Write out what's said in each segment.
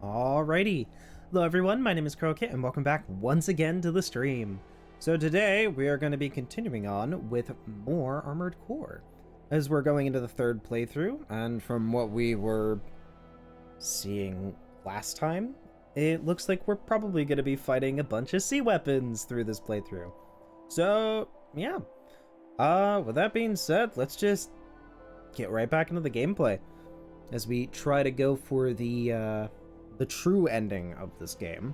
Alrighty. Hello everyone, my name is Kuro and welcome back once again to the stream. So today we are going to be continuing on with more Armored Core, as we're going into the third playthrough, and from what we were seeing last time, it looks like we're probably going to be fighting a bunch of sea weapons through this playthrough. So, yeah. With that being said, let's just get right back into the gameplay as we try to go for the true ending of this game.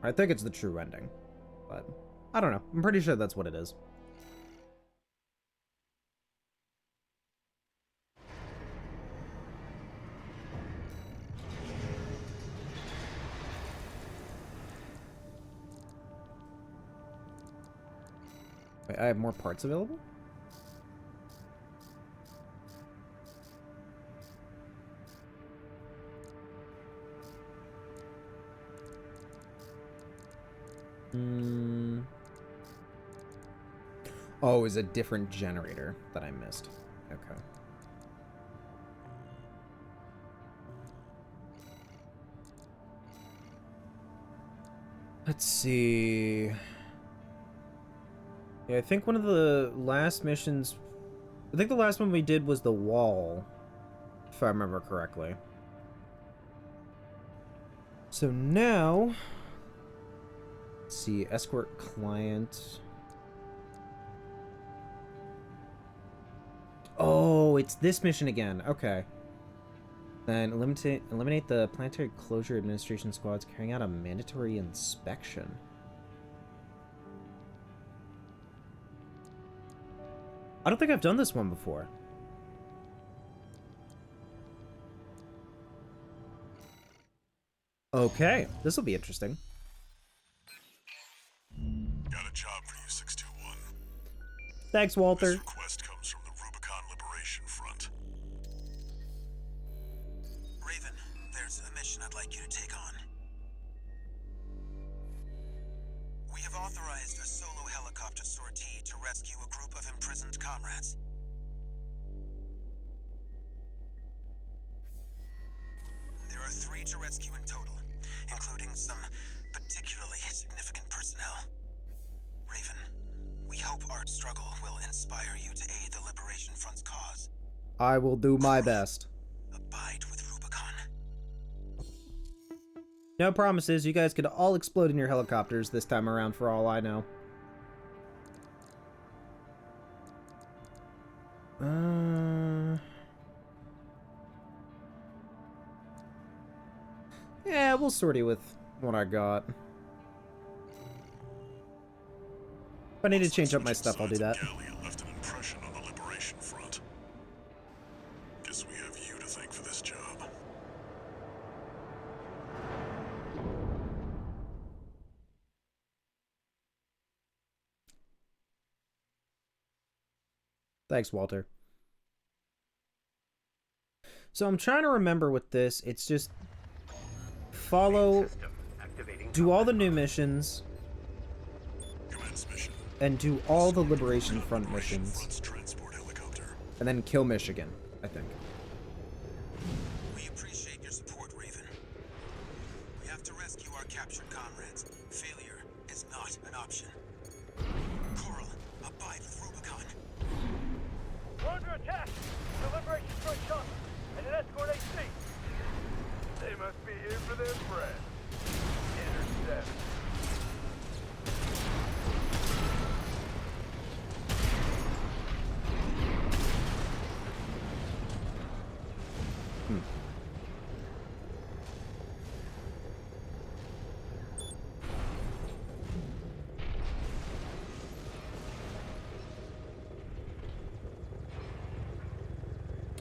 I think it's the true ending, but I don't know. I'm pretty sure that's what it is. Wait, I have more parts available? Oh, it's a different generator that I missed. Okay. Let's see. Yeah, I think one of the last missions... I think the last one we did was the wall, if I remember correctly. So now... Let's see, escort client... Oh, it's this mission again. Okay. Then eliminate the planetary closure administration squads carrying out a mandatory inspection. I don't think I've done this one before. Okay, this will be interesting. Got a job for you, 621. Thanks, Walter. This request comes from the Rubicon Liberation Front. Raven, there's a mission I'd like you to take on. We have authorized a solo helicopter sortie to rescue a group of imprisoned comrades. There are 3 to rescue in total, including some particularly significant personnel. Raven, we hope our struggle will inspire you to aid the Liberation Front's cause. I will do my best. Abide with Rubicon. No promises, you guys could all explode in your helicopters this time around for all I know. Yeah, we'll sortie with what I got. If I need to change up my stuff, I'll do that. Galleon left an impression on the Liberation Front. Guess we have you to thank for this job. Thanks, Walter. So I'm trying to remember with this, it's just follow, do all the new missions, Commence mission. and do all the Liberation Front Liberation missions, Front's transport helicopter. and then kill Michigan, I think. We appreciate your support, Raven. We have to rescue our captured comrades. Failure is not an option. Coral, abide with Rubicon. We're under attack! The Liberation Front chopper and an escort AC! They must be here for their friend. Intercept.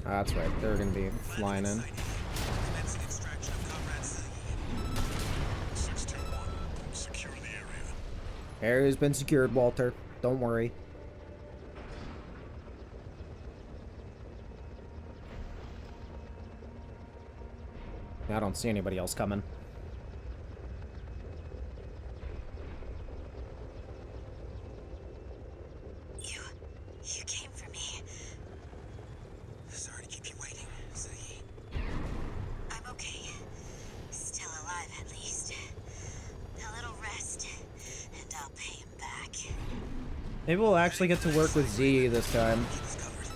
That's right, they're gonna be flying in. Commencing extraction of comrades. 621. Secure the area. Area's been secured, Walter. Don't worry. I don't see anybody else coming. You came for me. Sorry to keep you waiting, Ziggy. I'm okay. Maybe we'll actually get to work with Z this time. Keep us covered.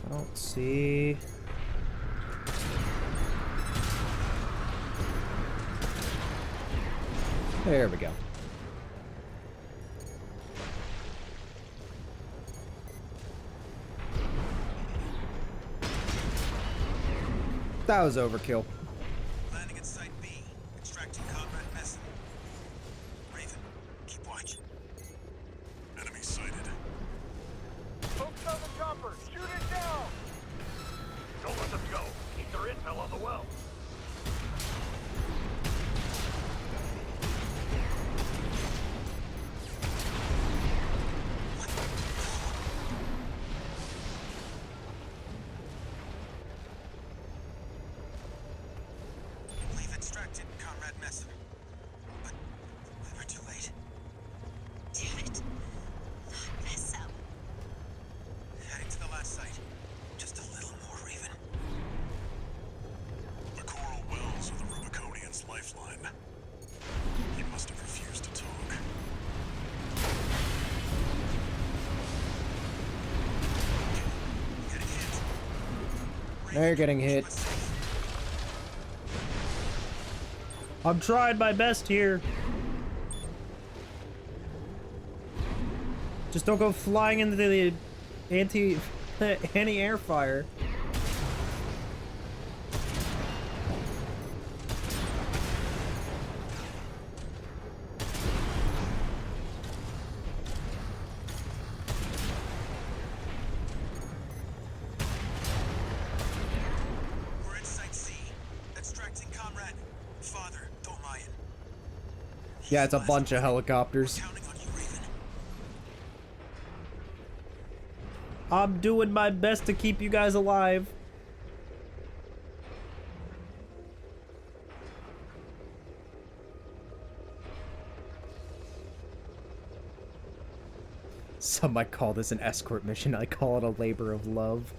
I don't see... There we go. That was overkill. Landing at Site B. Extracting combat message. Raven, keep watch. Enemy sighted. Focus on the chopper. Shoot it down. Don't let them go. Keep their intel on the well. We've extracted Comrade Messer. But we were too late. Damn it. Not mess up. Heading to the last site. Just a little more, Raven. The coral wells are the Rubiconian's lifeline. He must have refused to talk. Getting hit. Now you're getting hit. I'm trying my best here. Just don't go flying into the anti-air fire. We're in Site C. Extracting Comrade. Father, Dolmayan. Yeah, it's a bunch of helicopters. Counting on you, Raven. I'm doing my best to keep you guys alive. Some might call this an escort mission. I call it a labor of love.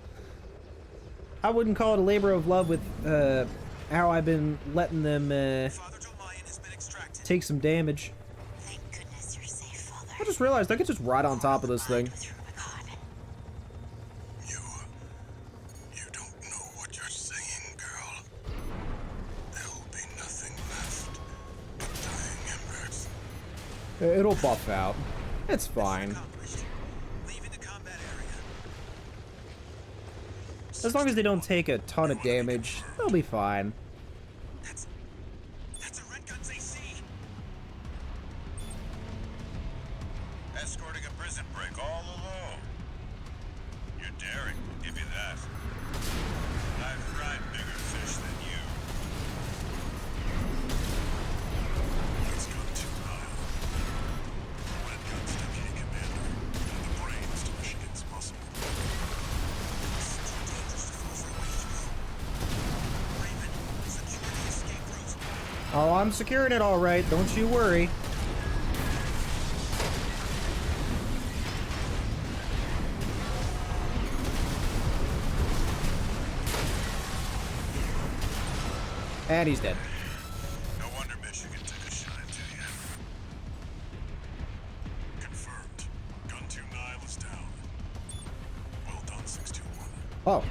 I wouldn't call it a labor of love with how I've been letting them Father Dolmayan has been extracted. take some damage. Thank goodness you're safe, Father. I just realized I could just ride on top of this thing. With Rubicon. You don't know what you're saying, girl. There'll be nothing left but dying embers. It'll buff out. It's fine. Accomplished. Leaving the combat area. As long as they don't take a ton of damage, they'll be fine. That's a Red Guns AC. Escorting a prison break all alone. You're daring, I'll give you that. I've fried bigger fish than you. It's gone too high. Red Gun's deputy commander, and the brains to Michigan's muscle. It's too dangerous to force our way through. Raven, secure the escape route. Oh, I'm securing it all right. Don't you worry. And he's dead. No wonder Michigan took a shine to you. Confirmed. Gun 2 Nile is down. Well done, 621. Oh,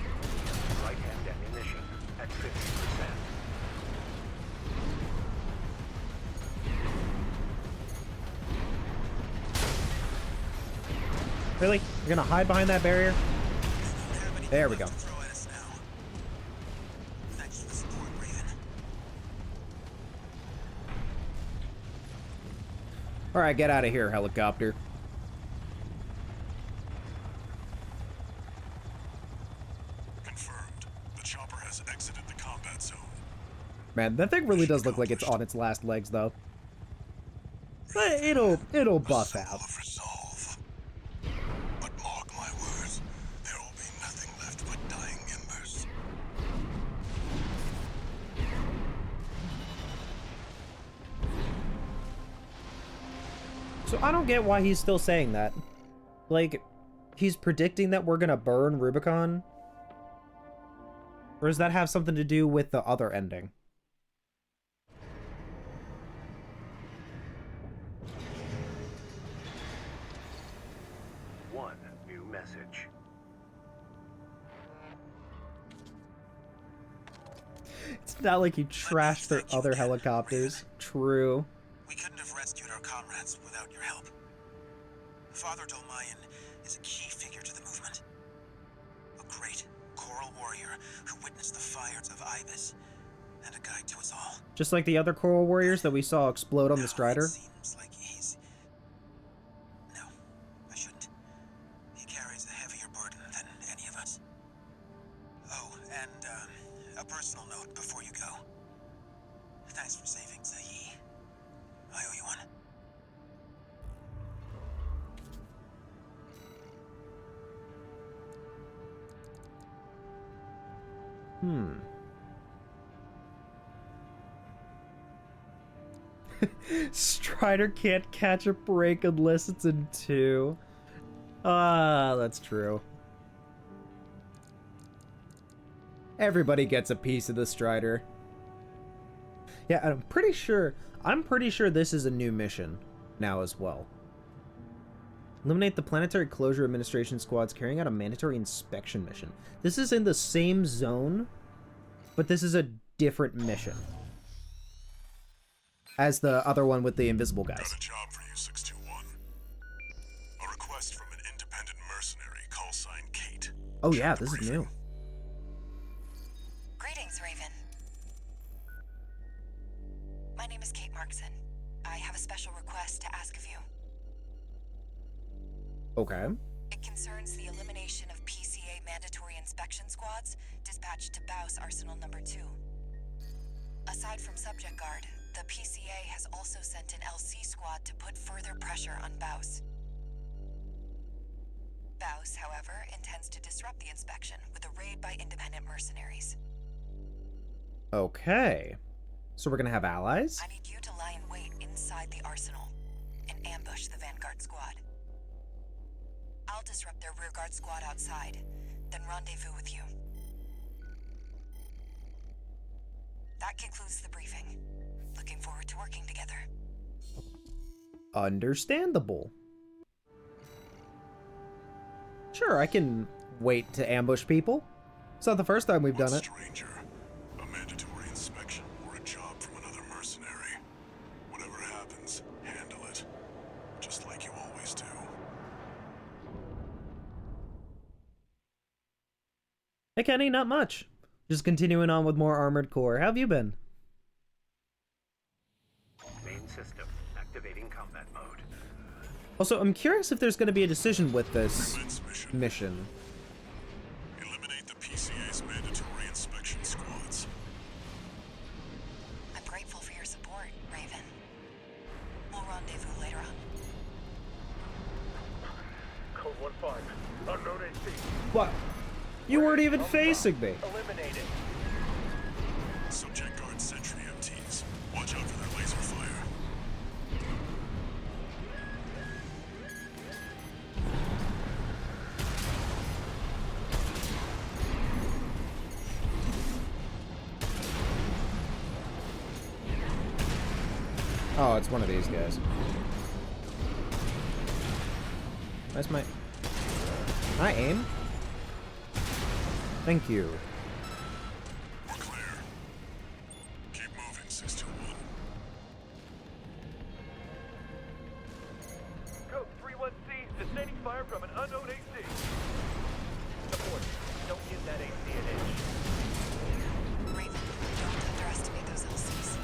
Right-hand ammunition at 50%. really? You're gonna hide behind that barrier? Don't have anything There we left go. to throw at us now. Thanks for the support, Raven. Alright, get out of here, helicopter. Confirmed. The chopper has exited the combat zone. Man, that thing really does look like it's on its last legs, though. But it'll buff Symbol out. of resolve. But mark my words, there will be nothing left but dying embers. So I don't get why he's still saying that. Like, he's predicting that we're gonna burn Rubicon? Or does that have something to do with the other ending? One new message. It's not like you trashed their other helicopters. True. We couldn't have rescued our comrades without your help. Father Dolmayan is a key figure to the movement. A great choral warrior who witnessed the fires of Ibis and a guide to us all. Just like the other Coral Warriors that we saw explode on the Strider. It seems like he's... No, I shouldn't. He carries a heavier burden than any of us. Oh, and a personal note before you go. Thanks for saving Zahi. I owe you one. Strider can't catch a break unless it's in 2. Ah, that's true. Everybody gets a piece of the Strider. Yeah, I'm pretty sure this is a new mission now as well. Eliminate the Planetary Closure Administration squads carrying out a mandatory inspection mission. This is in the same zone, but this is a different mission. As the other one with the invisible guys. Got a job for you, 621. A request from an independent mercenary, call sign Kate. Oh yeah, this is new. Greetings, Raven. My name is Kate Markson. I have a special request to ask of you. Okay. It concerns the elimination of PCA mandatory inspection squads dispatched to Baus Arsenal Number 2. Aside from Subject Guard, the PCA has also sent an LC squad to put further pressure on Baus. Baus, however, intends to disrupt the inspection with a raid by independent mercenaries. Okay. So we're gonna have allies? I need you to lie in wait inside the arsenal and ambush the Vanguard squad. I'll disrupt their rearguard squad outside, then rendezvous with you. That concludes the briefing. Looking forward to working together. Understandable. Sure, I can wait to ambush people. It's not the first time we've done it. Stranger, a mandatory inspection or a job from another mercenary. Whatever happens, handle it. Just like you always do. Hey Kenny, not much. Just continuing on with more Armored Core. How have you been? Main system activating combat mode. Also, I'm curious if there's going to be a decision with this Commence mission. mission. Eliminate the PCA's mandatory inspection squads. I'm grateful for your support, Raven. We'll rendezvous later on. Code 1-5. Unknown AC. What? You weren't even facing me. Eliminated. Subject guard sentry MTs. Watch out for their laser fire. Oh, it's one of these guys. Where's my... Can I aim? Thank you. We're clear. Keep moving, 621. Code 31C, sustaining fire from an unknown AC. Support. Don't give that AC an inch. Raven, don't underestimate those LCs.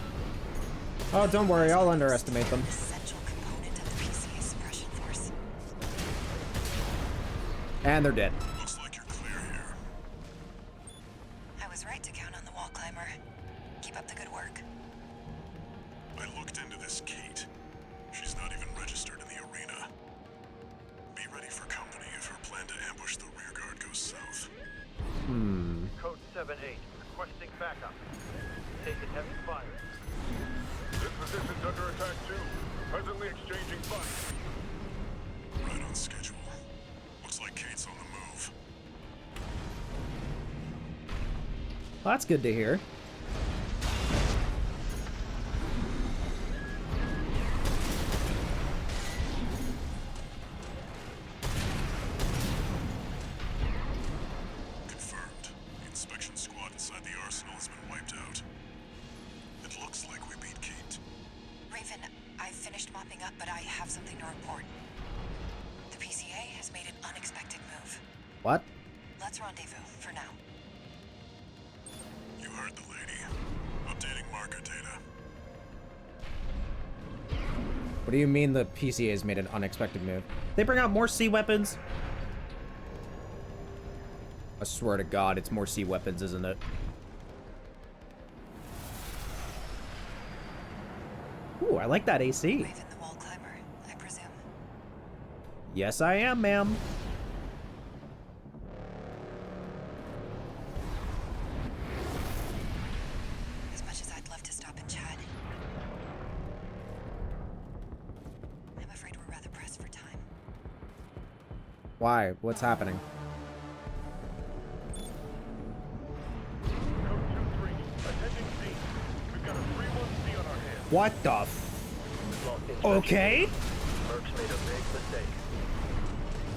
Oh, don't worry, I'll underestimate them. Essential component of the PCA suppression force. And they're dead. Looks like you're clear here. I was right to count on the wall climber. Keep up the good work. I looked into this Kate. She's not even registered in the arena. Be ready for company if her plan to ambush the rearguard goes south. Code 7-8, requesting backup. Taking heavy fire. This position's under attack too. Presently exchanging fire. Right on schedule. Looks like Kate Well, that's good to hear. Confirmed. The inspection squad inside the arsenal has been wiped out. It looks like we beat Kitt. Raven, I've finished mopping up, but I have something to report. The PCA has made an unexpected move. What? Let's rendezvous for now. You heard the lady. Updating marker data. What do you mean the PCA has made an unexpected move? They bring out more sea weapons? I swear to God, it's more sea weapons, isn't it? Ooh, I like that AC. Raven the wall climber, I presume. Yes, I am, ma'am. As much as I'd love to stop and chat, I'm afraid we're rather pressed for time. Why? What's happening? Code 2-3, attending scene. We've got a 3-1C on our hands. What the We've lost interest. Okay. Mercs made a big mistake.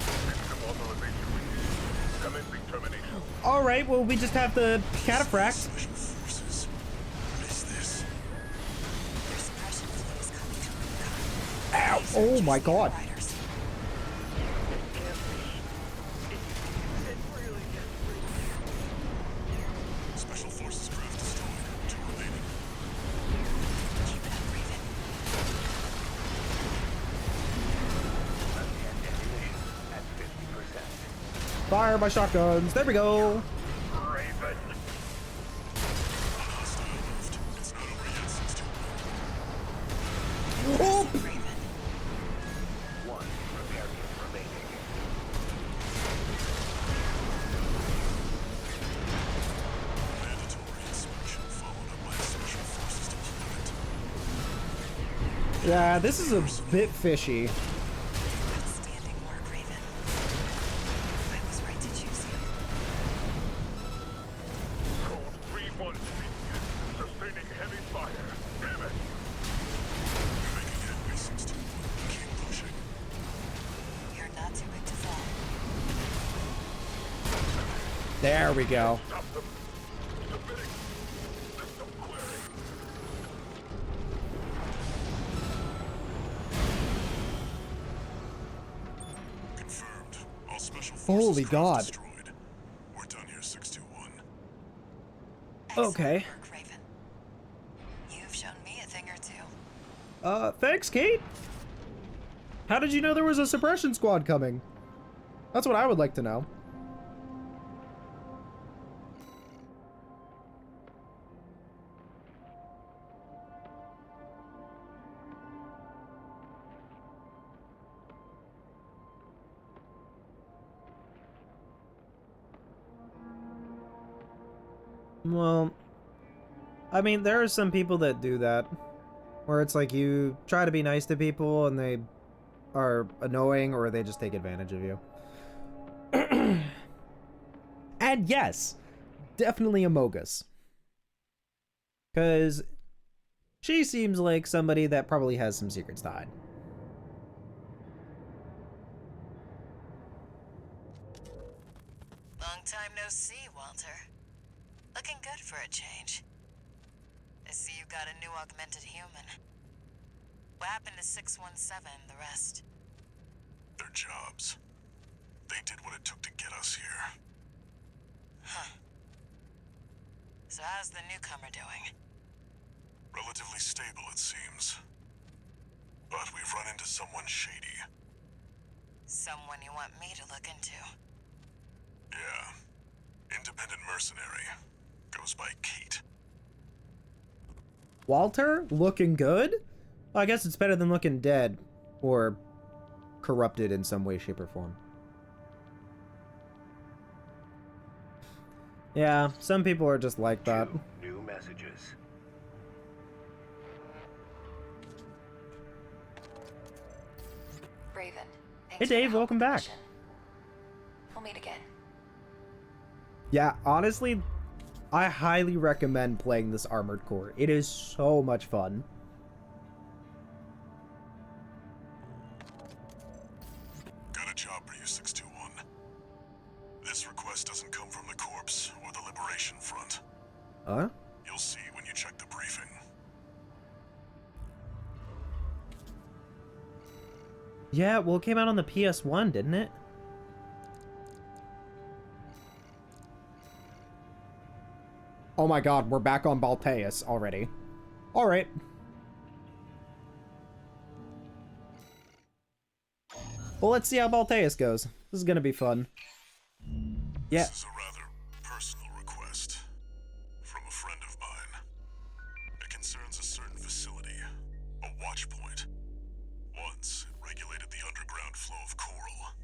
System authorization released. Commencing termination. Alright, well, we just have the cataphract. Special forces. What is this? Their suppression fluid is coming through the Ow. These Oh are my just God. riders. It can't be. It really can't be. Special forces craft destroyed. 2 remaining. Keep it up, Raven. Ammunition at 50%. Fire my shotguns. There we go. Raven. Hostile moved. It's not over yet, 6-2. Oh! Raven. 1 repair kit remaining. Mandatory inspection followed up by a special forces deployment. Yeah, this is a bit fishy. Outstanding work, Raven. I was right to choose you. Code 3-1C. Sustaining heavy fire. Damn it. We're making headway, 6-2. Keep pushing. You're not too big to fall. There we go. Stop them. Submitting. System clearing. Confirmed. All special forces Holy craft God. destroyed. We're done here, 621. Excellent Okay. work, Raven. You've shown me a thing or two. Thanks, Kate. How did you know there was a suppression squad coming? That's what I would like to know. Well, I mean, there are some people that do that, where it's like you try to be nice to people and they are annoying or they just take advantage of you. And yes, definitely Amogus. Because she seems like somebody that probably has some secrets to hide. Long time no see, Walter. Looking good for a change. I see you got a new augmented human. What happened to 617 and the rest? Their jobs. They did what it took to get us here. Huh. So how's the newcomer doing? Relatively stable, it seems. But we've run into someone shady. Someone you want me to look into. Yeah. Independent mercenary. Goes by Kitt. Walter, looking good? Well, I guess it's better than looking dead or corrupted in some way, shape, or form. Yeah, some people are just like that. 2 new messages. Raven. Hey thanks for Dave, the help welcome with the back. mission. We'll meet again. Yeah, honestly, I highly recommend playing this Armored Core. It is so much fun. Got a job for you, 621. This request doesn't come from the Corps or the Liberation Front. Huh? You'll see when you check the briefing. Yeah, well, it came out on the PS1, didn't it? Oh my god, we're back on Balteus already. Alright. Well, let's see how Balteus goes. This is gonna be fun. Yeah. This is a rather personal request from a friend of mine. It concerns a certain facility, a watch point. Once, it regulated the underground flow of Kuro.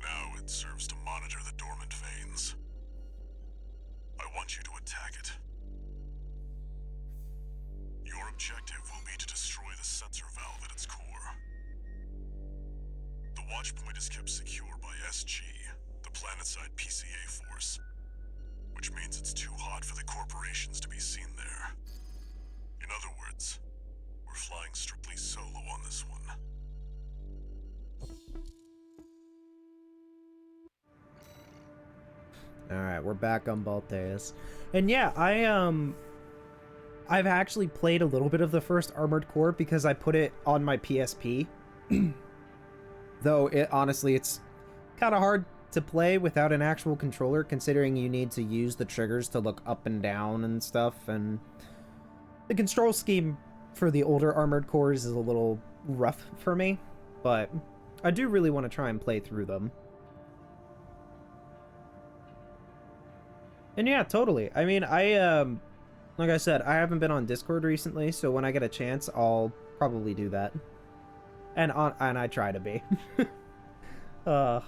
Now it serves to monitor the dormant veins. I want you to attack it. Your objective will be to destroy the sensor valve at its core. The watch point is kept secure by SG, the planetside PCA force, which means it's too hot for the corporations to be seen there. In other words, we're flying strictly solo on this one. Alright, we're back on Balteus. And yeah, I've actually played a little bit of the first Armored Core because I put it on my PSP. Though, honestly, it's kind of hard to play without an actual controller, considering you need to use the triggers to look up and down and stuff, and the control scheme for the older Armored Cores is a little rough for me, but I do really want to try and play through them. And yeah, totally. I mean, like I said, I haven't been on Discord recently, so when I get a chance, I'll probably do that. And I try to be. Alright,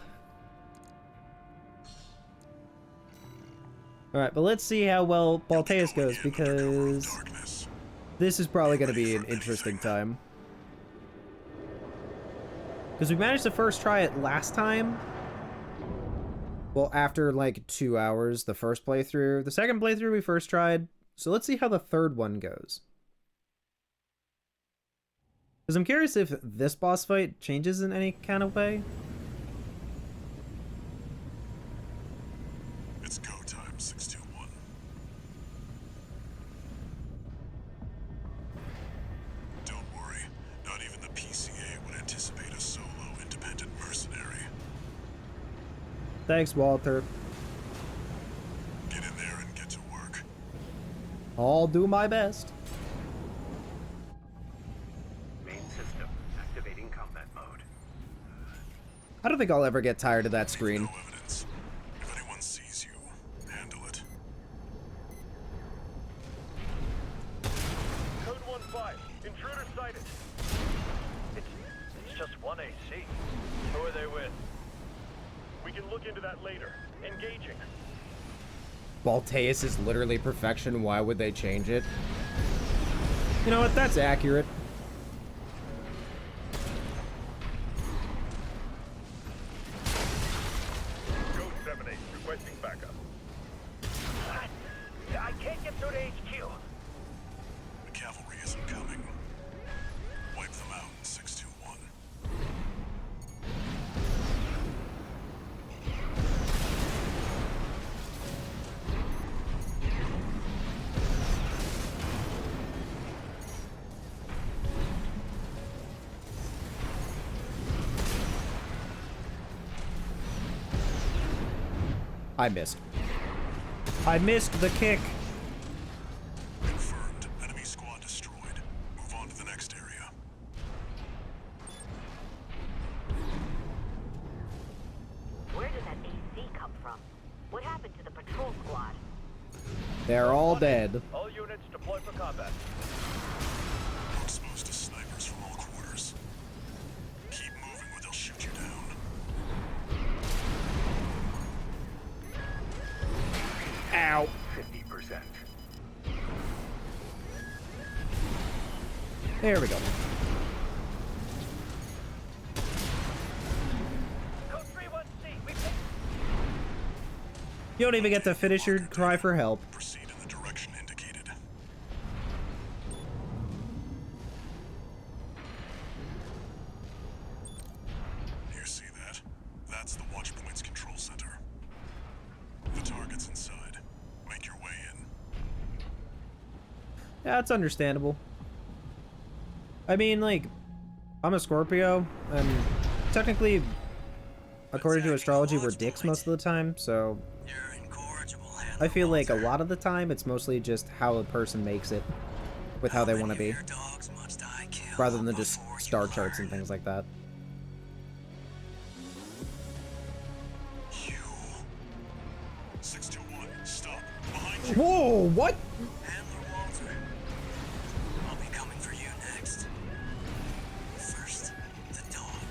but let's see how well Balteus goes, because this is probably going to be an interesting time. Because we managed to first try it last time. Well, after like 2 hours, the first playthrough. The second playthrough we first tried. So let's see how the third one goes. Because I'm curious if this boss fight changes in any kind of way. It's go time, 621. Don't worry, not even the PCA would anticipate a solo independent mercenary. Thanks, Walter. Get in there and get to work. I'll do my best. Main system activating combat mode. I don't think I'll ever get tired of that screen. No evidence. If anyone sees you, handle it. Code 1-5. Intruder sighted. It's just one AC. Who are they with? We can look into that later. Engaging. Balteus is literally perfection. Why would they change it? You know what? That's accurate. Code 7-8, requesting backup. I can't get through to HQ. The cavalry isn't coming. Wipe them out, 621. I missed. I missed the kick. Confirmed. Enemy squad destroyed. Move on to the next area. Where did that AC come from? What happened to the patrol squad? They're all dead. All units deploy for combat. Exposed to snipers from all quarters. Keep moving or they'll shoot you down. Ow. 50%. There we go. Code 3-1C, we You don't even get to finish your cry for help. Proceed in the Watchpoint's control center. The target's inside. Make your way in. Yeah, that's understandable. I mean, like, I'm a Scorpio, and technically, according to astrology, we're dicks most of the time, so You're incorrigible, I feel like a Walter. lot of the time it's mostly just how a person makes it with how they want to be, Your dogs must I kill rather than just before you star charts and learn? things like that. You. 621, stop. Behind you. Whoa, what? Handler Walter. I'll be coming for you next. First, the dog.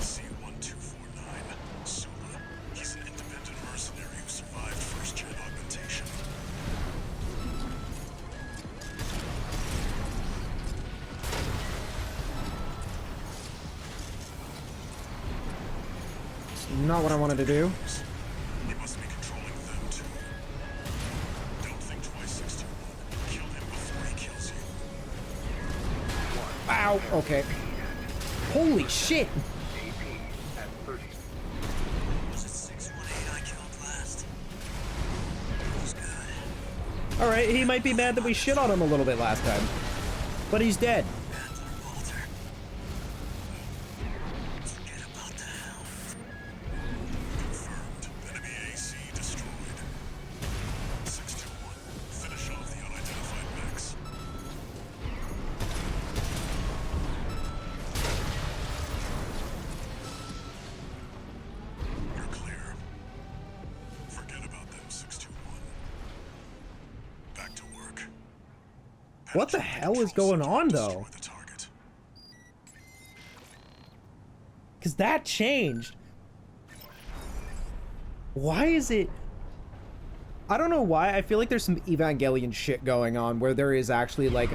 C1249, Sula. He's an independent mercenary who survived first-gen augmentation. Not what I wanted to do. You must be controlling them too. Don't think twice, 621. Kill him before he kills you. Ow, okay. Holy shit! Was it 618 I killed last? It was good. Alright, he might be mad that we shit on him a little bit last time. But he's dead. Handler Walter. Forget about the hound. Confirmed. Enemy AC destroyed. 621. Finish off the unidentified mechs. You're clear. Forget about them, 621. Back to work. What the hell is going on, though? Destroy the target. Because that changed. Why is it... I don't know why. I feel like there's some Evangelion shit going on where there is actually, like,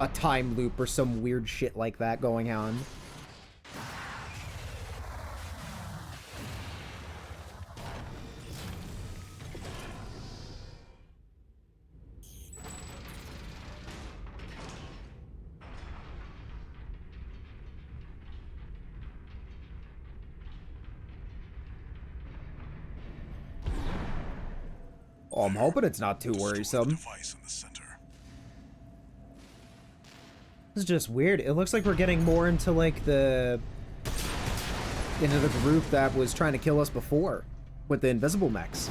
a time loop or some weird shit like that going on. Oh, I'm hoping it's not too Destroy the worrisome. device in the center. This is just weird. It looks like we're getting more into, like, into the group that was trying to kill us before with the invisible mechs.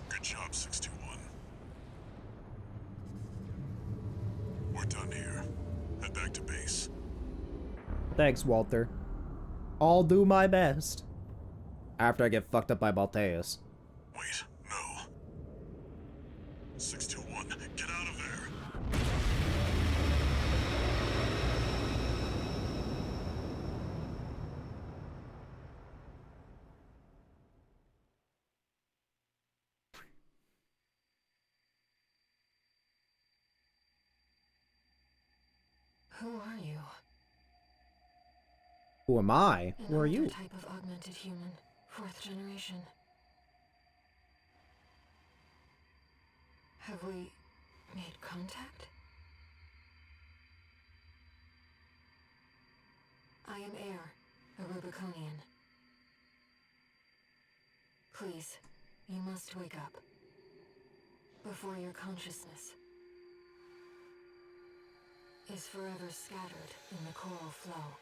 Good job, 621. We're done here. Head back to base. Thanks, Walter. I'll do my best. After I get fucked up by Balteus. Wait, no. 621, get out of there. Who are you? Who am I? An Who are older you? type of augmented human, 4th generation. Have we made contact? I am Air, a Rubiconian. Please, you must wake up. Before your consciousness is forever scattered in the coral flow.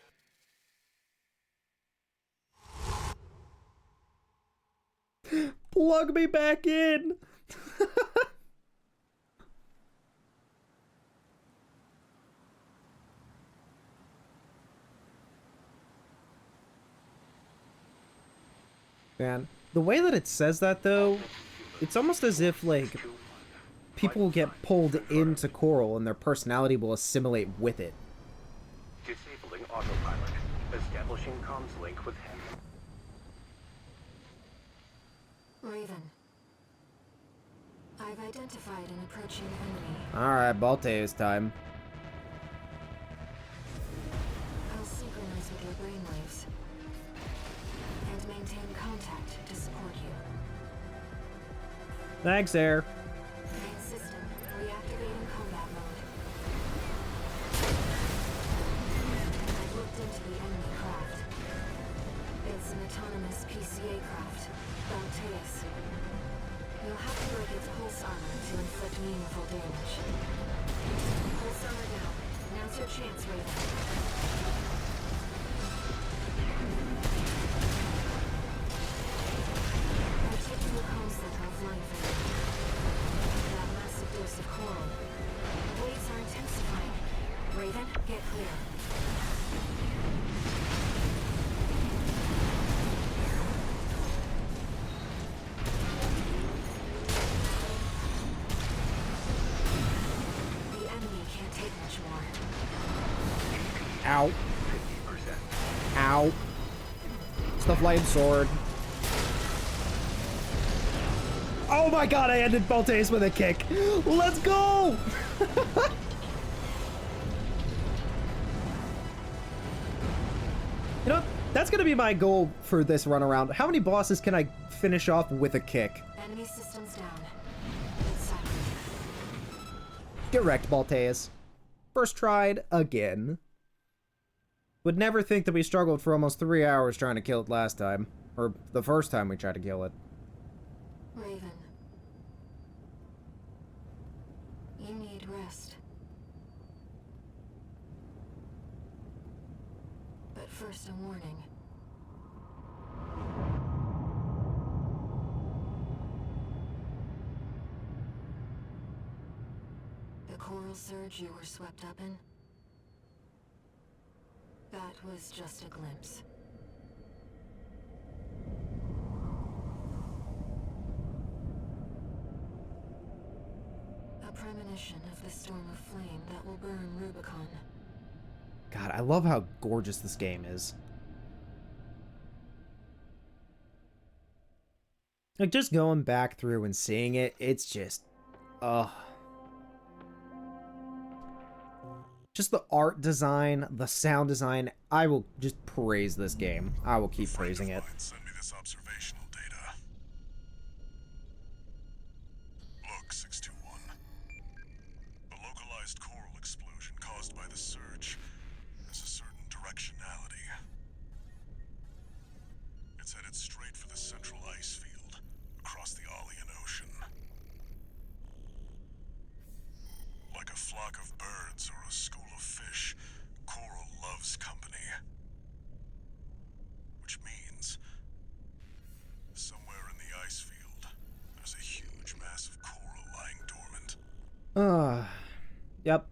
Plug me back in! Man, the way that it says that, though, it's almost as if, like, people get pulled into Coral and their personality will assimilate with it. Disabling autopilot. Establishing comms link with him. Raven. I've identified an approaching enemy. Alright, Balteus time. I'll synchronize with your brainwaves and maintain contact to support you. Thanks, Air. Main system chance, Raven. They're taking the concept offline for you. That massive dose of coral. The waves are intensifying. Raven, get clear. The enemy can't take much more. Ow. 50%. Ow. Stuff light sword. Oh my god, I ended Baltes with a kick. Let's go! You know what? That's gonna be my goal for this run around. How many bosses can I finish off with a kick? Enemy systems down. It's silent. Get wrecked, Baltes. First tried again. Would never think that we struggled for almost 3 hours trying to kill it last time. Or the first time we tried to kill it. Raven. You need rest. But first, a warning. The coral surge you were swept up in? That was just a glimpse. A premonition of the storm of flame that will burn Rubicon. God, I love how gorgeous this game is. Like, just going back through and seeing it, it's just... Just the art design, the sound design, I will just praise this game. I will keep praising it. Send me this observational data. Look, 621. The localized coral explosion caused by the surge has a certain directionality. It's headed straight for the central ice field across the Aalian Ocean. Like a flock of birds or a school of fish, coral loves company. Which means, somewhere in the ice field, there's a huge mass of coral lying dormant. Yep.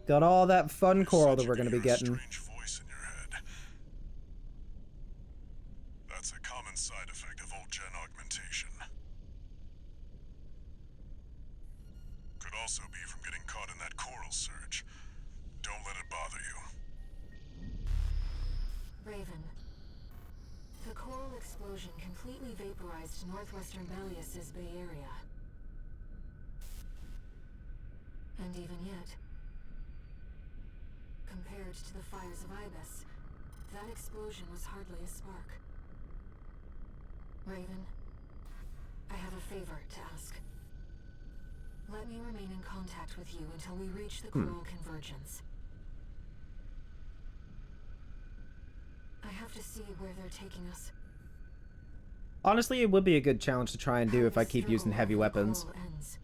Got all that fun You coral said that you we're could gonna be hear a getting. strange voice in your head. That's a common side effect of old gen augmentation. Could also be from getting caught in that coral surge. Don't let it bother you. Raven. The coral explosion completely vaporized northwestern Belius's Bay Area. And even yet, compared to the fires of Ibis, that explosion was hardly a spark. Raven, I have a favor to ask. Let me remain in contact with you until we reach the coral convergence. I have to see where they're taking us. Honestly, it would be a good challenge to try and do if I This keep using struggle heavy over the weapons. coral ends.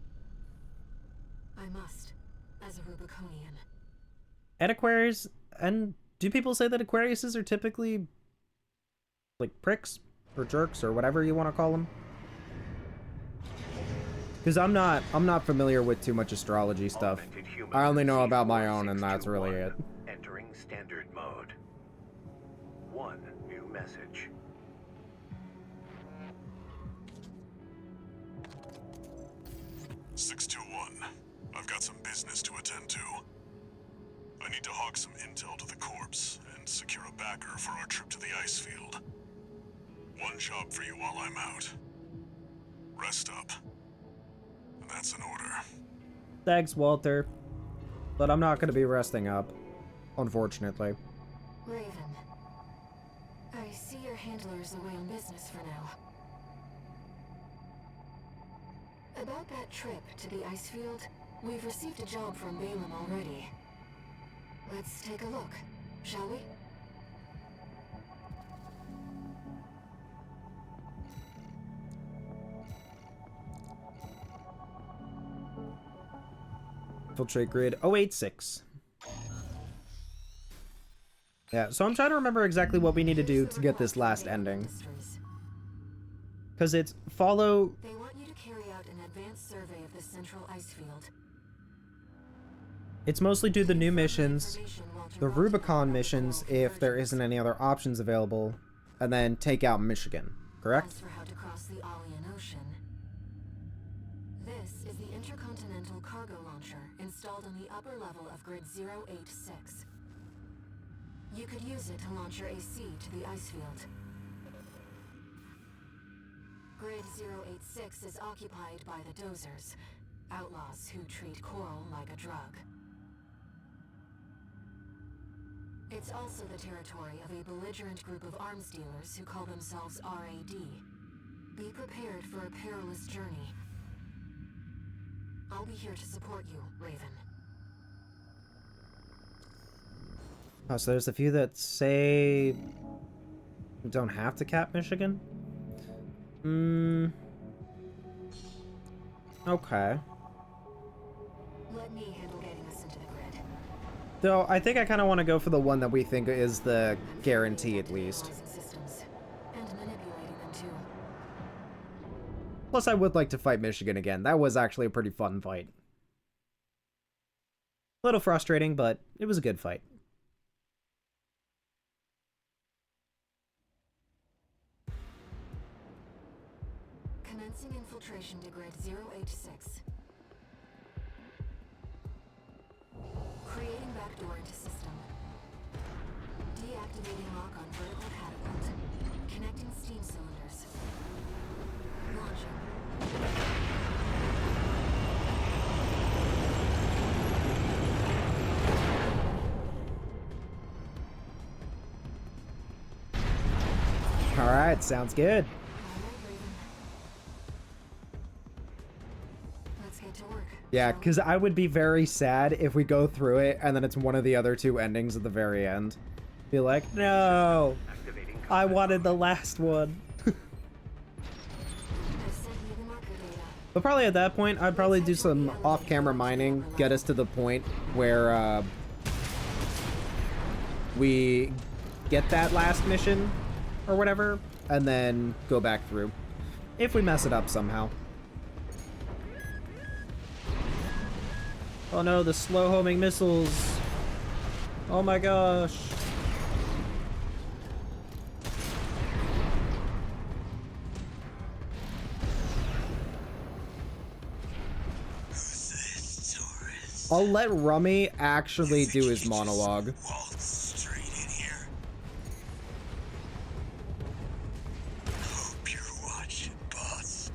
I must, as a Rubiconian. And Aquarius, and do people say that Aquariuses are typically like pricks or jerks or whatever you want to call them? Because I'm not familiar with too much astrology stuff. Augmented human I only know about my own, and that's really it. C461, entering standard mode. One new message. I've got some business to attend to. I need to hawk some intel to the corpse and secure a backer for our trip to the ice field. One job for you while I'm out. Rest up. And that's an order. Thanks, Walter. But I'm not going to be resting up, unfortunately. Raven, I see your handler is away on business for now. About that trip to the ice field, we've received a job from Balaam already. Let's take a look, shall we? Infiltrate grid 086. Yeah, so I'm trying to remember exactly what we need to do to get this last ending. Because it's follow... They want you to carry out an advanced survey of the central ice field. It's mostly do the new missions, the Rubicon missions if there isn't any other options available, and then take out Michigan, correct? As for how to cross the Alien Ocean. This is the intercontinental cargo launcher installed on the upper level of Grid 086. You could use it to launch your AC to the ice field. Grid 086 is occupied by the Dozers, outlaws who treat coral like a drug. It's also the territory of a belligerent group of arms dealers who call themselves RAD. Be prepared for a perilous journey. I'll be here to support you, Raven. Oh, so there's a few that say we don't have to cap Michigan? Okay. Let me handle getting us into the grid. Though, I think I kind of want to go for the one that we think is the guarantee, at least. Systems, and manipulating them too. Plus, I would like to fight Michigan again. That was actually a pretty fun fight. A little frustrating, but it was a good fight. Commencing infiltration to Grid 086. Creating backdoor into system. Deactivating lock on vertical catapult. Connecting steam cylinders. Launching. Alright, sounds good. Let's get to work. Yeah, because I would be very sad if we go through it and then it's one of the other two endings at the very end. Be like, no, I wanted the last one. But probably at that point, I'd probably do some off-camera mining, get us to the point where we get that last mission or whatever, and then go back through. If we mess it up somehow. Oh no, the slow homing missiles. Oh my gosh. I'll let Rummy actually do his monologue. Waltz straight in here. Hope you're watching, boss.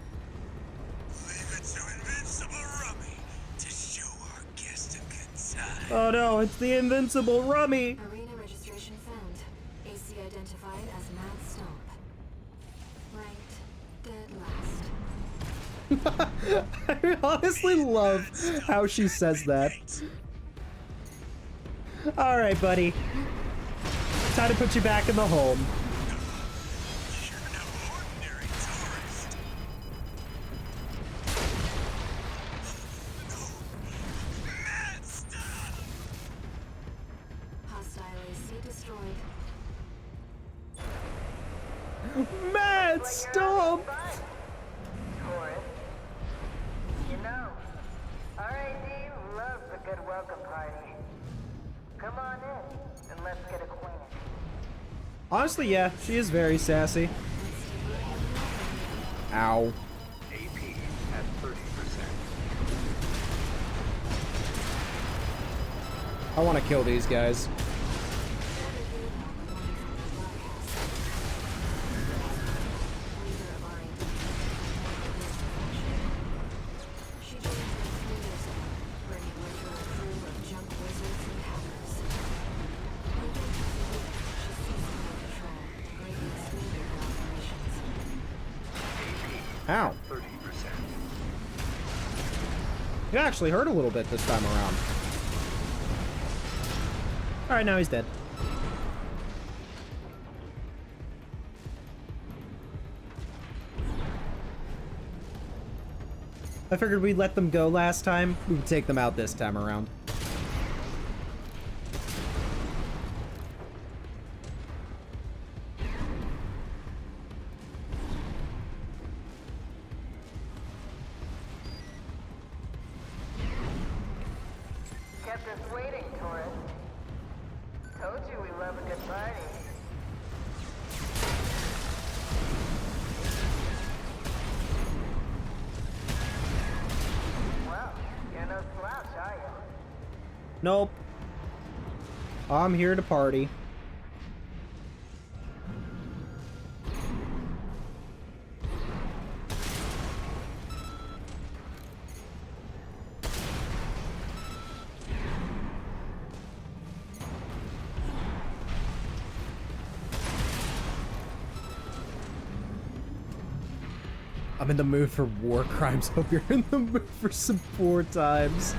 Leave it to Invincible Rummy to show our guest a good time. Oh no, it's the invincible Rummy! Arena registration found. AC identified as Mad Stomp. Ranked dead last. I honestly love how she says that. Alright, buddy. Time to put you back in the home. You're no ordinary tourist. No. Mad stuff. Hostile AC destroyed. Mad Stomp! Taurus. You know, RAD loves a good welcome party. Come on in, and let's get acquainted. Honestly, yeah, she is very sassy. Ow. AP at 30%. I want to kill these guys. Ow. 30%. It actually hurt a little bit this time around. Alright, now he's dead. I figured we'd let them go last time. We would take them out this time around. Just waiting, tourist. Told you we love a good party. Well, you're no slouch, are you? Nope. I'm here to party. I'm in the mood for war crimes. Hope you're in the mood for some war times.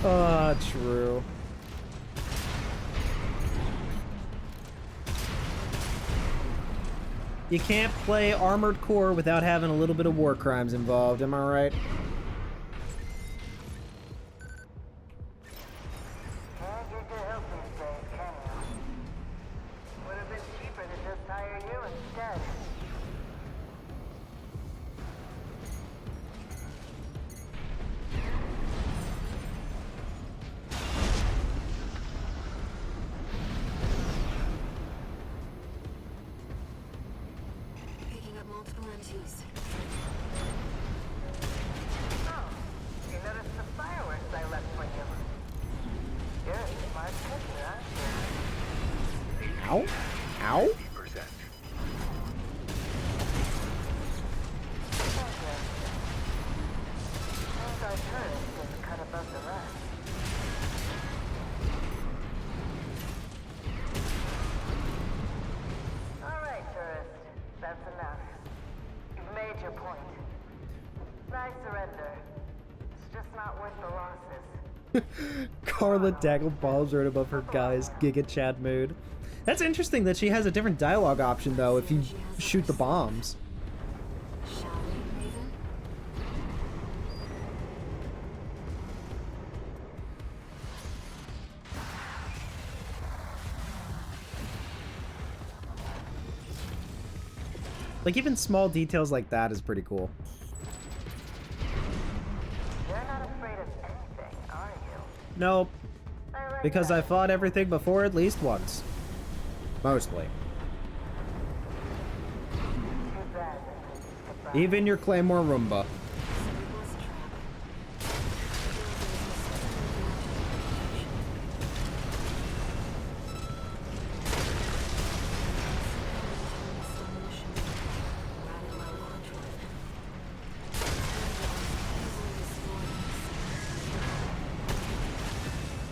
Ah, true. You can't play Armored Core without having a little bit of war crimes involved, am I right? Can't get your help these days, can you? Would have been cheaper to just hire you instead. Picking up multiple MTs. Oh, you noticed the fireworks I left for you. You're a smart cookie, aren't you? Ow? Ow? 80%. Thank you. Seems our tourist is cut above the rest. All right, tourist. That's enough. You've made your point. I surrender. It's just not worth the losses. Carla Daggle balls right above her guy's Giga Chad mood. That's interesting that she has a different dialogue option, though, if you shoot the bombs. Shall we, Raven? Like, even small details like that is pretty cool. You're not afraid of anything, are you? Nope, I like because that. I fought everything before at least once. Mostly. Too bad that this is goodbye. Even your Claymore Roomba.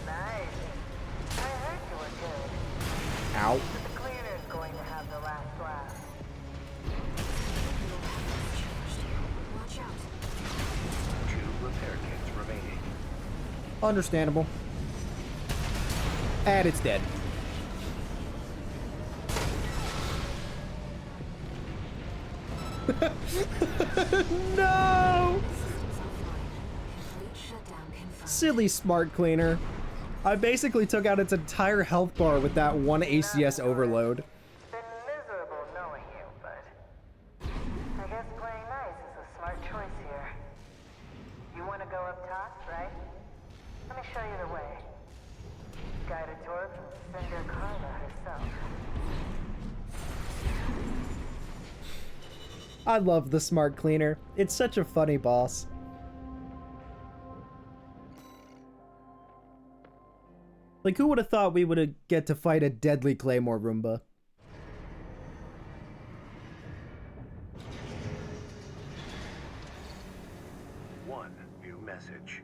Nice. I heard you were good. Ow. But the cleaner's going to have the last laugh. Watch out. 2 repair kits remaining. Understandable. And it's dead. No! Systems offline. Complete shutdown confirmed. Silly smart cleaner. I basically took out its entire health bar with that one ACS overload. Been miserable knowing you, but I guess playing nice is a smart choice here. You want to go up top, right? Let me show you the way. Guided tour from Cinder Carla herself. I love the smart cleaner. It's such a funny boss. Like, who would have thought we would get to fight a deadly Claymore Roomba? One new message.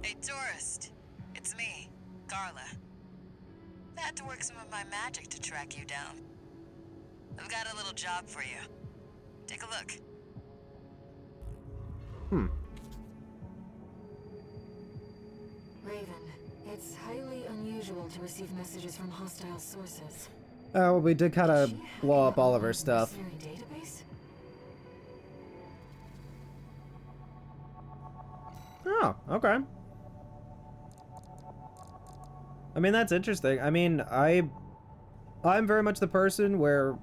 Hey, tourist. It's me, Carla. I had to work some of my magic to track you down. I've got a little job for you. Take a look. Raven, it's highly unusual to receive messages from hostile sources. Oh, well, we did kind of She blow up hiding all of a our stuff. mercenary database? Oh, okay. I mean, that's interesting. I mean, I'm very much the person where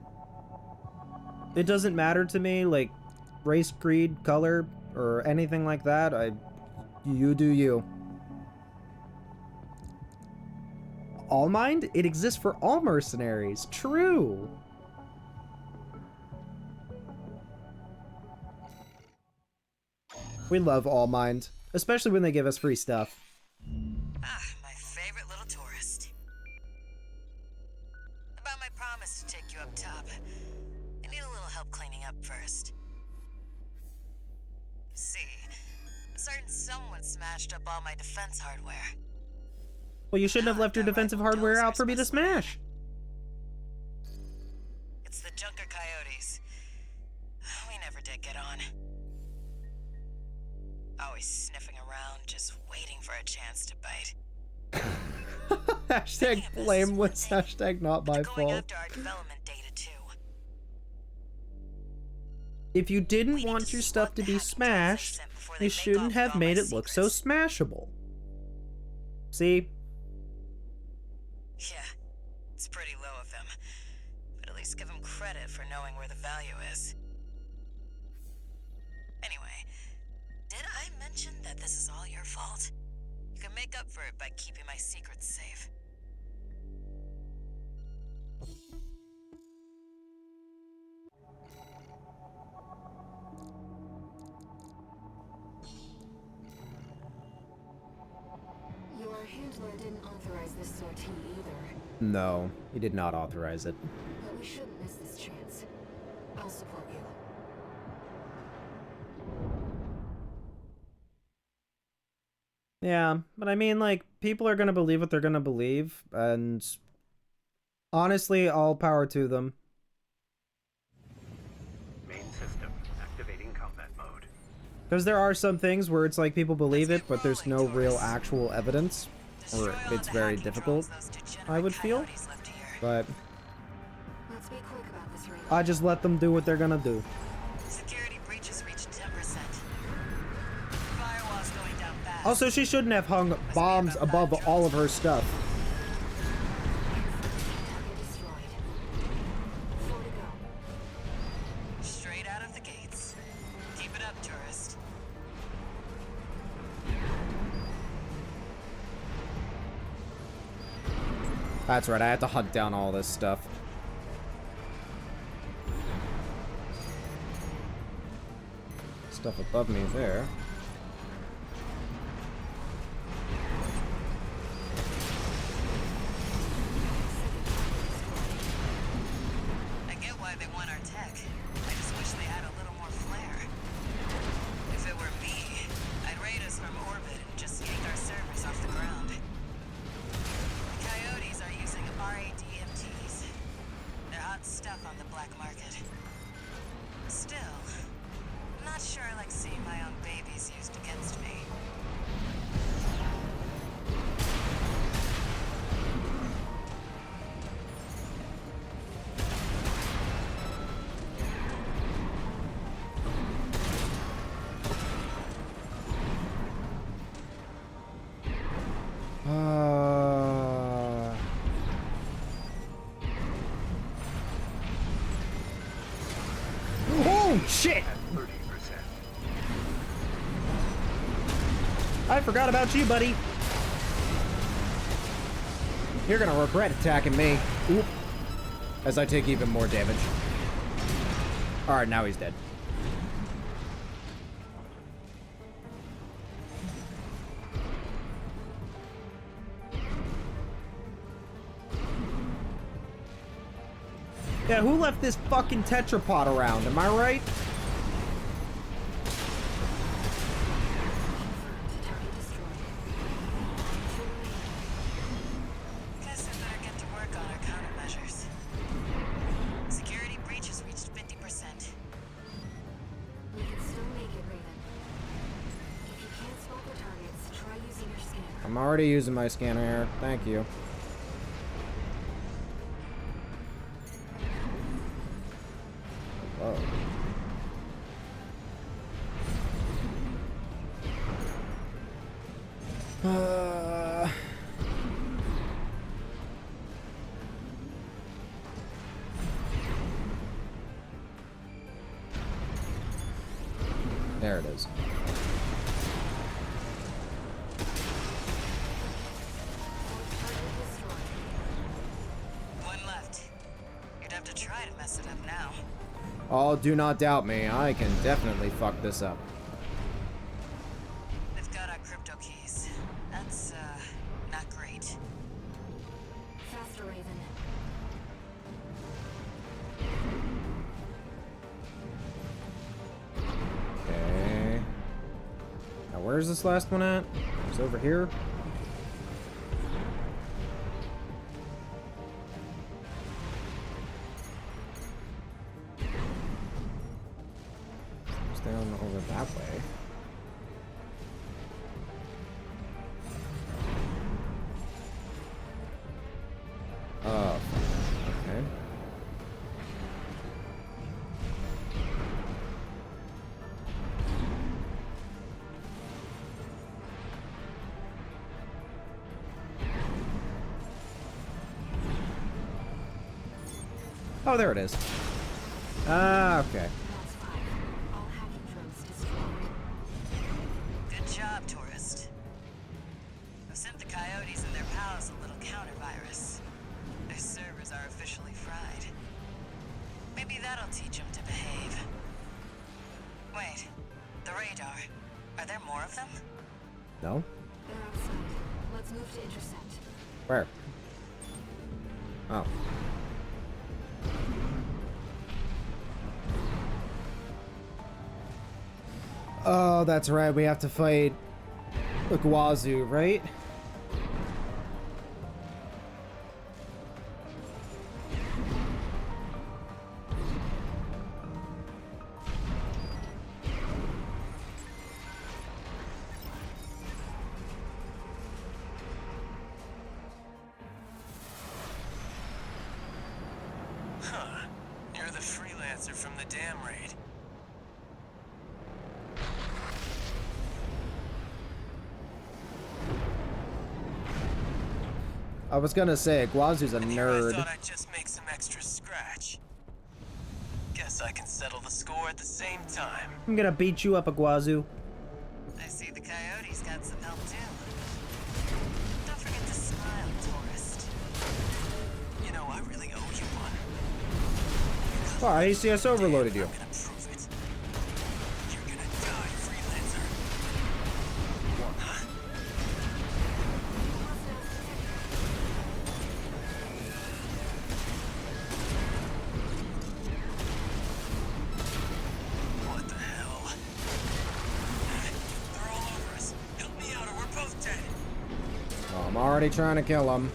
it doesn't matter to me, like, race, creed, color, or anything like that. You do you. All Mind? It exists for all mercenaries. True. We love All Mind, especially when they give us free stuff. Ah, my favorite little tourist. About my promise to take you up top. I need a little help cleaning up first. See, certain someone smashed up all my defense hardware. Well, you shouldn't have left your defensive hardware out for me to smash. It's the Junker Coyotes. We never did get on. Always sniffing around, just waiting for a chance to bite. Hashtag blameless, hashtag not my Going fault. after our development data too. If you didn't want your stuff to be smashed, you shouldn't have made it look so smashable. See? Yeah, it's pretty low of them. But at least give them credit for knowing where the value is. Anyway, did I mention that this is all your fault? You can make up for it by keeping my secrets safe. Your handler didn't authorize this sortie either. No, he did not authorize it. But we shouldn't miss this chance. I'll support you. Yeah, but I mean, like, people are gonna believe what they're gonna believe, and honestly, all power to them. Main system activating combat mode. Because there are some things where it's like people believe it, but there's no real actual evidence, or it's very difficult, I would feel. But Let's be quick about this, Raven. I just let them do what they're gonna do. Security breaches reached 10%. Firewall's going down fast. Also, she shouldn't have hung bombs above all of her stuff. Target destroyed. 4 to go. Straight out of the gates. Keep it up, tourist. That's right, I have to hunt down all this stuff. Stuff above me there. I get why they want our tech. I just wish they had a little more flair. If it were me, I'd raid us from orbit and just yank our servers off the ground. The Coyotes are using RADMTs. They're hot stuff on the black market. Still, I'm not sure I like seeing my own babies used against me. Oh, shit! 30%. I forgot about you, buddy. You're gonna regret attacking me. Oop. As I take even more damage. Alright, now he's dead. Yeah, who left this fucking tetrapod around? Am I right? Target destroyed. Guess I better get to work on our countermeasures. Security breaches reached 50%. We can still make it, Raven. If you can't spot the targets, try using your scanner. I'm already using my scanner here. Thank you. Whoa. There it is. One left. You'd have to try to mess it up now. Oh, do not doubt me. I can definitely fuck this up. They've got our crypto keys. That's, not great. Faster, Raven. Okay. Now, where's this last one at? It's over here. It's down over that way. Oh, okay. Oh, there it is. Ah, okay. That's 5. All hacking drones destroyed. Good job, tourist. I've sent the coyotes and their pals a little counter-virus. Their servers are officially fried. Maybe that'll teach them to behave. Wait, the radar. Are there more of them? No? They're outside. Let's move to intercept. Where? Oh. Oh, that's right. We have to fight the Guazu, right? Huh. You're the freelancer from the dam raid. I was gonna say, Guazu's a And here I nerd. thought I'd just make some extra scratch. Guess I can settle the score at the same time. I'm gonna beat you up, Guazu. I see the coyotes got some help too. Don't forget to smile, tourist. You know, I really owe you one. Oh, ACS overloaded you. I'm gonna prove it. You're gonna die, freelancer. Huh? What the hell? They're all over us. Help me out or we're both dead. Oh, I'm already trying to kill him.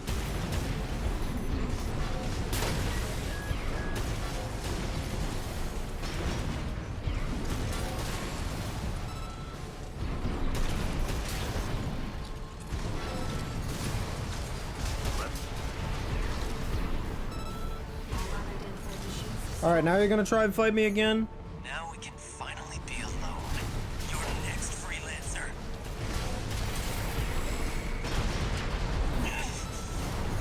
Alright, now you're gonna try and fight me again? Now we can finally be alone. You're the next freelancer.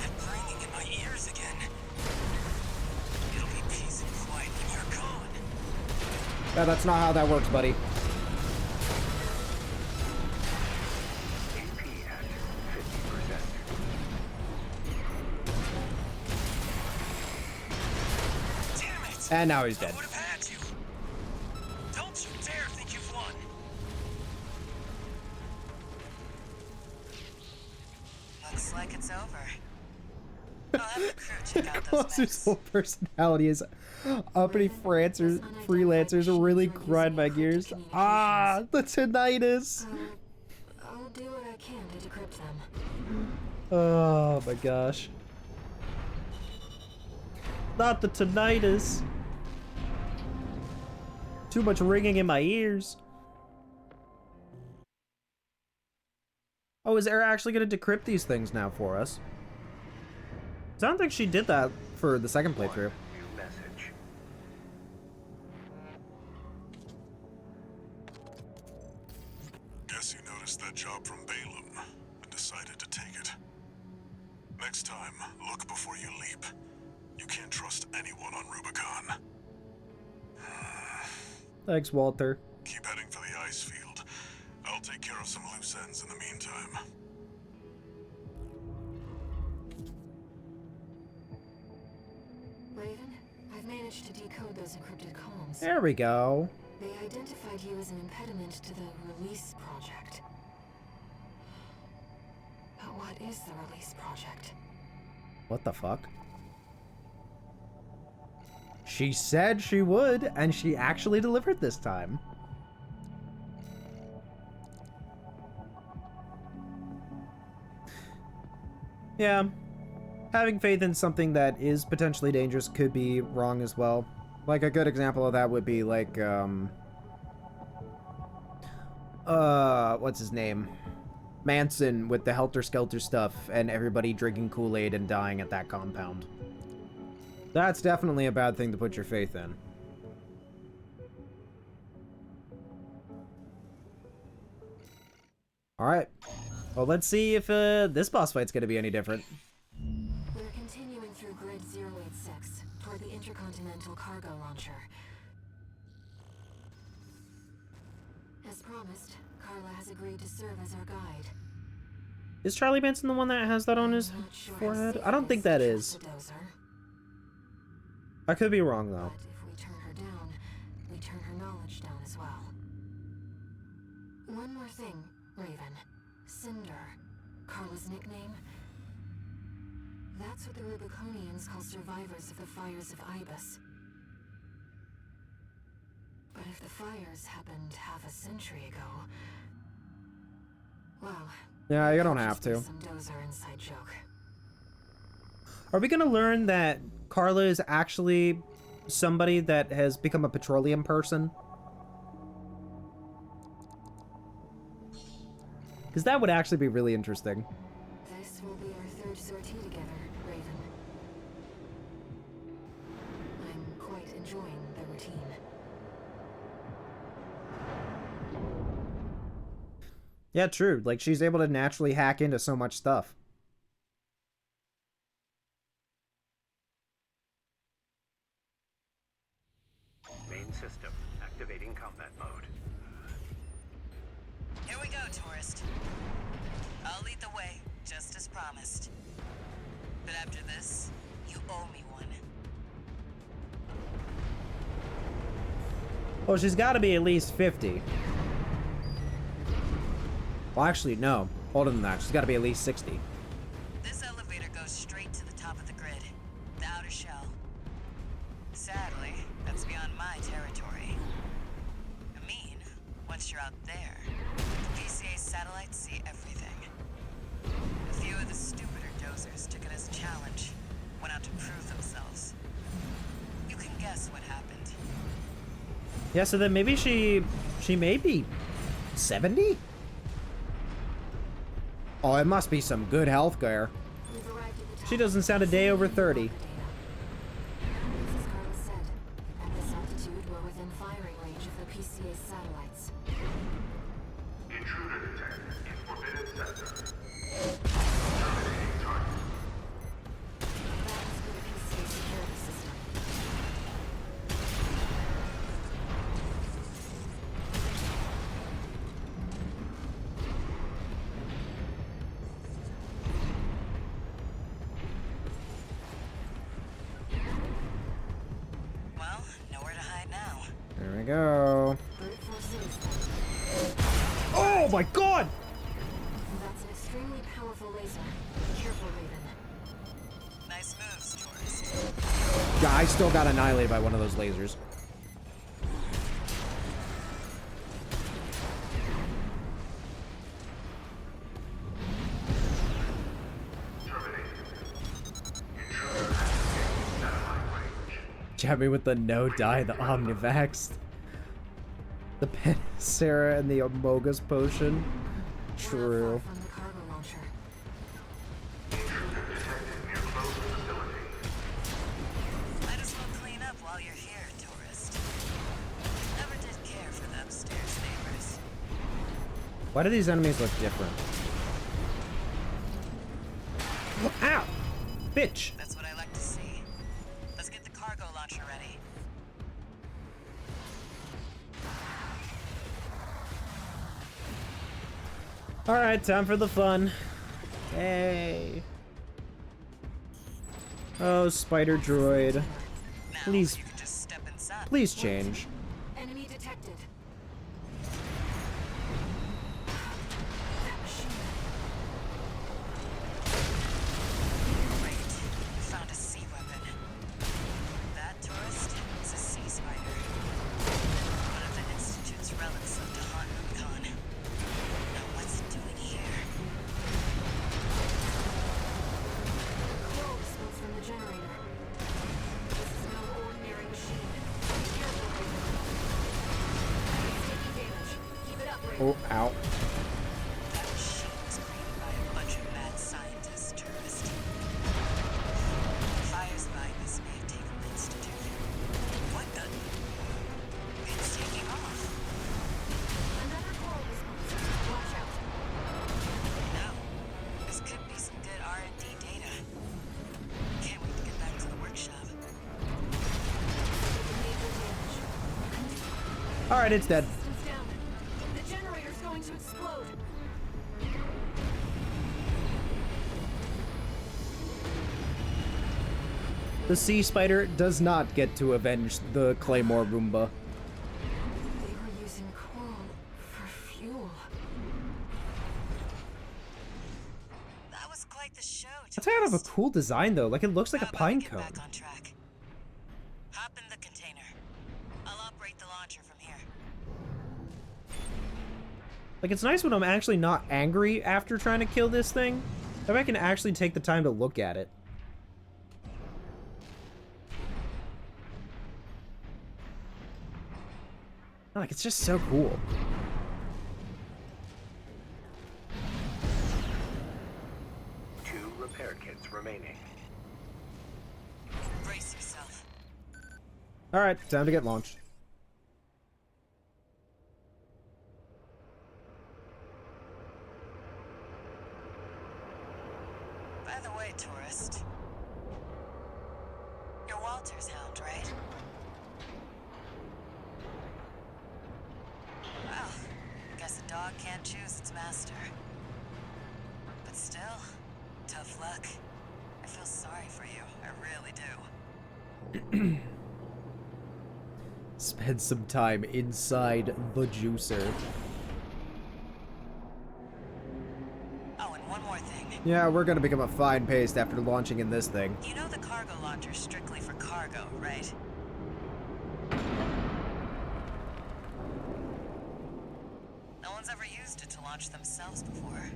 That ringing in my ears again. It'll be peace and quiet when you're gone. Yeah, that's not how that works, buddy. AP at 50%. Damn it! And now he's dead. I would have had you. Don't you dare think you've won. Looks like it's over. I'll have the crew check out those Guazu's mechs. whole personality is uppity freelancers really grind my gears. Ah, the tinnitus. I'll do what I can to decrypt them. Oh my gosh. Not the tinnitus. Too much ringing in my ears. Oh, is Era actually going to decrypt these things now for us? I don't think she did that for the second playthrough. New message. Guess you noticed that job from Balaam and decided to take it. Next time, look before you leap. You can't trust anyone on Rubicon. Thanks, Walter. Keep heading for the ice field. I'll take care of some loose ends in the meantime. Raven, I've managed to decode those encrypted comms. There we go. They identified you as an impediment to the release project. But what is the release project? What the fuck? She said she would, and she actually delivered this time. Yeah. Having faith in something that is potentially dangerous could be wrong as well. Like, a good example of that would be, like, what's his name? Manson with the helter-skelter stuff and everybody drinking Kool-Aid and dying at that compound. That's definitely a bad thing to put your faith in. Alright. Well, let's see if this boss fight's gonna be any different. We're continuing through Grid 086 toward the Intercontinental Cargo Launcher. As promised, Carla has agreed to serve as our guide. Is Charlie Manson the one that has that on his forehead? I don't think that is. I could be wrong, though. But if we turn her down, we turn her knowledge down as well. One more thing, Raven. Cinder. Carla's nickname. That's what the Rubiconians call survivors of the fires of Ibis. But if the fires happened half a century ago... Well... Yeah, you don't have to. Some Dozer inside joke. Are we gonna learn that Carla is actually somebody that has become a petroleum person? Because that would actually be really interesting. This will be our third sortie together, Raven. I'm quite enjoying the routine. Yeah, true. Like, she's able to naturally hack into so much stuff. Main system activating combat mode. Here we go, tourist. I'll lead the way, just as promised. But after this, you owe me one. Well, she's got to be at least 50. Well, actually, no. Older than that. She's got to be at least 60. This elevator goes straight to the top of the grid, the outer shell. Sadly, that's beyond my territory. I mean, once you're out there, the PCA satellites see everything. A few of the stupider dozers took it as a challenge, went out to prove themselves. You can guess what happened. Yeah, so then maybe she may be 70? Oh, it must be some good healthcare. She doesn't sound a day over 30. As Carla said, at this altitude, we're within firing range of the PCA satellites. Intruder detected in forbidden sector. Terminating target. That was for the PCA security system. Well, nowhere to hide now. There we go. Brute force is. Oh my god! That's an extremely powerful laser. Careful, Raven. Nice moves, tourist. Yeah, I still got annihilated by one of those lasers. Jab me with the no die, the Omnivax. The Panacea and the Amogus potion. True. We're not far from the cargo launcher. Intruder detected near close facility. Might as well clean up while you're here, tourist. Never did care for the upstairs neighbors. Why do these enemies look different? Ow! Bitch! That's what I like to see. Let's get the cargo launcher ready. Alright, time for the fun. Hey. Oh, spider droid. Now Please, you can just step inside. please change. Enemy detected. That machine. Great. You found a sea weapon. That tourist is a sea spider. One of the Institute's relics left to haunt Rubicon. Now what's it doing here? Kuro spoke from the generator. This is no ordinary machine. Be careful, Raven. It's taking damage. Keep it up, Raven. Oh, ow. That machine was created by a bunch of mad scientists, tourist. Fires behind this may have taken the Institute. What the? It's taking off. Another Kuro response. Watch out. Now, this could be some good R&D data. Can't wait to get back to the workshop. Major damage. Alright, it's dead. Systems down. The generator's going to explode. The sea spider does not get to avenge the Claymore Roomba. They were using coral for fuel. That was quite the show. That's kind of a tourist. cool design, though. Like, it looks like a How about pine we get cone. back on track? Hop in the container. I'll operate the launcher from here. Like, it's nice when I'm actually not angry after trying to kill this thing. If I can actually take the time to look at it. Like, it's just so cool. Two repair kits remaining. Brace yourself. Alright, time to get launched. By the way, tourist. You're Walter's hound, right? Well, guess a dog can't choose its master. But still, tough luck. I feel sorry for you. I really do. Spend some time inside the juicer. Oh, and one more thing. Yeah, we're gonna become a fine paste after launching in this thing. You know the cargo launcher's strictly for cargo, right? No one's ever used it to launch themselves before.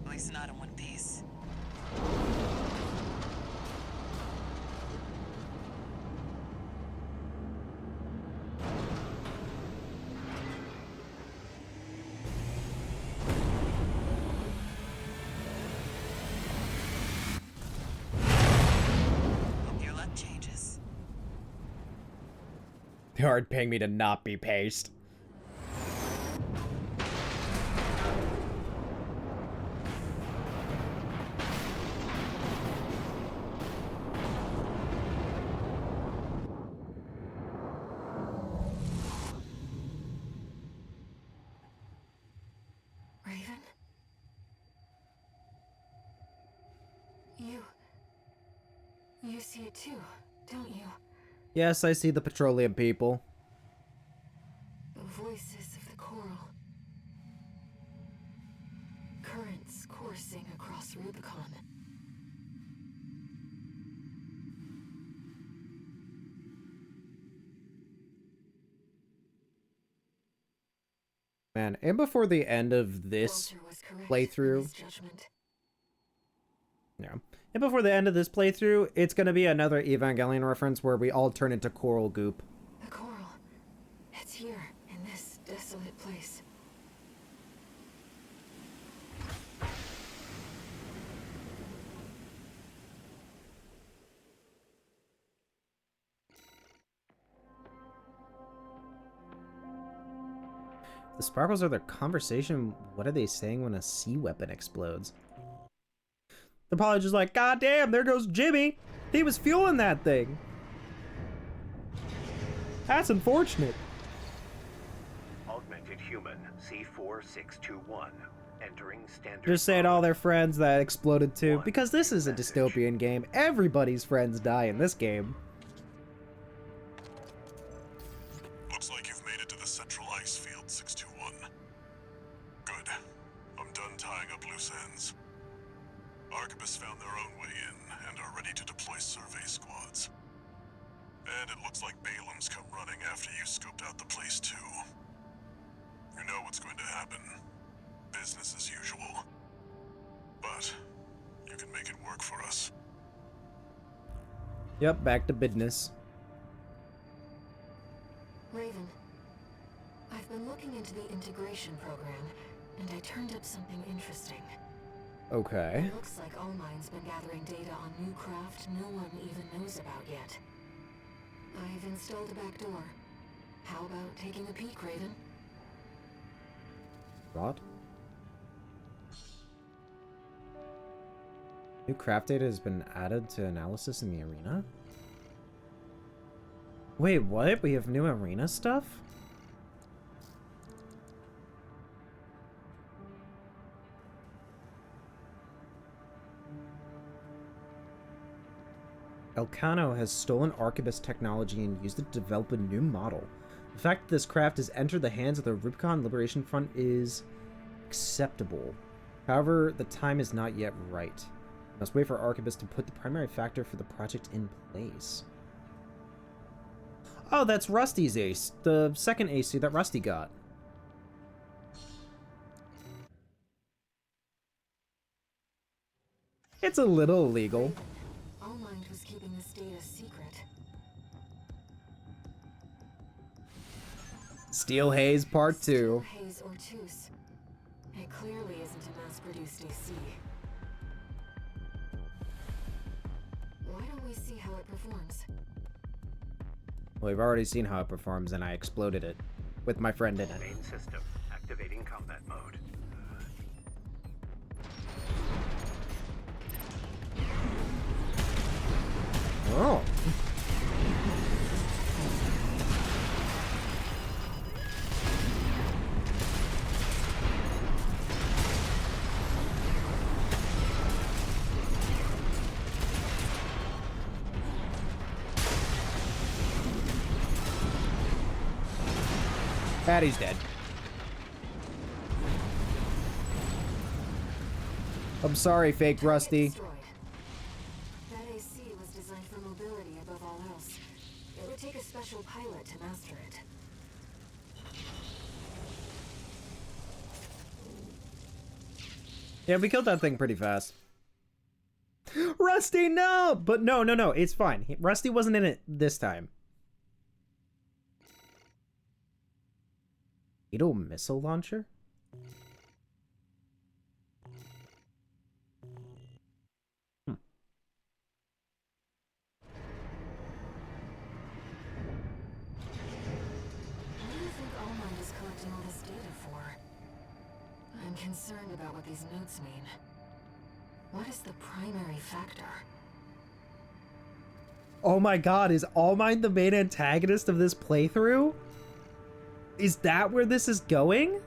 At least not in one piece. Hope your luck changes. They aren't paying me to not be paste. Raven? You see it too, don't you? Yes, I see the petroleum people. The voices of the coral. Currents coursing across Rubicon. Man, and before the end of this Walter was correct in playthrough, his judgment. yeah, and before the end of this playthrough, it's gonna be another Evangelion reference where we all turn into coral goop. The coral. It's here, in this desolate place. The sparkles are their conversation. What are they saying when a sea weapon explodes? They're probably just like, God damn, there goes Jimmy. He was fueling that thing. That's unfortunate. Augmented human C4621. Entering standard. Just saying all their friends that exploded too, One because this is a message. dystopian game. Everybody's friends die in this game. Looks like you've made it to the central ice field, 621. Good. I'm done tying up loose ends. Arquebus found their own way in and are ready to deploy survey squads. And it looks like Balaam's come running after you scoped out the place too. You know what's going to happen. Business as usual. But you can make it work for us. Yep, back to business. Raven, I've been looking into the integration program, and I turned up something interesting. Okay. It looks like Allmine's been gathering data on new craft no one even knows about yet. I've installed a back door. How about taking a peek, Raven? What? New craft data has been added to analysis in the arena? Wait, what? We have new arena stuff? Elcano has stolen Arquebus technology and used it to develop a new model. The fact that this craft has entered the hands of the Rubicon Liberation Front is acceptable. However, the time is not yet right. We must wait for Arquebus to put the primary factor for the project in place. Oh, that's Rusty's ace. The second AC that Rusty got. It's a little illegal. Allmind was keeping this data secret. Steel Haze Part 2. Steel Haze Ortus. It clearly isn't a mass-produced AC. Why don't we see how it performs? We've already seen how it performs, and I exploded it. With my friend in it. Main system. Activating combat mode. Oh. Patty's dead. I'm sorry, fake Rusty. Destroyed. That AC was designed for mobility above all else. It would take a special pilot to master it. Yeah, we killed that thing pretty fast. Rusty, no! But no, it's fine. Rusty wasn't in it this time. Fatal missile launcher? What do you think Allmind is collecting all this data for? I'm concerned about what these notes mean. What is the primary factor? Oh my god, is Allmind the main antagonist of this playthrough? Is that where this is going?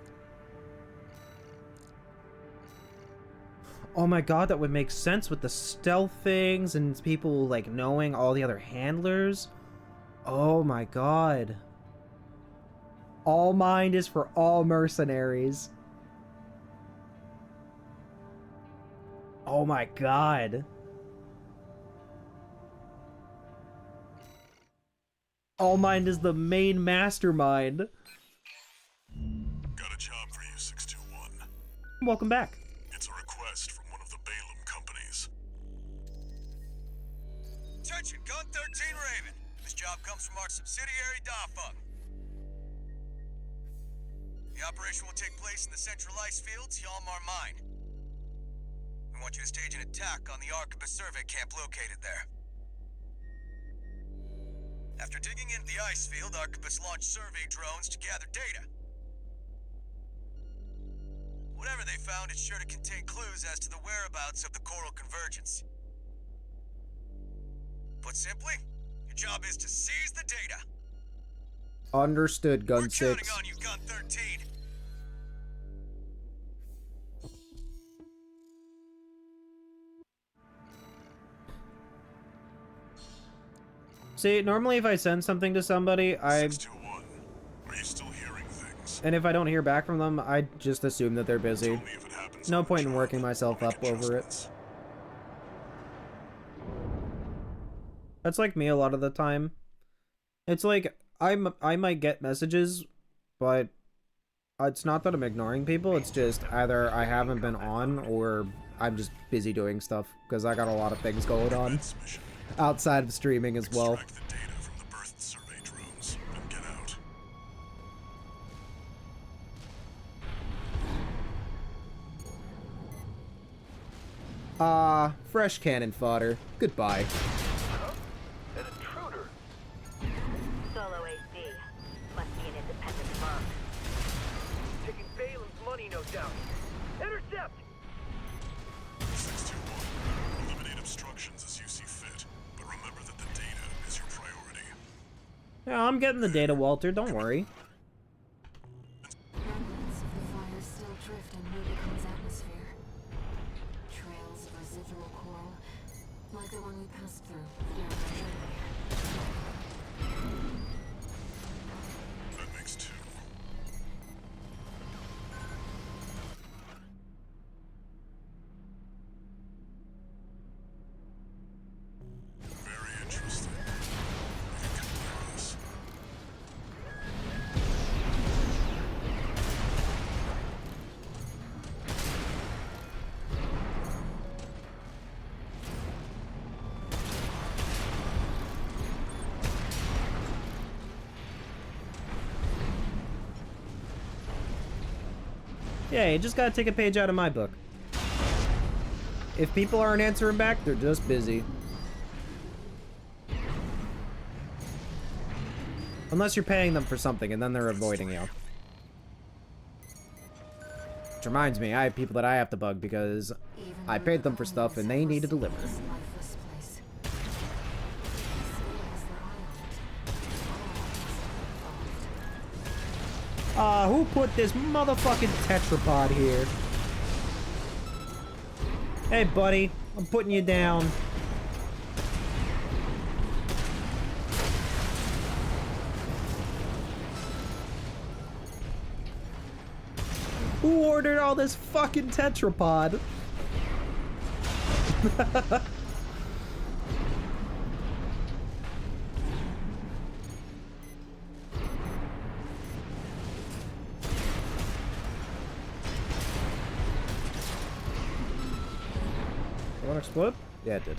Oh my god, that would make sense with the stealth things and people like knowing all the other handlers. Oh my god. Allmind is for all mercenaries. Oh my god. Allmind is the main mastermind. Got a job for you, 621. Welcome back. It's a request from one of the Balaam companies. Attention, Gun 13 Raven. This job comes from our subsidiary, Dafeng. The operation will take place in the central ice fields, Yalmar Mine. We want you to stage an attack on the Arquebus survey camp located there. After digging into the ice field, Arquebus launched survey drones to gather data. Whatever they found, it's sure to contain clues as to the whereabouts of the coral convergence. Put simply, your job is to seize the data. Understood, Gun We're 6. counting on you, Gun 13. See, normally if I send something to somebody, 621. Are you still hearing things? and if I don't hear back from them, I just assume that they're busy. Tell me if it happens No on the point in job. working myself I'll up make over it. adjustments. That's like me a lot of the time. It's like, I might get messages, but it's not that I'm ignoring people, it's just either I haven't been on or I'm just busy doing stuff, because I got a lot of things going on Commence mission. outside of streaming as well. Extract the data from the birth survey drones and get out. Fresh cannon fodder. Goodbye. An intruder. Solo AC. Must be an independent firm. Taking Balin's money, no doubt. Intercept! 621. Eliminate obstructions as you see fit, but remember that the data is your priority. Yeah, I'm getting the data, Walter, don't worry. Remnants of the fire still drift in Rubicon's atmosphere. Trails of residual coral, like the one we passed through during our journey. That makes two. Very interesting. You can clear us. Yeah, you just gotta take a page out of my book. If people aren't answering back, they're just busy. Unless you're paying them for something, and then they're avoiding you. Which reminds me, I have people that I have to bug because Even I though paid the them for stuff and they colonies need to have deliver. this lifeless place, they still has their eye on it. Who put this motherfucking tetrapod here? Hey, buddy, I'm putting you down. Who ordered all this fucking tetrapod? Did one explode? Yeah, it did.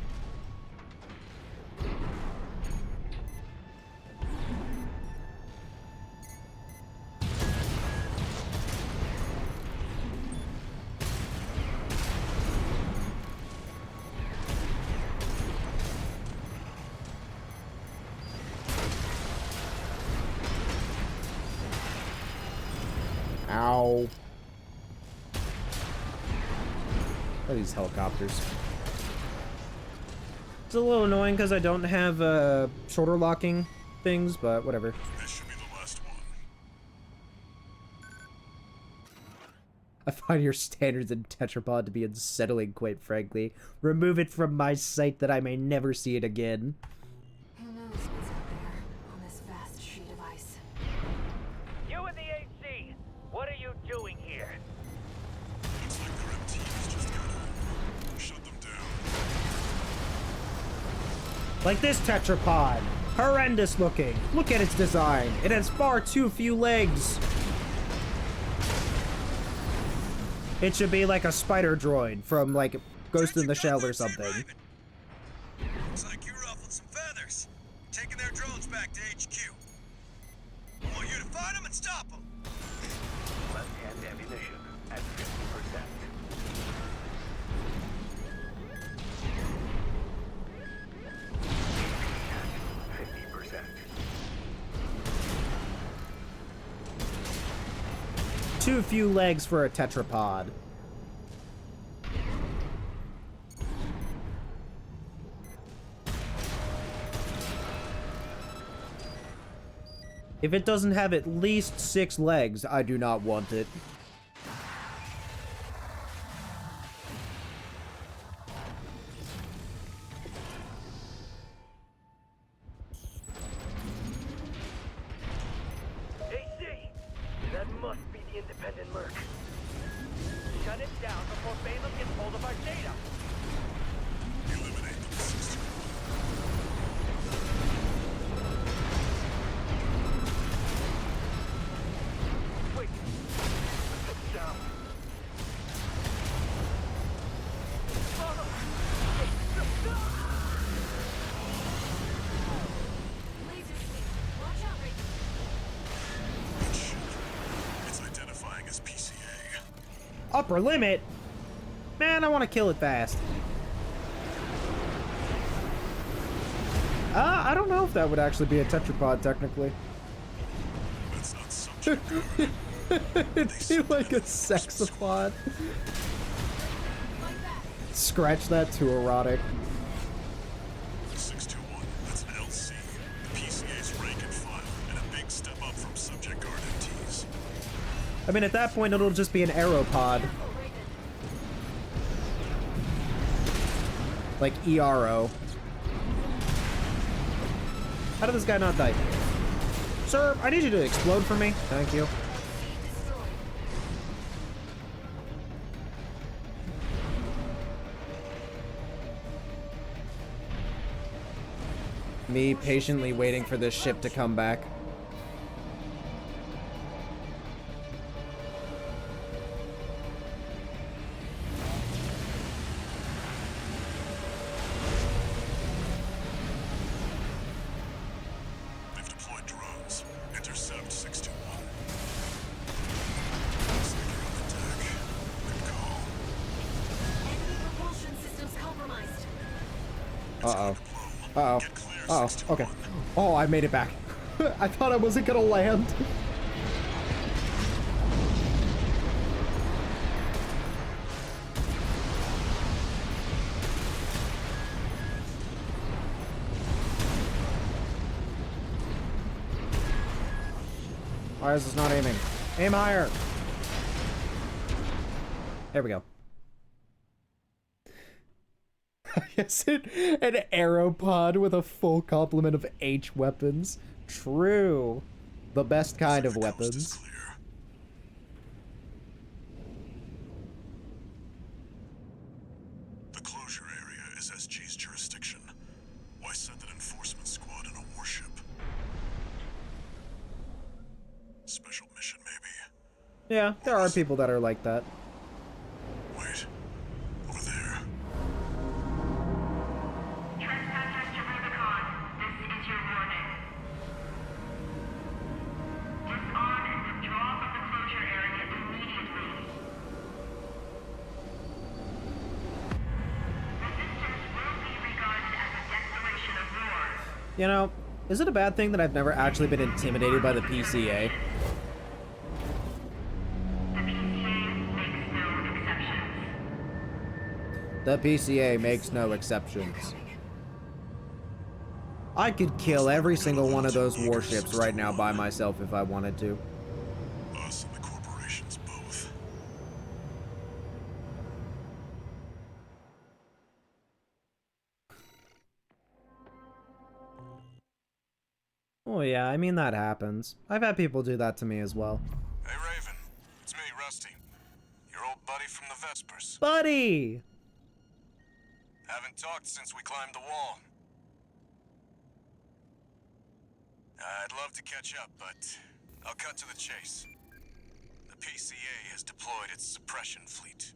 Ow. What are these helicopters? It's a little annoying because I don't have shoulder locking things, but whatever. This should be the last one. I find your standards in tetrapod to be unsettling, quite frankly. Remove it from my sight that I may never see it again. Who knows what's out there on this vast sheet of ice? You and the AC! What are you doing here? Looks like the reptiles just got home. Shut them down. Like this tetrapod. Horrendous looking. Look at its design. It has far too few legs. It should be like a spider droid from like Ghost in the Shell or something. Looks like you ruffled some feathers. Taking their drones back to HQ. I want you to find them and stop them. Left-hand ammunition at 50%. Too few legs for a tetrapod. If it doesn't have at least 6 legs, I do not want it. Upper limit? Man, I want to kill it fast. I don't know if that would actually be a tetrapod, technically. That's not subject guard. It'd be like a sexapod. Scratch that too erotic. 621, that's an LC. The PCA's rank and file, and a big step up from subject guard MTs. I mean, at that point, it'll just be an aeropod. Like ERO. How did this guy not die? Sir, I need you to explode for me. Thank you. Me patiently waiting for this ship to come back. They've deployed drones. Intercept 621. Looks like you're on attack. Good call. Enemy propulsion systems compromised. Uh-oh. Uh-oh. Uh-oh. Okay. Oh, I made it back. I thought I wasn't gonna land. Why is this not aiming? Aim higher. There we go. Yes, an aeropod with a full complement of H weapons. True. The best kind of The coast is weapons. clear. The closure area is SG's jurisdiction. Why send an enforcement squad in a warship? Special mission, maybe? Yeah, there are people that are like that. Wait. Over there. Trespassers to Rubicon, this is your warning. Disarm and withdraw from the closure area immediately. Resistance will be regarded as a declaration of war. You know, is it a bad thing that I've never actually been intimidated by the PCA? The PCA makes no exceptions. The PCA makes no exceptions. I could kill every single one of those warships right now by myself if I wanted to. Us and the corporations both. Oh yeah, I mean that happens. I've had people do that to me as well. Hey, Raven. It's me, Rusty. Your old buddy from the Vespers. Buddy! Haven't talked since we climbed the wall. I'd love to catch up, but I'll cut to the chase. The PCA has deployed its suppression fleet.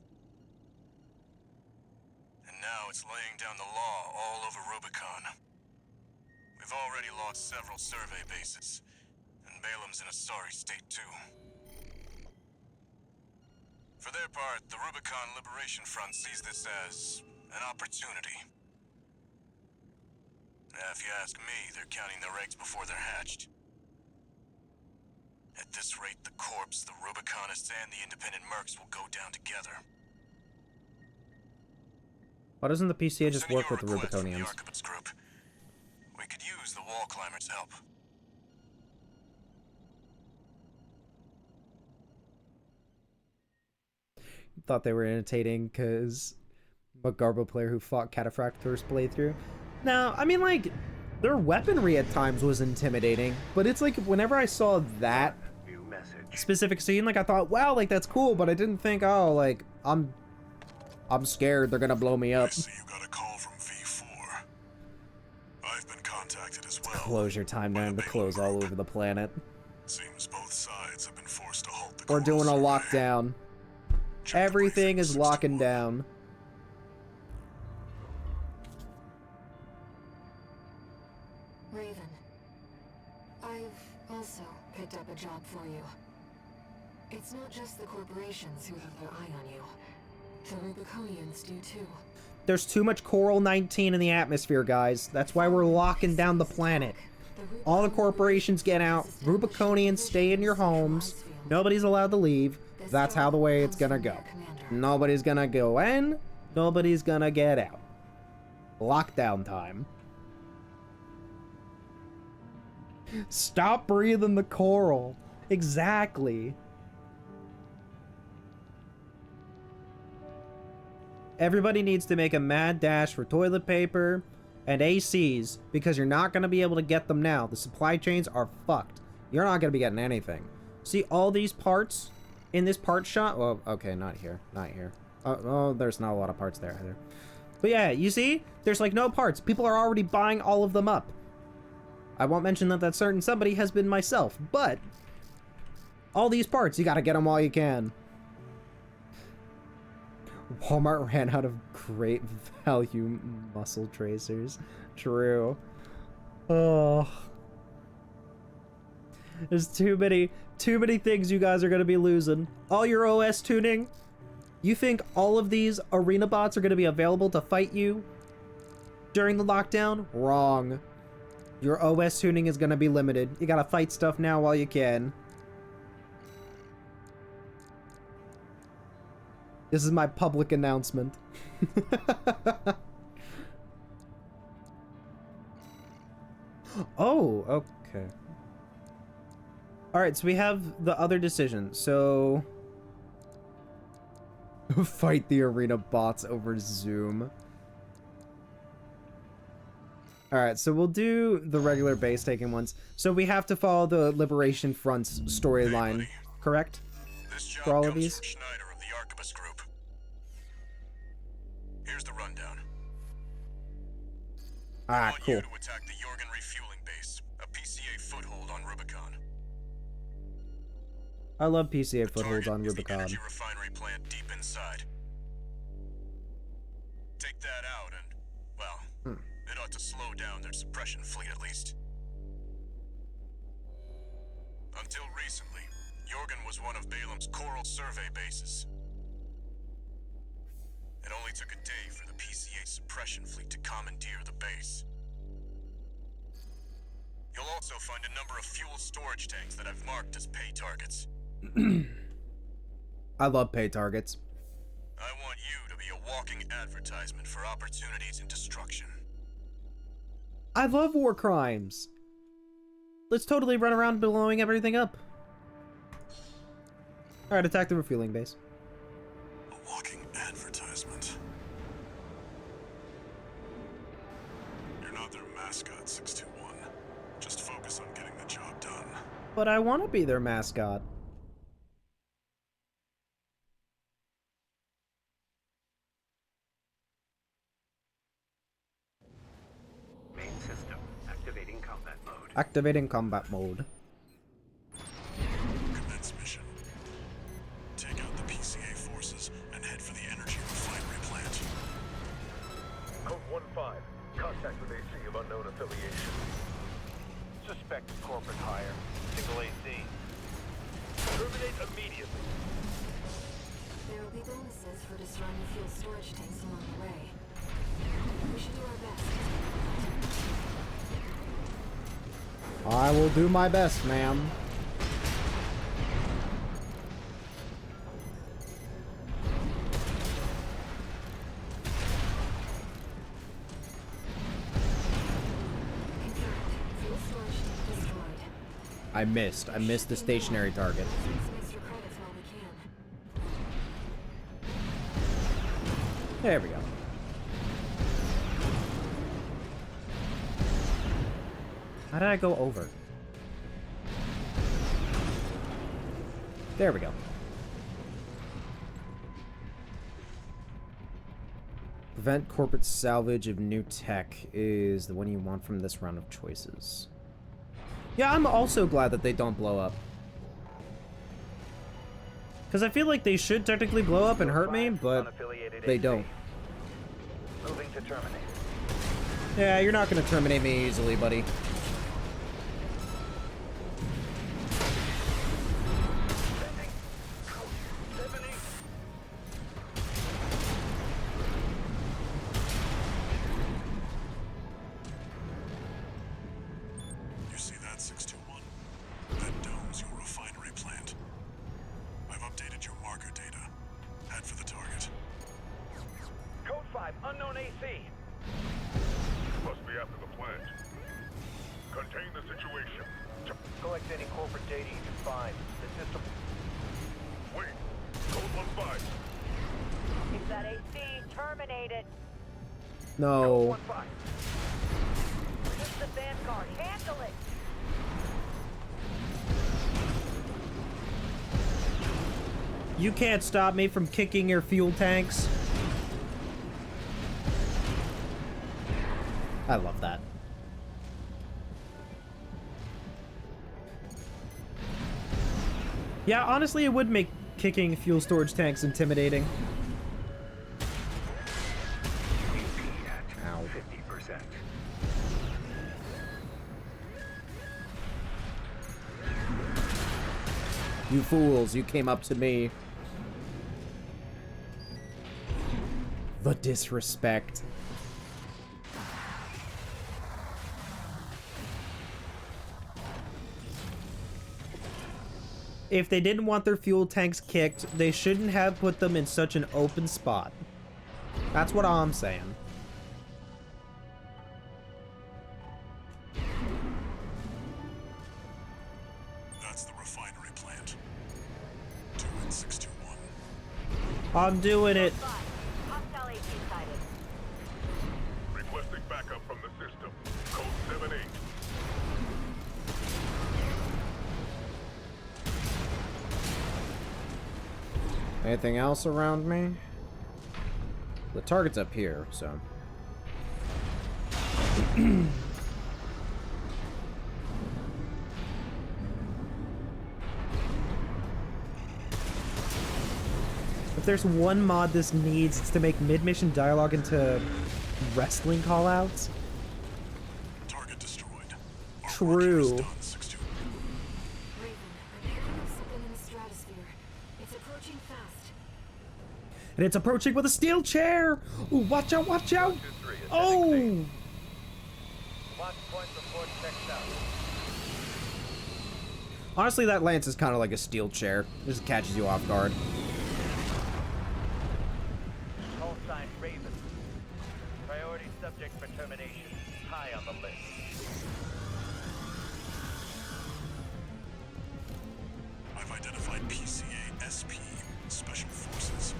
And now it's laying down the law all over Rubicon. We've already lost several survey bases, and Balam's in a sorry state too. For their part, the Rubicon Liberation Front sees this as an opportunity. If you ask me, they're counting their eggs before they're hatched. At this rate, the Corps, the Rubiconists, and the independent mercs will go down together. Why doesn't the PCA just Sending work you with a the request from Rubiconians? Archibald's group. We could use the wall climbers' help. Thought they were entertaining because I'm a Garbo player who fought Cataphract first playthrough. Now, I mean, like, their weaponry at times was intimidating, but it's like whenever I saw that New message. specific scene, like I thought, wow, like that's cool, but I didn't think, oh, like I'm scared they're gonna blow me I up. see you got a call from V4. I've been contacted as well. Closure time by time the to close all Balam over the planet. group. Seems both sides have been forced to halt the We're Kuro doing a survey. lockdown. Check the Everything briefing, is locking 621. down. Raven, I've also picked up a job for you. It's not just the corporations who have their eye on you. The Rubiconians do too. There's too much Coral-19 in the atmosphere, guys. That's why we're locking down the planet. All the corporations get out. Rubiconians stay in your homes. Nobody's allowed to leave. That's how the way it's gonna go. Nobody's gonna go in. Nobody's gonna get out. Lockdown time. Stop breathing the coral. Exactly. Everybody needs to make a mad dash for toilet paper and ACs because you're not going to be able to get them now. The supply chains are fucked. You're not going to be getting anything. See all these parts in this part shot? Well, okay, not here. Not here. Oh, there's not a lot of parts there either. But yeah, you see? There's like no parts. People are already buying all of them up. I won't mention that that certain somebody has been myself, but all these parts, you got to get them while you can. Walmart ran out of great value muscle tracers. True. Oh. There's too many things you guys are going to be losing. All your OS tuning. You think all of these arena bots are going to be available to fight you during the lockdown? Wrong. Your OS tuning is going to be limited. You got to fight stuff now while you can. This is my public announcement. Oh, okay. Alright, so we have the other decision. So... fight the arena bots over Zoom. Alright, so we'll do the regular base taking ones. So we have to follow the Liberation Front's storyline, correct? For all of these? Group. Here's the rundown. Ah, cool. You to attack the Jorgen refueling base, a PCA foothold on Rubicon. I love PCA footholds on The Rubicon. energy refinery plant deep inside. Take that out and, well, it ought to slow down their suppression fleet at least. Until recently, Jorgen was one of Balam's Coral survey bases. It only took a day for the PCA suppression fleet to commandeer the base. You'll also find a number of fuel storage tanks that I've marked as pay targets. I love pay targets. I want you to be a walking advertisement for opportunities in destruction. I love war crimes. Let's totally run around blowing everything up. Alright, attack the refueling base. A walking advertisement. You're not their mascot, 621. Just focus on getting the job done. But I want to be their mascot. Main system activating combat mode. Activating combat mode. Commence mission. Take out the PCA forces and head for the energy refinery plant. Code 1-5. Contact with AC of unknown affiliation. Suspected corporate hire. Single AC. Terminate immediately. There will be bonuses for destroying fuel storage tanks along the way. We should do our best. I will do my best, ma'am. Fuel storage tank destroyed. I missed the stationary target. Use some extra credits while we can. There we go. How did I go over? There we go. Prevent corporate salvage of new tech is the one you want from this round of choices. Yeah, I'm also glad that they don't blow up. Because I feel like they should technically blow up and hurt me, but they don't. Moving to terminate. Yeah, you're not going to terminate me easily, buddy. AC. Must be after the plant. Contain the situation. Collect any corporate data you can find. The system... Wait. Code 1-5. Keep that AC terminated. No. 1-5. This is the Vanguard. Handle it. You can't stop me from kicking your fuel tanks. I love that. Yeah, honestly, it would make kicking fuel storage tanks intimidating. Ow. 50%. You fools, you came up to me. The disrespect. If they didn't want their fuel tanks kicked, they shouldn't have put them in such an open spot. That's what I'm saying. That's the refinery plant. 2 and 621. I'm doing it. Hostile AC sighted. Requesting backup from the system. Code 7-8. Anything else around me? The target's up here, so. If there's one mod this needs, it's to make mid-mission dialogue into wrestling callouts. Target destroyed. Our True. work here is done, 621. Raven, I'm picking up something in the stratosphere. It's approaching fast. And it's approaching with a steel chair! Ooh, watch out, watch out! Oh! Launch point report checked out. Honestly, that lance is kind of like a steel chair. It just catches you off guard. Call sign Raven. Priority subject for termination. High on the list. I've identified PCA SP Special Forces.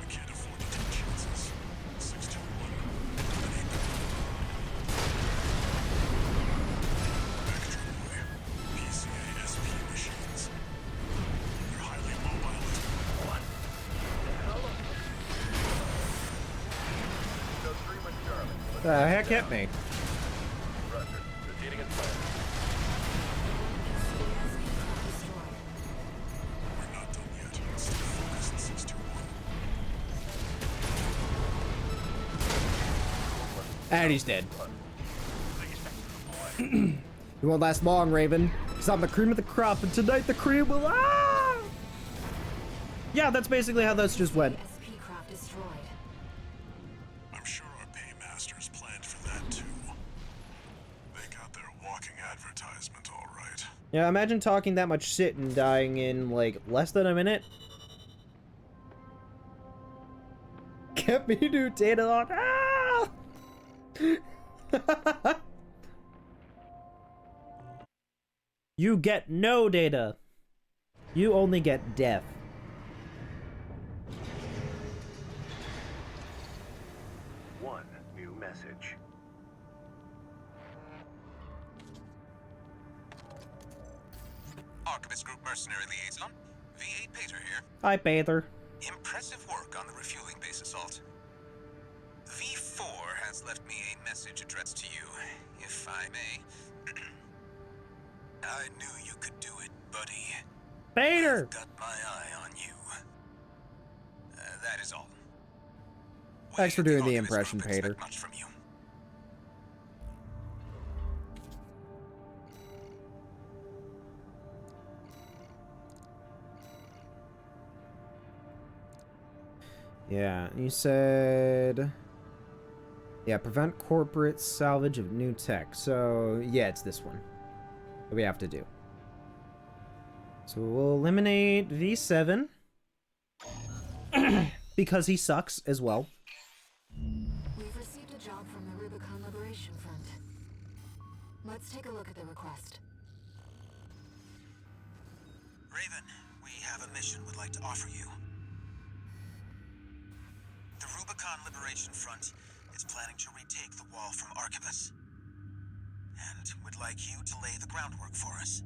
We can't afford to take chances. 621. Eliminate them. Extra boy. PCA SP machines. They're highly mobile. What? The hell? No 3-1 Charlie. The heck hit me? Roger. Proceeding as planned. We're not done yet. Stay focused, 621. And he's dead. You won't last long, Raven. Because I'm the cream of the crop, and tonight the cream will. Ah! Yeah, that's basically how this just went. SP craft destroyed. I'm sure our paymasters planned for that too. They got their walking advertisement all right. Yeah, imagine talking that much shit and dying in, like, less than a minute. Get me new data log. Ah! You get no data. You only get death. One new message. Archivist Group Mercenary Liaison, V8 Pater here. Hi, Panther. Impressive work on the refueling base assault. V4 has left me a message addressed to you, if I may. I knew you could do it, buddy. Pater! I've got my eye on you. That is all. Thanks for We at doing the Archivist impression, Group expect Pater. much from you. Yeah, you said... Yeah, prevent corporate salvage of new tech. So, yeah, it's this one that we have to do. So we'll eliminate V7. Because he sucks as well. Let's take a look at the request. Raven, we have a mission we'd like to offer you. The Rubicon Liberation Front is planning to retake the wall from Archibus. And would like you to lay the groundwork for us.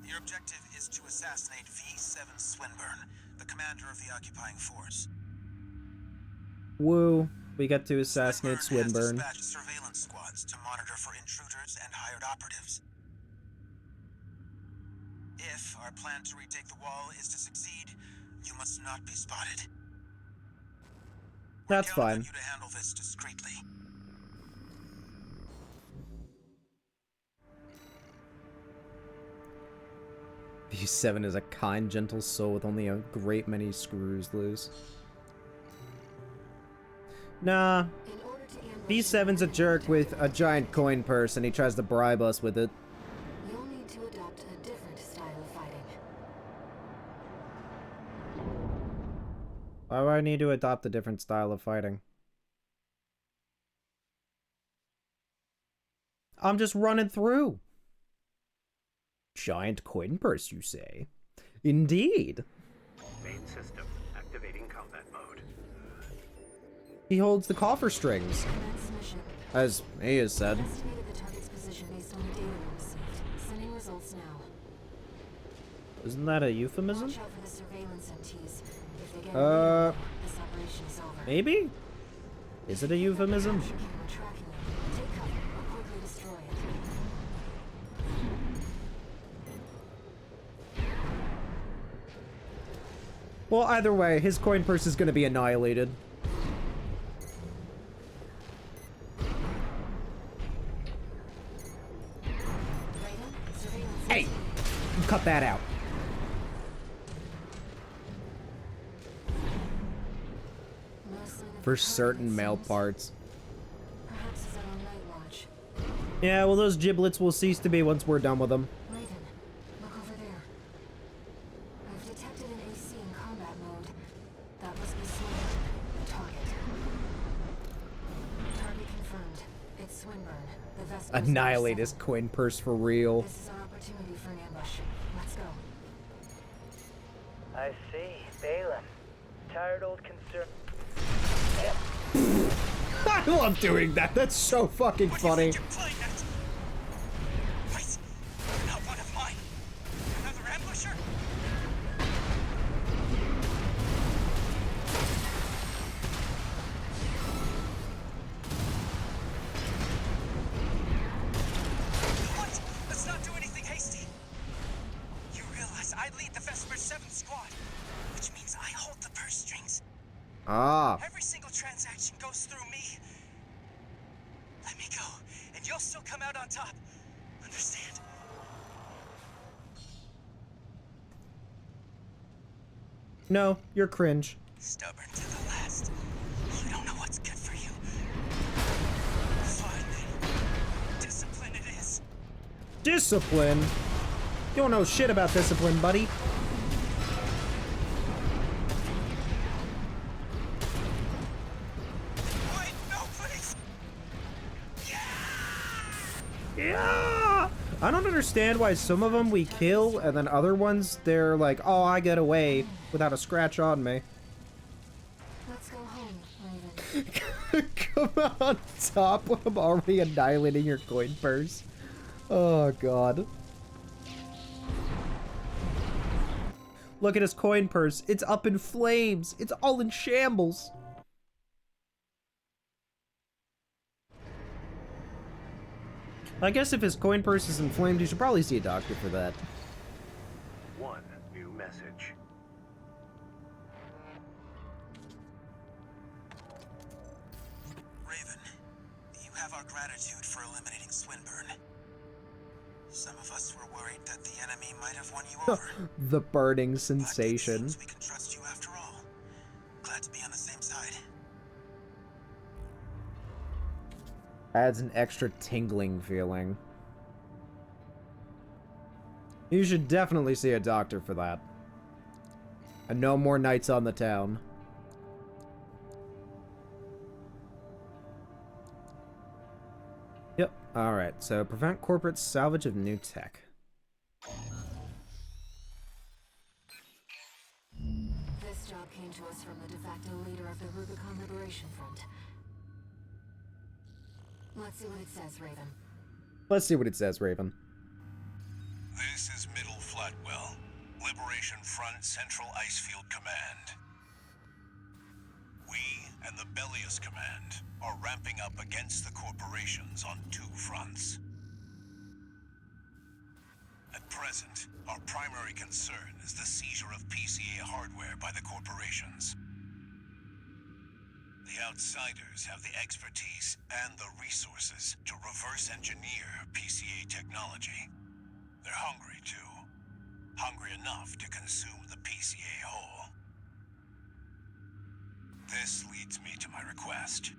Your objective is to assassinate V7 Swinburne, the commander of the occupying force. Woo. We get to assassinate Swinburne. Has dispatched surveillance squads to monitor for intruders and hired operatives. If our plan to retake the wall is to succeed, you must not be spotted. That's We're counting fine. on you to handle this discreetly. V7 is a kind, gentle soul with only a great many screws loose. Nah. V7's a jerk with a giant coin purse and he tries to bribe us with it. You'll need to adopt a different style of fighting. Why do I need to adopt a different style of fighting? I'm just running through. Giant coin purse, you say? Indeed. Main system activating combat mode. He holds the coffer strings, Commence mission. as he has said. Estimated the target's position based on the data we received. Sending results now. Isn't that a euphemism? Watch out for the surveillance MTs. If they get Uh, away, this operation is over. Maybe? Is it a euphemism? Camera tracking it. Take cover or quickly destroy it. Well, either way, his coin purse is going to be annihilated. Hey! You cut that out. For certain male parts. Perhaps it's on night watch. Yeah, well, those giblets will cease to be once we're done with them. Raven, look over there. I've detected an AC in combat mode. That must be Swinburne, the target. Target confirmed. It's Swinburne, the Vesper. Annihilate his coin purse for real. This is our opportunity for an ambush. Let's go. I see. Balin. Tired old concern. I love doing that. That's so fucking funny. You're playing at? Wait, you're not one of mine. Another ambusher? What? Let's not do anything hasty. You realize I lead the Vesper 7 squad, which means I hold the purse strings. Ah. Every single transaction goes through me. Let me go, and you'll still come out on top. Understand? No, you're cringe. Stubborn to the last. You don't know what's good for you. Fine then. Discipline it is. Discipline? You don't know shit about discipline, buddy. Wait, no, please. Yeah! I don't understand why some of them we kill, and then other ones, they're like, oh, I get away without a scratch on me. Let's go home, Raven. Come on top when I'm already annihilating your coin purse. Oh, God. Look at his coin purse. It's up in flames. It's all in shambles. I guess if his coin purse is inflamed, you should probably see a doctor for that. One new message. Raven, you have our gratitude for eliminating Swinburne. Some of us were worried that the enemy might have won you over. The burning But it sensation. seems we can trust you after all. Glad to be on the same side. Adds an extra tingling feeling. You should definitely see a doctor for that. And no more nights on the town. Yep, Alright, so prevent corporate salvage of new tech. This job came to us from the de facto leader of the Rubicon Liberation Front. Let's see what it says, Raven. Let's see what it says, Raven. This is Middle Flatwell, Liberation Front Central Icefield Command. We and the Bellius Command are ramping up against the corporations on 2 fronts. At present, our primary concern is the seizure of PCA hardware by the corporations. The outsiders have the expertise and the resources to reverse engineer PCA technology. They're hungry too. Hungry enough to consume the PCA whole. This leads me to my request.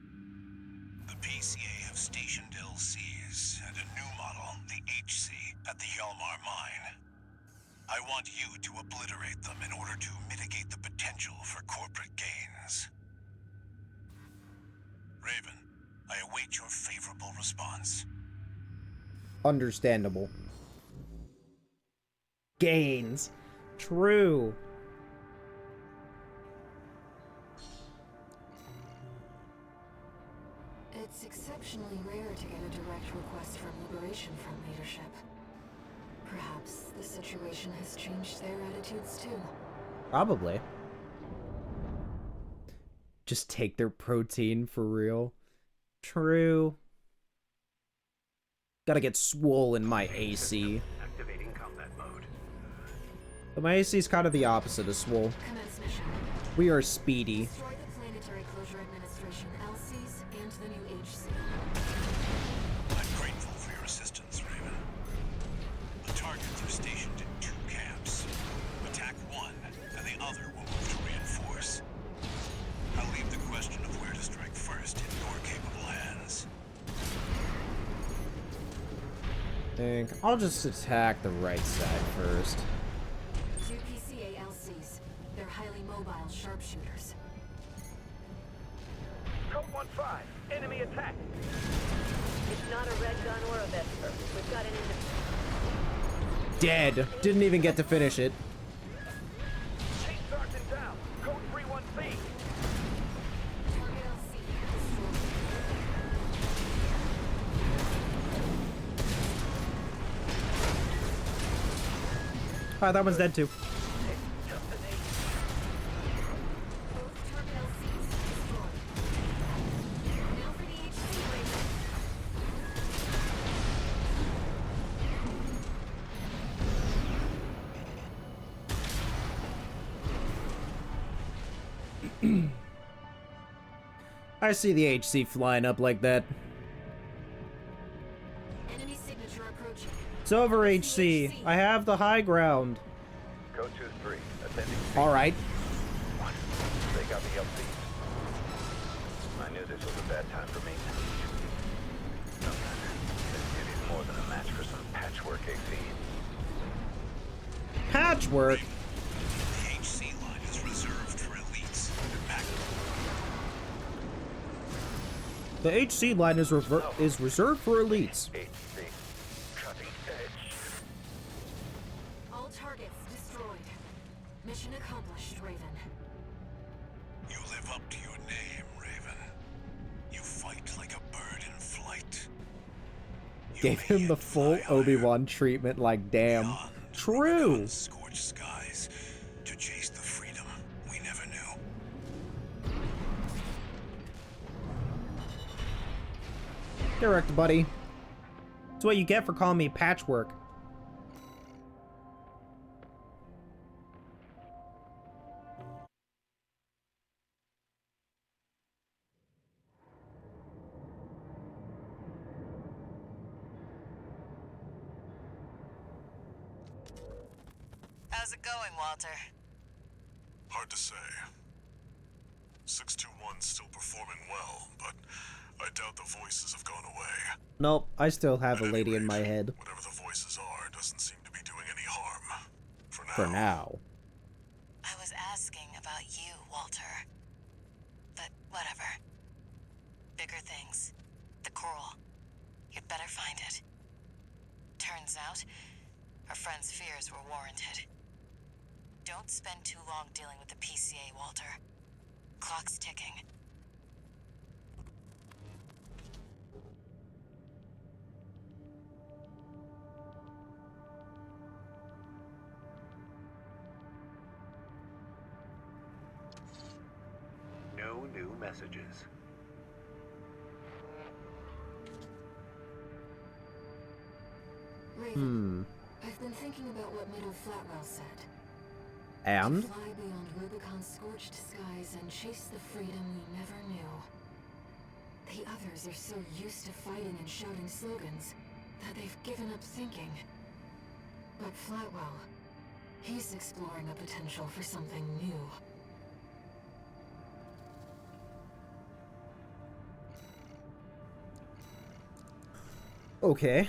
The PCA have stationed LCs and a new model, the HC, at the Hjalmar mine. I want you to obliterate them in order to mitigate the potential for corporate gains. Raven, I await your favorable response. Understandable. Gains. True. It's exceptionally rare to get a direct request from Liberation Front leadership. Perhaps the situation has changed their attitudes too. Probably. Just take their protein for real. True. Gotta get swole in my AC. Activating combat mode. But my AC is kind of the opposite of swole. Commence mission. We are speedy. Destroy the Planetary Closure Administration LCs and the new HC. I'm grateful for your assistance, Raven. The targets are stationed in 2 camps. Attack one, and the other will move to reinforce. I'll leave the question of where to strike first in your capable hands. I think I'll just attack the right side first. 2 PCA LCs. They're highly mobile sharpshooters. Code 1-5, enemy attack. It's not a red gun or a Vesper. We've got an Dead. Didn't even get to finish it. Chief Sergeant down. Code 3-1B. Target LC destroyed. Ah, that one's dead too. Both target LCs destroyed. Now for the HC Raven. I see the HC flying up like that. Enemy signature approaching. It's over, HC. I have the high ground. Code 2-3, attending. Alright. They got the LCs. I knew this was a bad time for me. No matter. This duty's more than a match for some patchwork AC. Patchwork. The HC line is reserved for elites. The HC line is reserved for elites. HC. Cutting edge. All targets destroyed. Mission accomplished, Raven. You live up to your name, Raven. You fight like a bird in flight. You Gave him the may full fly higher Obi-Wan treatment, like, damn. beyond True. Rubicon's scorched skies to chase the freedom we never knew. Correct, buddy. That's what you get for calling me Patchwork. How's it going, Walter? Hard to say. 621's still performing well, but I doubt the voices have gone away. Nope, I still have a At any lady in my rate, head. Whatever the voices are doesn't seem to be doing any harm. For now. For now. I was asking about you, Walter. But whatever. Bigger things. The Kuro. You'd better find it. Turns out, our friend's fears were warranted. Don't spend too long dealing with the PCA, Walter. Clock's ticking. No new messages. Raven, I've been thinking about what Middle Flatwell said. And? To fly beyond Rubicon's scorched skies and chase the freedom we never knew. The others are so used to fighting and shouting slogans that they've given up thinking. But Flatwell, he's exploring a potential for something new. Okay.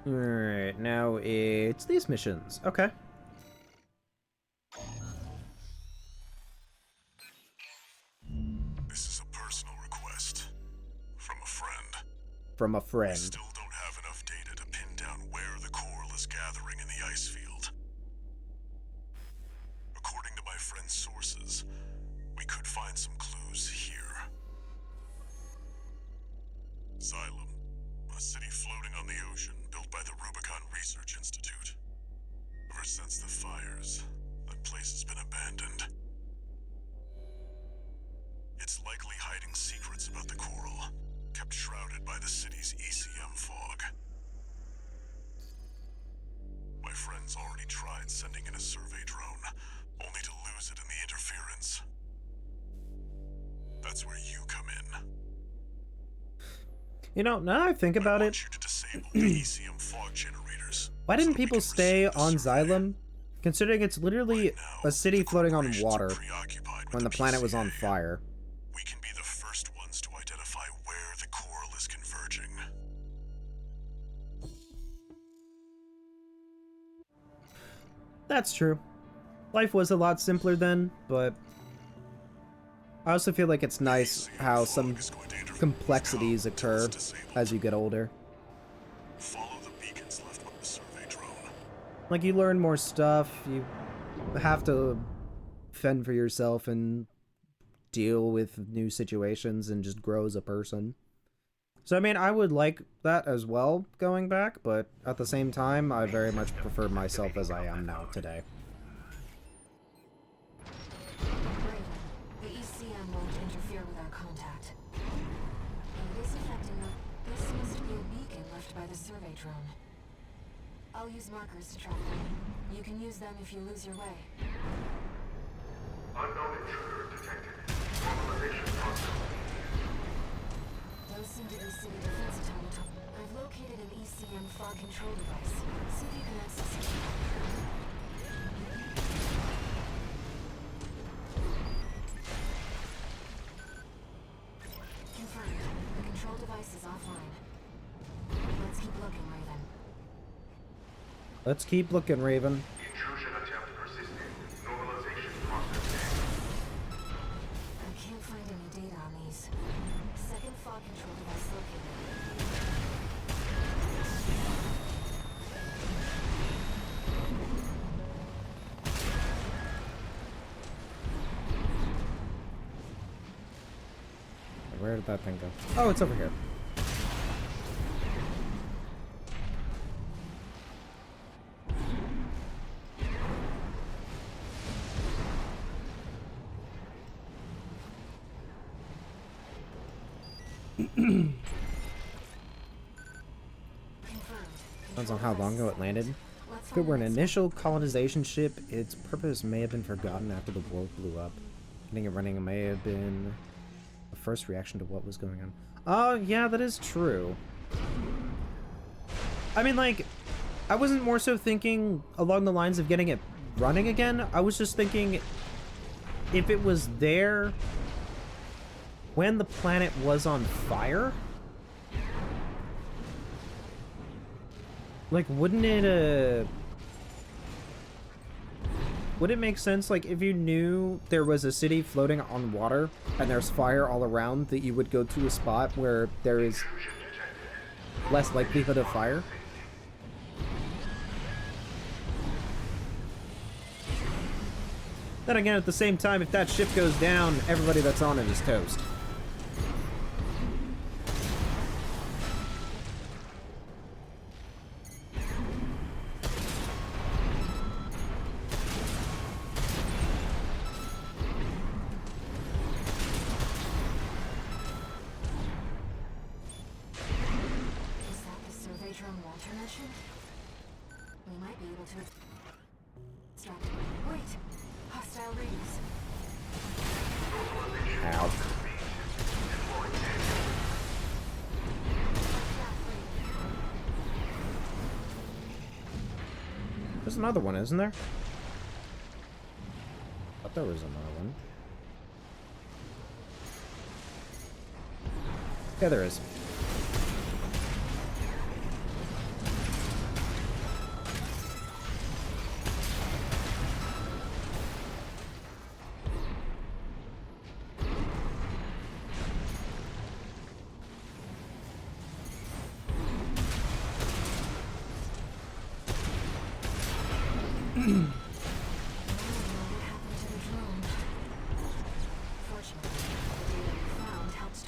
Alright, now it's these missions. Okay. This is a personal request from a friend. From a We friend. still don't have enough data to pin down where the coral is gathering in the ice field. According to my friend's sources, we could find some clues here. Xylem, a city floating on the ocean built by the Rubicon Research Institute. Ever since the fires, that place has been abandoned. It's likely hiding secrets about the coral, kept shrouded by the city's ECM fog. My friend's already tried sending in a survey drone, only to lose it in the interference. That's where you come in. You know, now I think about I it, want you to disable the ECM fog generators. why so didn't that we people can stay pursue the on survey. Xylem? Considering it's literally Right now, a city the floating on corporations are water preoccupied with when the planet was on PCA. fire. We can be the first ones to identify where the coral is converging. That's true. Life was a lot simpler then, but I also feel like it's nice how some complexities occur as you get older. Follow the beacons left by the survey drone. Like, you learn more stuff, you have to fend for yourself and deal with new situations and just grow as a person. So, I mean, I would like that as well, going back, but at the same time, I very much prefer myself as I am now today. Raven, the ECM won't interfere with our contact. It is affecting us. This must be a beacon left by the survey drone. I'll use markers to track them. You can use them if you lose your way. Unknown intruder detected. Normalization process. Those seem to be city defense automaton. I've located an ECM fog control device. See if you can access it. Confirmed. The control device is offline. Let's keep looking, Raven. Let's keep looking, Raven. Intrusion attempt persisting. Normalization process. I can't find any data on these. Second fog control device located. Where did that thing go? Oh, it's over here. Depends on how long ago it landed. If it were an initial colonization ship, its purpose may have been forgotten after the world blew up. Getting it running may have been the first reaction to what was going on. Oh, yeah, that is true. I mean, like, I wasn't more so thinking along the lines of getting it running again. I was just thinking if it was there when the planet was on fire, like, wouldn't it, would it make sense, like, if you knew there was a city floating on water and there's fire all around, that you would go to a spot where there is less likelihood of fire? Then again, at the same time, if that ship goes down, everybody that's on it is toast. We might be able to... Stop. Wait! Hostile rings. Ow. There's another one, isn't there? I thought there was another one. Yeah, there is.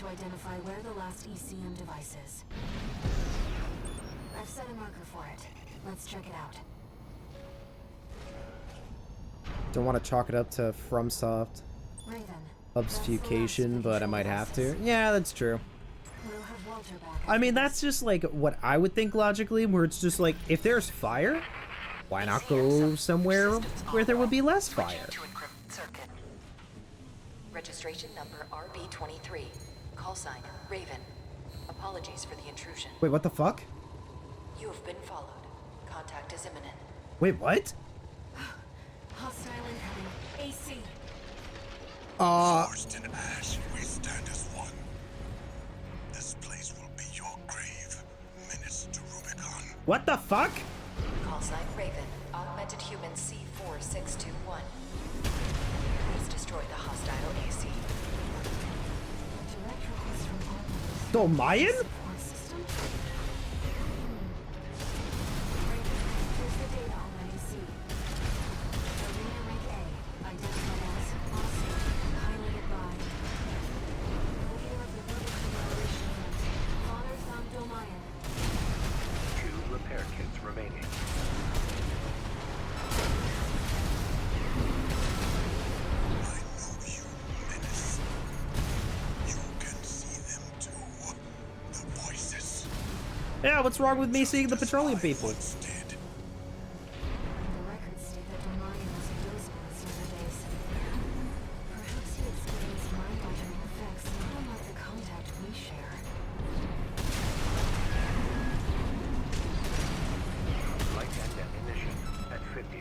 Identify where the last ECM device is. I've set a marker for it. Let's check it out. Don't want to chalk it up to FromSoft Raven, obfuscation, but I might have to. Yeah, that's true. We'll have Walter back. I mean, that's just like what I would think logically, where it's just like, if there's fire, why not go somewhere where there would be less fire? Registration number RB23. Call sign, Raven. Apologies for the intrusion. Wait, what the fuck? You have been followed. Contact is imminent. Wait, what? Hostile incoming. AC. Forged in ash, we stand as one. This place will be your grave. Minutes to Rubicon. What the fuck? Call sign, Raven. Augmented human C4621. Please destroy the hostile AC. The Mayan? Two repair kits remaining. Yeah, what's wrong with me seeing the petroleum people? Light and ammunition at 50%.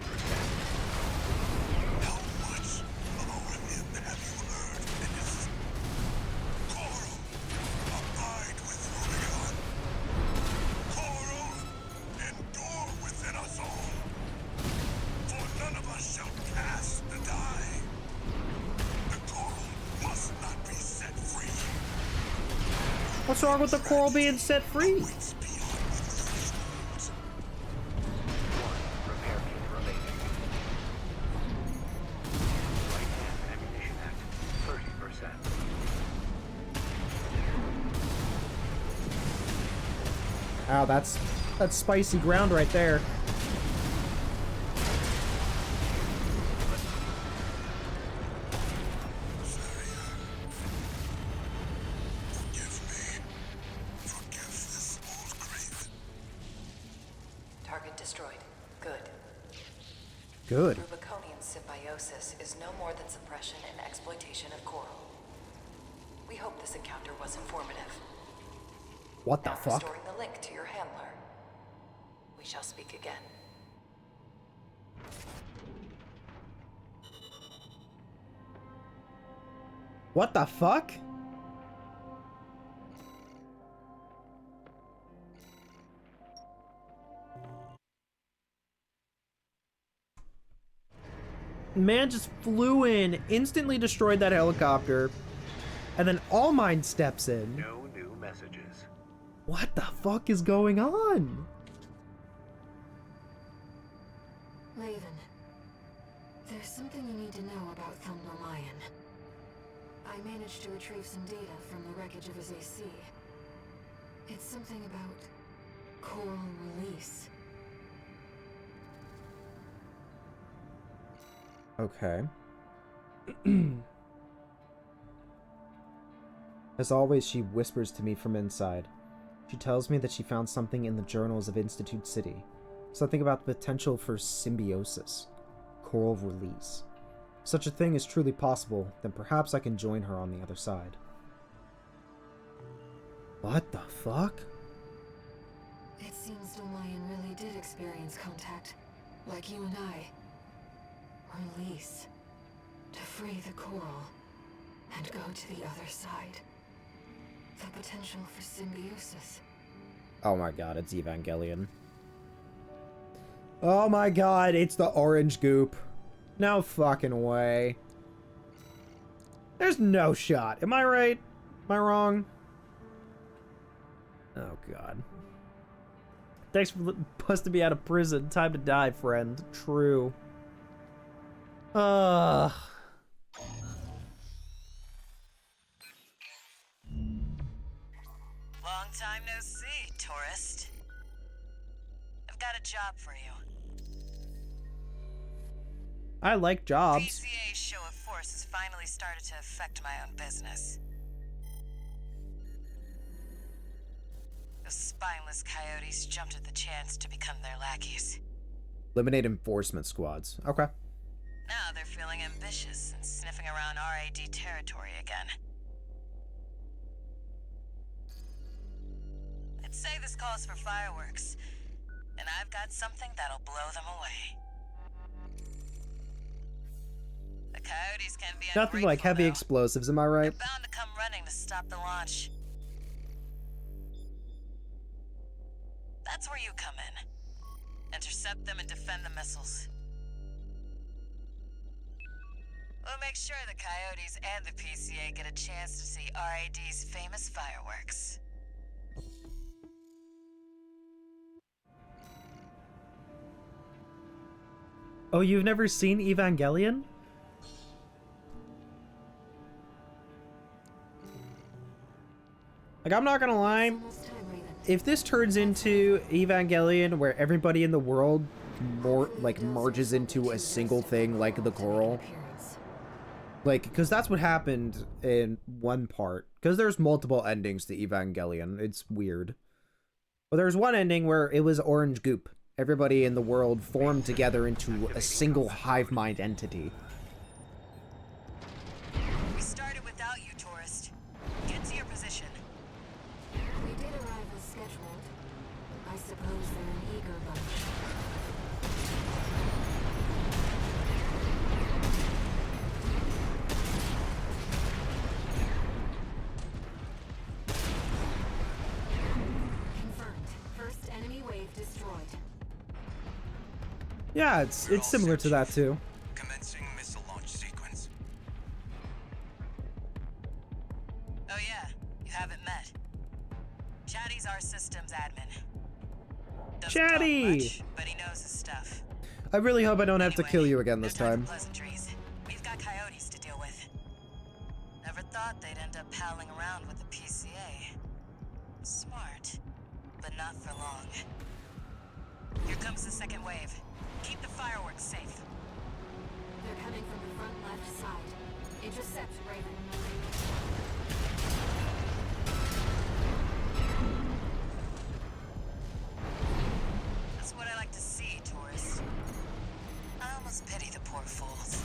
How much about him have you heard, Dennis? Kuro, abide with Rubicon. Kuro, endure within us all. For none of us shall cast the die. The coral must not be set free. What's wrong with the coral being set free? Waits beyond the thresholds. One repair kit remaining. Light and ammunition at 30%. Ow, that's spicy ground right there. Forgive me. Forgive this old grave. Target destroyed. Good. Good. Rubiconian symbiosis is no more than suppression and exploitation of coral. We hope this encounter was informative. What the Now fuck? restoring the link to your handler. We shall speak again. What the fuck? Man just flew in, instantly destroyed that helicopter, and then All Might steps in. No new messages. What the fuck is going on? Laven, there's something you need to know about Thumno Mayan. I managed to retrieve some data from the wreckage of his AC. It's something about coral release. Okay. As always, she whispers to me from inside. She tells me that she found something in the journals of Institute City. Something about the potential for symbiosis. Coral release. If such a thing is truly possible, then perhaps I can join her on the other side. What the fuck? It seems Domayan really did experience contact, like you and I. Release. To free the coral, and go to the other side. The potential for symbiosis. Oh my god, it's Evangelion. Oh my god, it's the orange goop. No fucking way. There's no shot. Am I right? Am I wrong? Oh god. Thanks for busting me out of prison. Time to die, friend. True. Long time no see, tourist. I've got a job for you. I like jobs. PCA's show of force has finally started to affect my own business. Those spineless coyotes jumped at the chance to become their lackeys. Eliminate enforcement squads. Okay. Now they're feeling ambitious and sniffing around RAD territory again. I'd say this calls for fireworks, and I've got something that'll blow them away. The coyotes can be Nothing like heavy though. explosives, am I right? They're bound to come running to stop the launch. That's where you come in. Intercept them and defend the missiles. We'll make sure the coyotes and the PCA get a chance to see RAD's famous fireworks. Oh, you've never seen Evangelion? Like, I'm not gonna lie. If this turns into Evangelion, where everybody in the world merges into a single thing, like the coral, like, because that's what happened in one part. Because there's multiple endings to Evangelion. It's weird. But there's one ending where it was orange goop. Everybody in the world formed together into a single hive mind entity. We started without you, tourist. Get to your position. We did arrive as scheduled. I suppose they're an eager bunch. Confirmed. First enemy wave destroyed. Yeah, it's similar to that too. Commencing missile launch sequence. Oh yeah, you haven't met. Chatty's our systems admin. Doesn't talk Chatty! much, but he knows his stuff. I really hope I don't have to Anyway, kill you again this no time time. for pleasantries. We've got coyotes to deal with. Never thought they'd end up palling around with the PCA. Smart, but not for long. Here comes the second wave. Keep the fireworks safe. They're coming from the front left side. Intercept Raven. That's what I like to see, tourist. I almost pity the poor fools.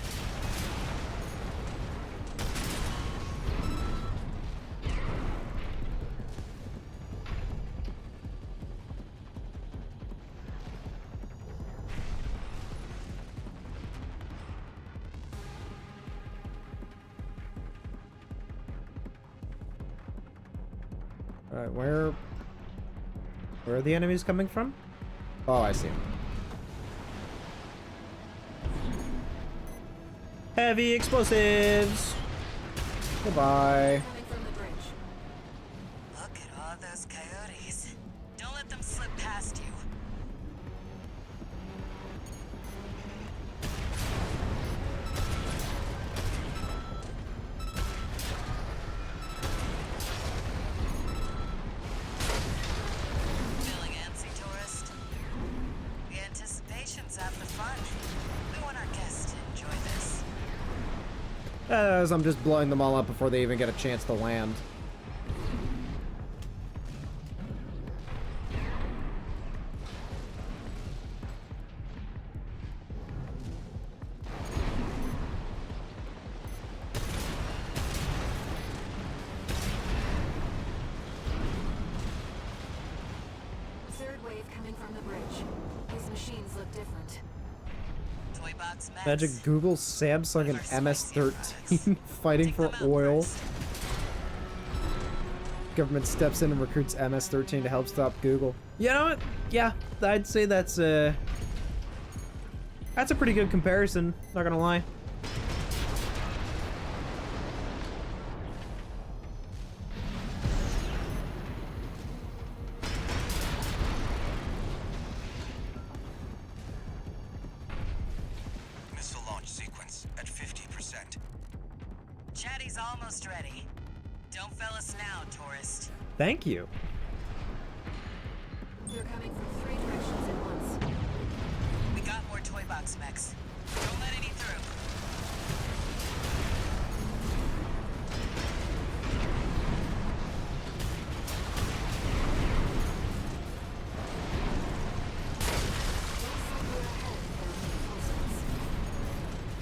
Alright, where are the enemies coming from? Oh, I see. Heavy explosives. Goodbye. Coming from the bridge. Look at all those coyotes. Don't let them slip past you. Feeling antsy, tourist? The anticipation's half the fun. We want our guests to enjoy this. As I'm just blowing them all up before they even get a chance to land. Third wave coming from the bridge. These machines look different. Toy box Max. Magic Google Samsung and MS-13 fighting for oil. Government steps in and recruits MS-13 to help stop Google. You know what? Yeah, I'd say that's a pretty good comparison, not gonna lie. Missile launch sequence at 50%. Chatty's almost ready. Don't fail us now, tourist. Thank you. They're coming from 3 directions at once. We got more toy box mechs. Don't let any through.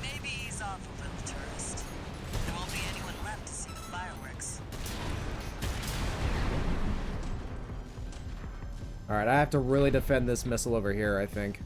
Maybe ease off a little, tourist. There won't be anyone left to see the fireworks. Alright, I have to really defend this missile over here, I think.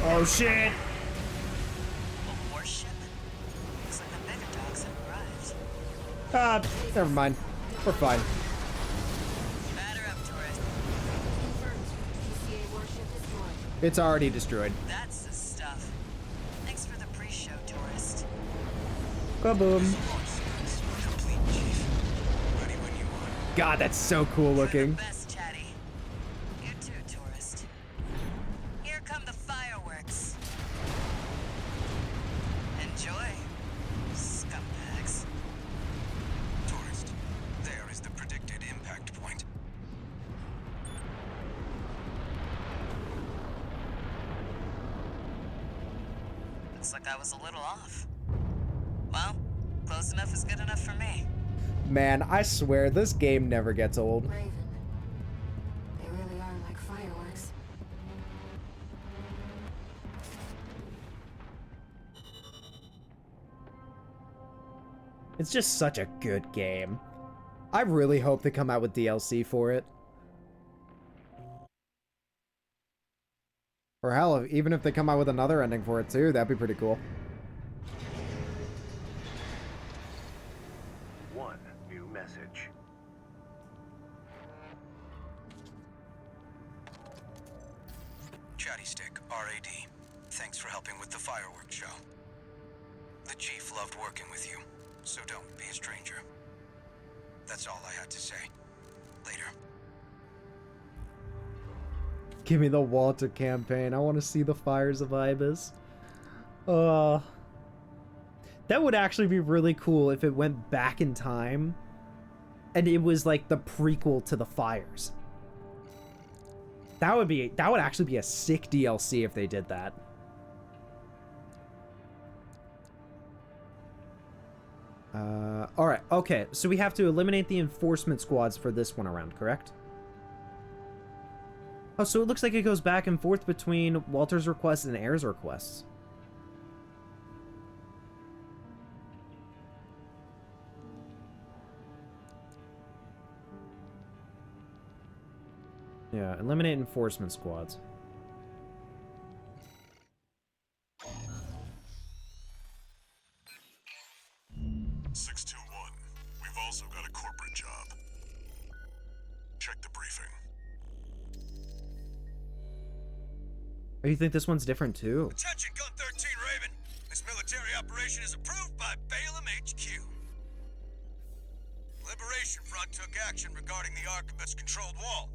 Oh shit! A warship? Looks like the bigger dogs have arrived. Ah, never mind. We're fine. Batter up, tourist. Confirmed. PCA warship destroyed. It's already destroyed. That's the stuff. Thanks for the pre-show, tourist. Kaboom. Launch sequence complete, Chief. Ready when you are. God, that's so cool You're looking. the best, Chatty. You too, tourist. Here come the fireworks. Enjoy, scumbags. Tourist, there is the predicted impact point. Looks like I was a little off. Well, close enough is good enough for me. Man, I swear, this game never gets old. Raven. They really are like fireworks. It's just such a good game. I really hope they come out with DLC for it. Or hell, even if they come out with another ending for it too, that'd be pretty cool. One new message. Chatty Stick, RAD. Thanks for helping with the fireworks show. The Chief loved working with you, so don't be a stranger. That's all I had to say. Later. Give me the Walter campaign. I want to see the Fires of Ibis. That would actually be really cool if it went back in time and it was like the prequel to the Fires. That would actually be a sick DLC if they did that. Alright, okay. So we have to eliminate the enforcement squads for this one around, correct? Oh, so it looks like it goes back and forth between Walter's requests and Air's requests. Yeah, eliminate enforcement squads. We've also got a corporate job. Check the briefing. Oh, you think this one's different too? Attention, Gun 13 Raven. This military operation is approved by Balaam HQ. Liberation Front took action regarding the Archibus-controlled wall.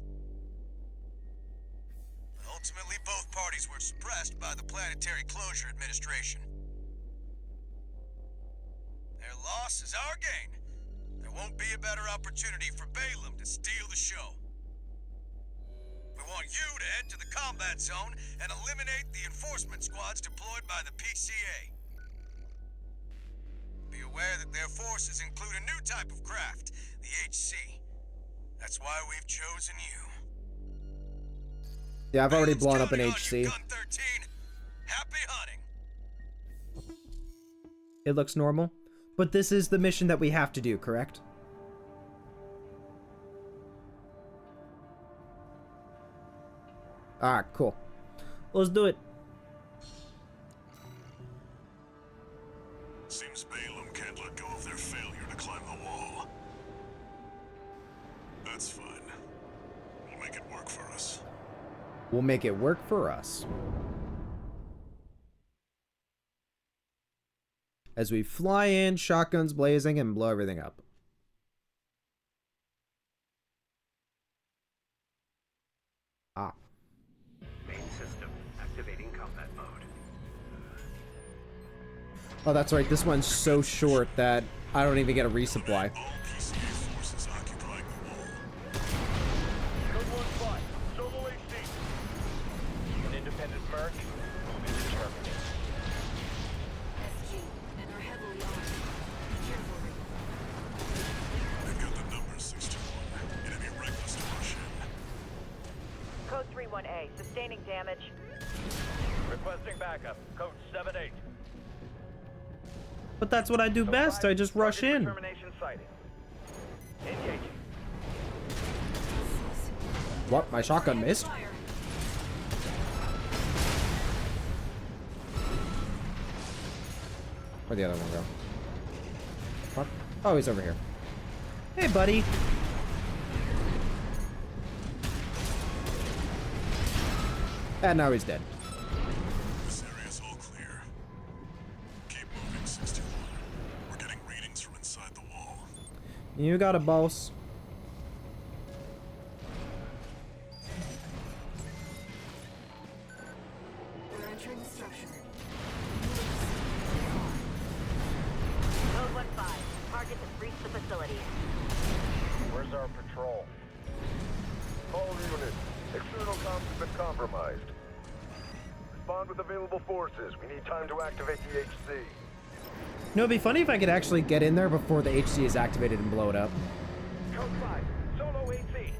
Ultimately, both parties were suppressed by the Planetary Closure Administration. Their loss is our gain. There won't be a better opportunity for Balaam to steal the show. We want you to head to the combat zone and eliminate the enforcement squads deployed by the PCA. Be aware that their forces include a new type of craft, the HC. That's why we've chosen you. Yeah, I've already blown up an HC. Gun 13. Happy hunting. It looks normal. But this is the mission that we have to do, correct? Alright, cool. Let's do it. Seems Balaam can't let go of their failure to climb the wall. That's fine. We'll make it work for us. We'll make it work for us. As we fly in, shotguns blazing, and blow everything up. Ah. Main system activating combat mode. Oh, that's right. This one's so short that I don't even get a resupply. All PCA forces occupying the wall. Code 1-5, solo HD. An independent merc will be determined. SG, and are heavily armed. Be careful, Raven. They've got the numbers, 621. It'd be reckless to rush in. Code 31A, sustaining damage. Requesting backup. Code 7-8. But that's what I do best. I just rush in. Termination sighting. Engaging. What? My shotgun missed? Fire. Where'd the other one go? Fuck. Oh, he's over here. Hey, buddy. And now he's dead. This area's all clear. Keep moving, 621. We're getting readings from inside the wall. You got a boss. We're entering the structure. Code 1-5, target has breached the facility. Where's our patrol? All units, external comms have been compromised. Respond with available forces. We need time to activate the HC. You know, it'd be funny if I could actually get in there before the HC is activated and blow it up. Code 5, solo AC.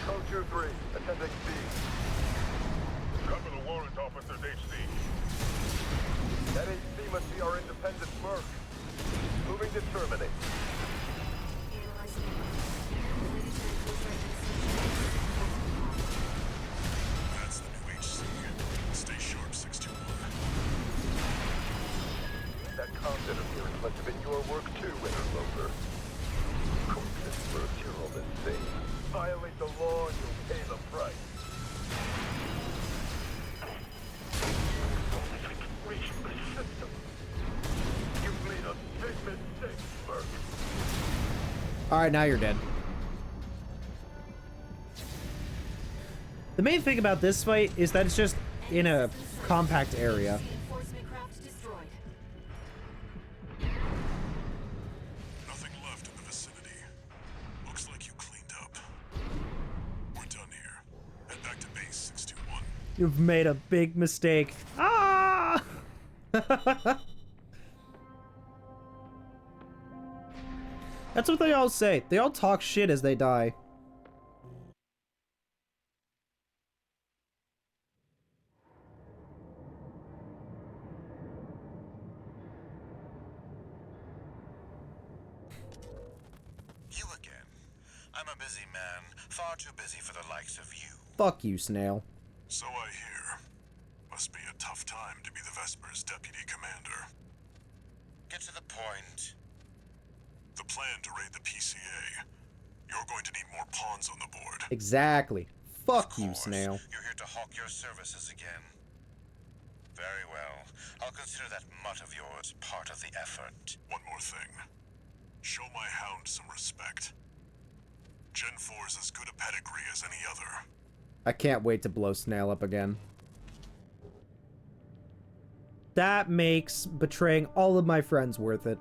Code 2-3, attending C. Cover the warrant officer's HC. That HC must be our independent merc. Moving to terminate. Analyzing. Military closure administration. That's the new HC. Stay sharp, 621. That comms interference must have been your work too, Interloper. Corpses first, you're all the same. Violate the law and you'll pay the price. System. You've made a big mistake, Merc. Alright, now you're dead. The main thing about this fight is that it's just in a compact area. Enforcement craft destroyed. Nothing left in the vicinity. Looks like you cleaned up. We're done here. Head back to base, 621. You've made a big mistake. Ah! That's what they all say. They all talk shit as they die. You again. I'm a busy man, far too busy for the likes of you. Fuck you, Snail. So I hear. Must be a tough time to be the Vesper's deputy commander. Get to the point. The plan to raid the PCA. You're going to need more pawns on the board. Exactly. Fuck Of you, course, Snail. You're here to hawk your services again. Very well. I'll consider that mutt of yours part of the effort. One more thing. Show my hound some respect. Gen 4's as good a pedigree as any other. I can't wait to blow Snail up again. That makes betraying all of my friends worth it.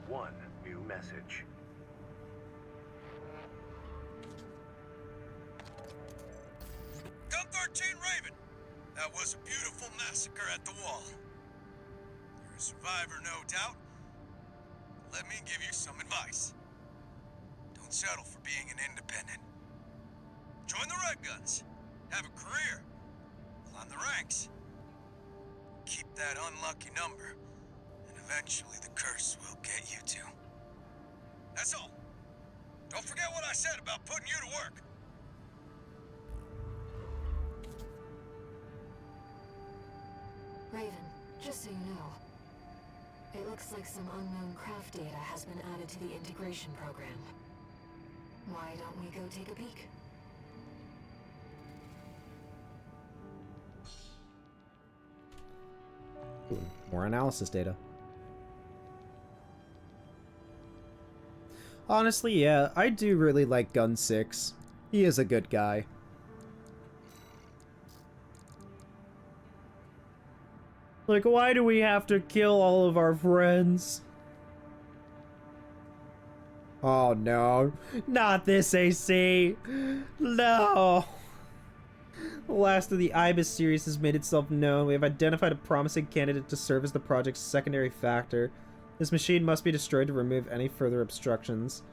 One new message. Gun 13 Raven! That was a beautiful massacre at the wall. You're a survivor, no doubt. Let me give you some advice. Don't settle for being an independent. Join the Red Guns. Have a career. Climb the ranks. Keep that unlucky number, and eventually the curse will get you too. That's all. Don't forget what I said about putting you to work. Raven, just so you know, it looks like some unknown craft data has been added to the integration program. Why don't we go take a peek? Ooh, more analysis data. Honestly, yeah, I do really like Gun 6. He is a good guy. Like, why do we have to kill all of our friends? Oh no, not this AC. No. The last of the Ibis series has made itself known. We have identified a promising candidate to serve as the project's secondary factor. This machine must be destroyed to remove any further obstructions.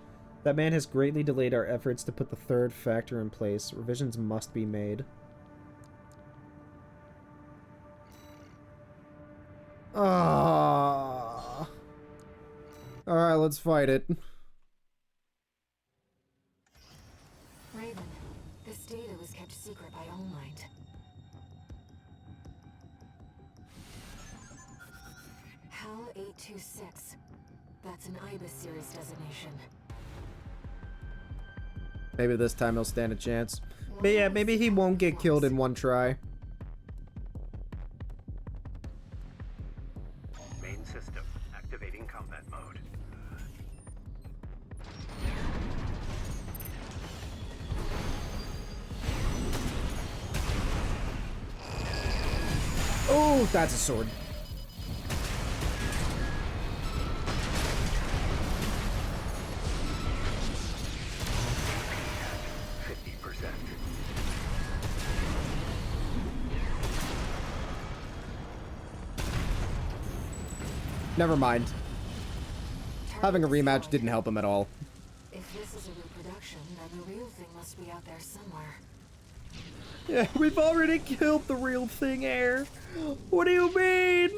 That man has greatly delayed our efforts to put the third factor in place. Revisions must be made. Ah. Alright, let's fight it. Raven, this data was kept secret by All Might. HAL 826. That's an Ibis series designation. Maybe this time he'll stand a chance. But yeah, maybe he won't get killed in one try. Main system activating combat mode. Oh, that's a sword. Never mind. Having a rematch didn't help him at all. If this is a reproduction, then the real thing must be out there somewhere. Yeah, we've already killed the real thing, Air. What do you mean?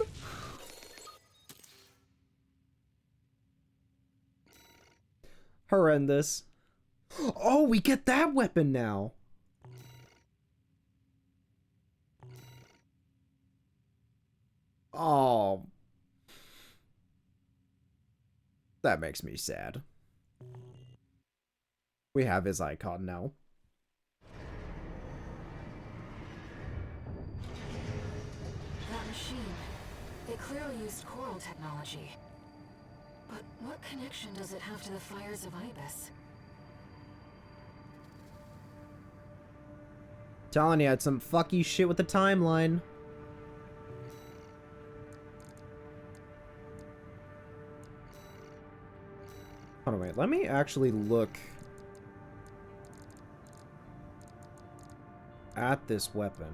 Horrendous. Oh, we get that weapon now. Oh. That makes me sad. We have his icon now. That machine, it clearly used Kuro technology. But what connection does it have to the fires of Ibis? Telling you, it's some fucky shit with the timeline. Hold on, wait. Let me actually look at this weapon.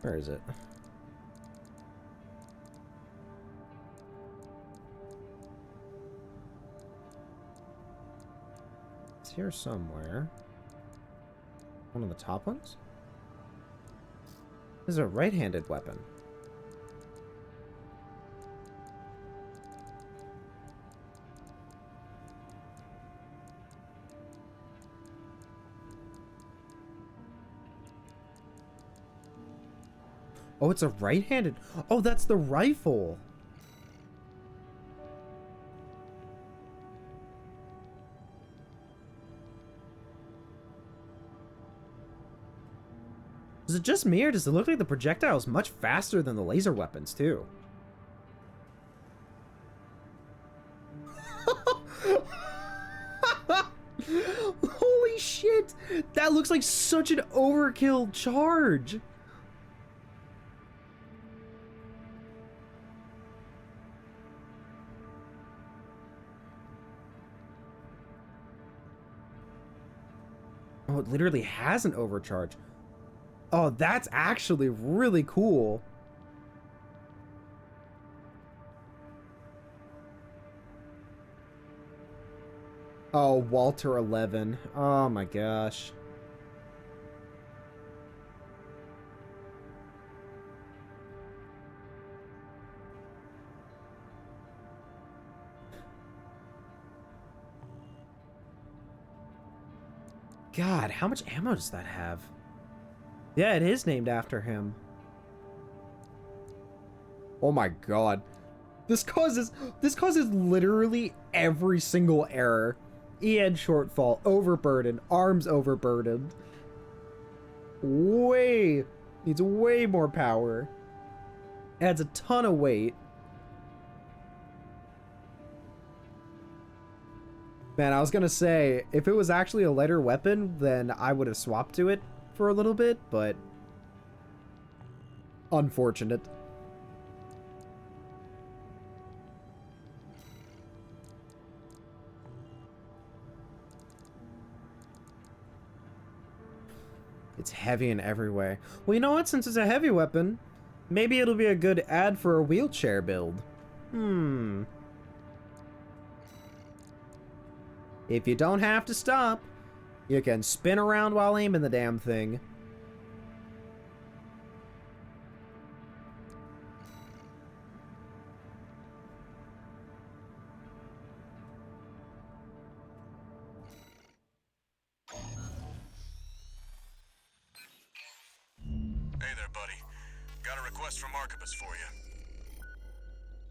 Where is it? It's here somewhere. One of the top ones? This is a right-handed weapon. Oh, it's a right-handed. Oh, that's the rifle. Is it just me, or does it look like the projectile is much faster than the laser weapons, too? Holy shit! That looks like such an overkill charge! Oh, it literally has an overcharge. Oh, that's actually really cool. Oh, Walter 11. Oh my gosh. God, how much ammo does that have? Yeah, it is named after him. Oh my god. This causes literally every single error. EN shortfall, overburden, arms overburdened. Needs way more power. Adds a ton of weight. Man, I was gonna say, if it was actually a lighter weapon, then I would have swapped to it for a little bit, but unfortunate. It's heavy in every way. Well, you know what? Since it's a heavy weapon, maybe it'll be a good ad for a wheelchair build. If you don't have to stop, you can spin around while aiming the damn thing. Hey there, buddy. Got a request from Archibus for you.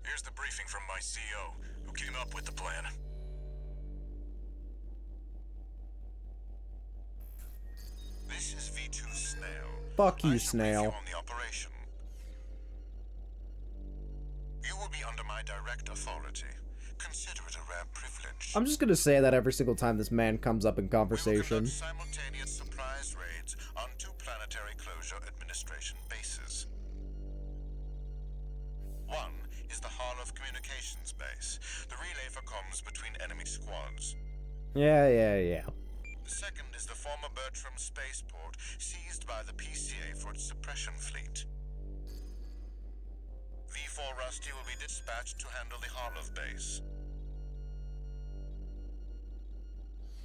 Here's the briefing from my CO, who came up with the plan. This is V2 Snail. Fuck you, I shall brief Snail. you on the operation. You will be under my direct authority. Consider it a rare privilege. I'm just gonna say that every single time this man comes up in We will conversation. conduct simultaneous surprise raids on 2 Planetary Closure Administration bases. One is the Hall of Communications base, the relay for comms between enemy squads. Yeah. The second is the former Bertram spaceport, seized by the PCA for its suppression fleet. V4 Rusty will be dispatched to handle the Harlov base.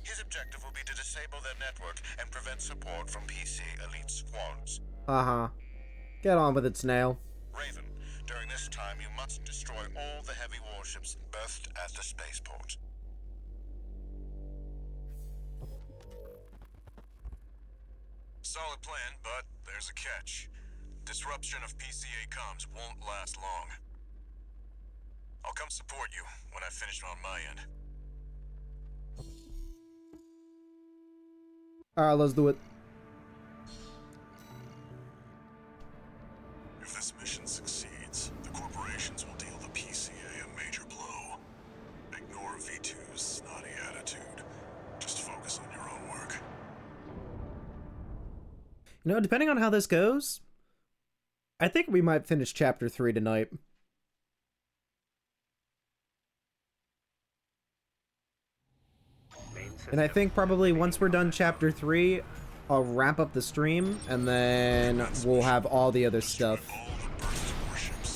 His objective will be to disable their network and prevent support from PC elite squads. Get on with it, Snail. Raven, during this time you must destroy all the heavy warships berthed at the spaceport. Solid plan, but there's a catch. Disruption of PCA comms won't last long. I'll come support you when I finish on my end. Alright, let's do it. If this mission succeeds, the corporations will deal the PCA a major blow. Ignore V2's snotty attitude. Just focus on your own work. You know, depending on how this goes, I think we might finish Chapter 3 tonight. And I think probably once we're done Chapter 3, I'll wrap up the stream, and then we'll have all the other stuff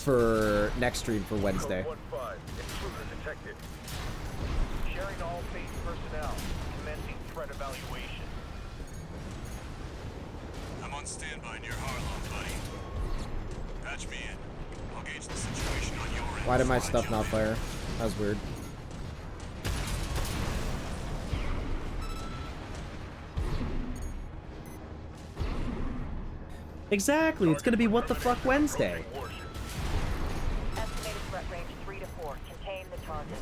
for next stream for Wednesday. Code 1-5, intruder detected. Sharing all base personnel. Commencing threat evaluation. I'm on standby near Harlow, buddy. Patch me in. I'll gauge the situation on your end. Why did my stuff not fire? That was weird. Exactly, it's gonna be What the Fuck Wednesday. Estimated threat range 3 to 4. Contain the target.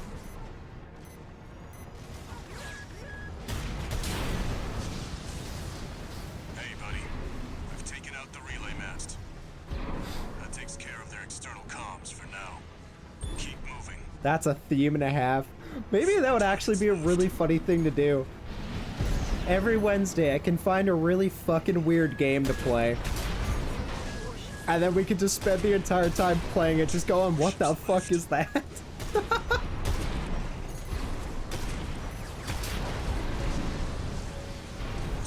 Hey, buddy. I've taken out the relay mast. That takes care of their external comms for now. Keep moving. That's a theme and a half. Maybe that would actually be a really funny thing to do. Every Wednesday, I can find a really fucking weird game to play. And then we could just spend the entire time playing it, just going, what the fuck is that? Looks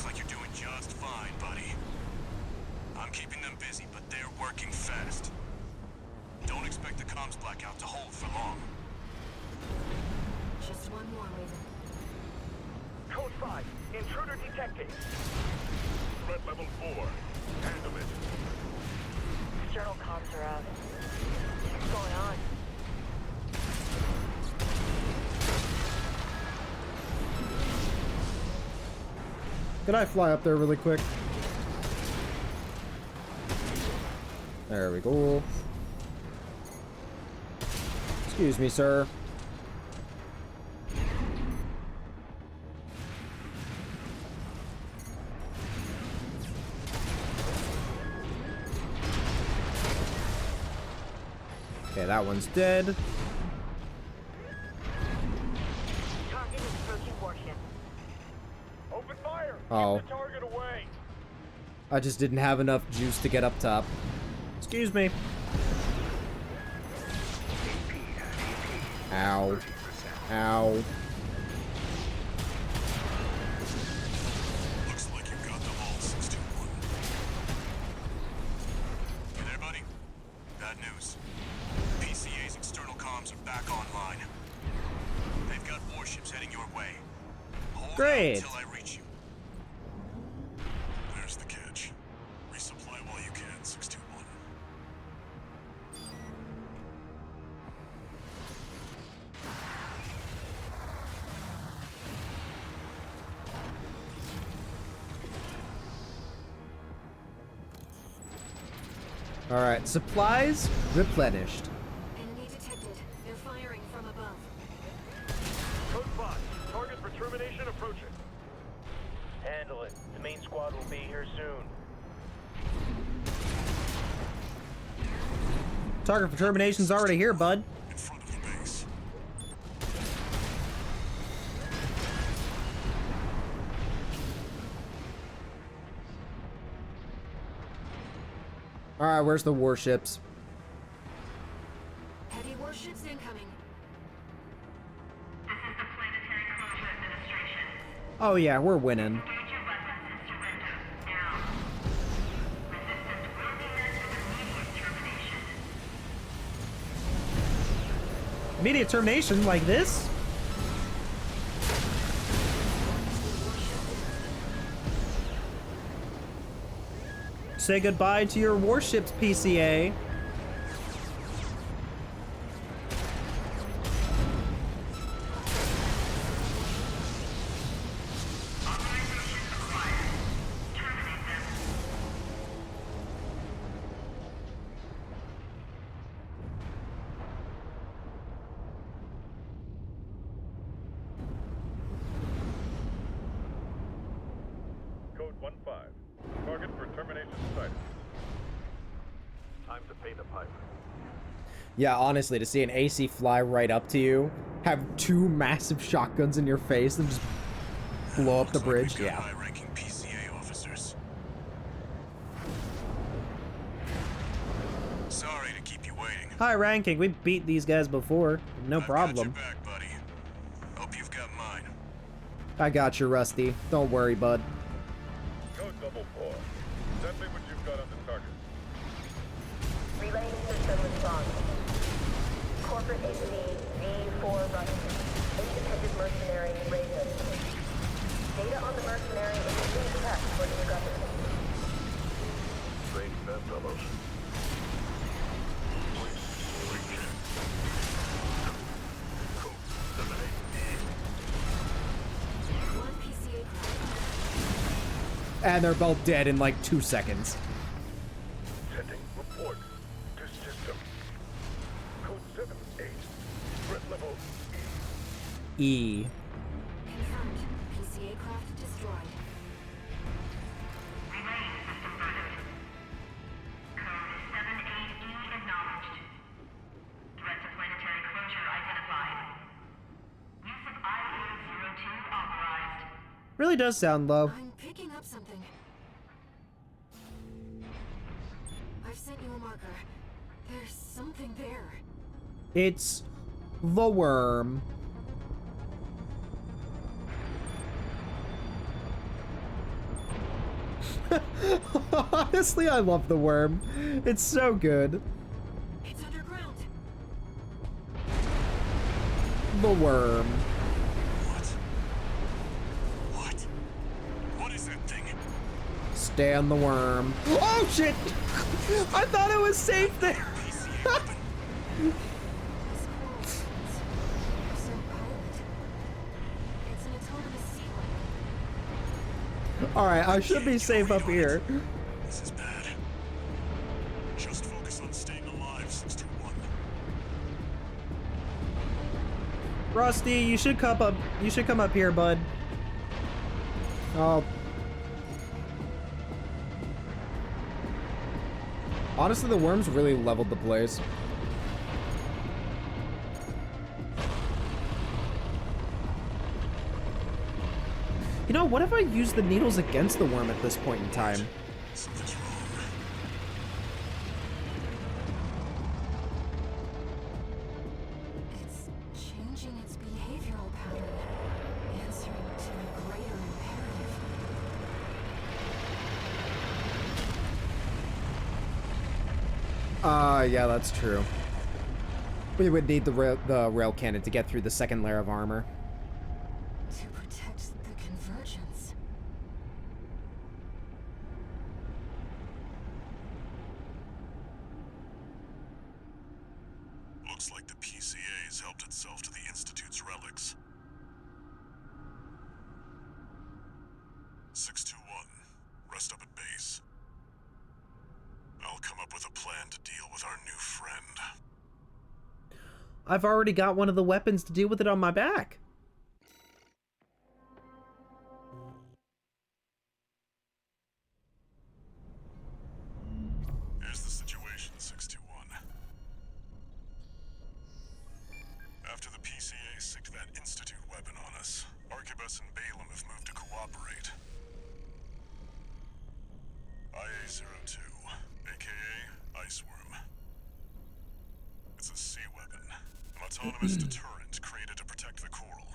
like you're doing just fine, buddy. I'm keeping them busy, but they're working fast. Don't expect the comms blackout to hold for long. Just one more, Raven. Code 5, intruder detected. Threat level 4. Handle it. External comms are out. What's going on? Can I fly up there really quick? There we go. Excuse me, sir. Okay, that one's dead. Target is approaching warship. Open fire. Oh. Keep the target away. I just didn't have enough juice to get up top. Excuse me. Ow. Ow. Looks like you've got them all, 621. You there, buddy? Bad news. PCA's external comms are back online. They've got warships heading your way. Hold Great. out until I reach you. There's the catch. Resupply while you can, 621. Alright, supplies replenished. Enemy detected. They're firing from above. Code 5, target for termination approaching. Handle it. The main squad will be here soon. Target for termination's already here, bud. In front of the base. Alright, where's the warships? Heavy warships incoming. This is the Planetary Closure Administration. Oh yeah, we're winning. Engage your weapons and surrender. Now. Resistance will be met with immediate termination. Immediate termination like this? Say goodbye to your warships, PCA. Code 1-5. Target for termination sighted. Time to pay the piper. Yeah, honestly, to see an AC fly right up to you, have two massive shotguns in your face, and just blow up the Looks like bridge. we've got Yeah. high-ranking PCA officers. Sorry to keep you waiting. High ranking. We beat these guys before. No I've problem. got your back, buddy. Hope you've got mine. I got you, Rusty. Don't worry, bud. Code double paw. Send me what you've got on the target. Relaying system response. Corporate entity V4 Russian. Independent mercenary Raven. Data on the mercenary is intact for discovery. Strange bedfellows. One PCA craft. And they're both dead in like 2 seconds. Sending report to system. Code 78. Threat level E. Confirmed. PCA craft destroyed. Relaying system verdict. Code 78E acknowledged. Threat to planetary closure identified. Use of IA-02 authorized. Really does sound low. I'm picking up something. I've sent you a marker. There's something there. It's the worm. Honestly, I love the worm. It's so good. It's underground. The worm. What? What is that thing? Stand the worm. Oh shit! I thought it was safe there. PCA weapon? This coral sequence. So pilot. It's an autonomous sea weapon. All right, I should be safe up here. This is bad. Just focus on staying alive, 621. Rusty, you should come up. You should come up here, bud. Oh. Honestly, the worms really leveled the place. You know, what if I use the needles against the worm at this point in time? Something's wrong. It's changing its behavioral pattern, answering to a greater imperative. Yeah, that's true. We would need the rail cannon to get through the second layer of armor. To protect the convergence. Looks like the PCA has helped itself to the Institute's relics. 621, rest up at base. I'll come up with a plan to deal with our new friend. I've already got one of the weapons to deal with it on my back. Here's the situation, 621. After the PCA sicked that Institute weapon on us, Arquebus and Balaam have moved to cooperate. IA-02, aka Iceworm. It's a sea weapon, an autonomous deterrent created to protect the coral.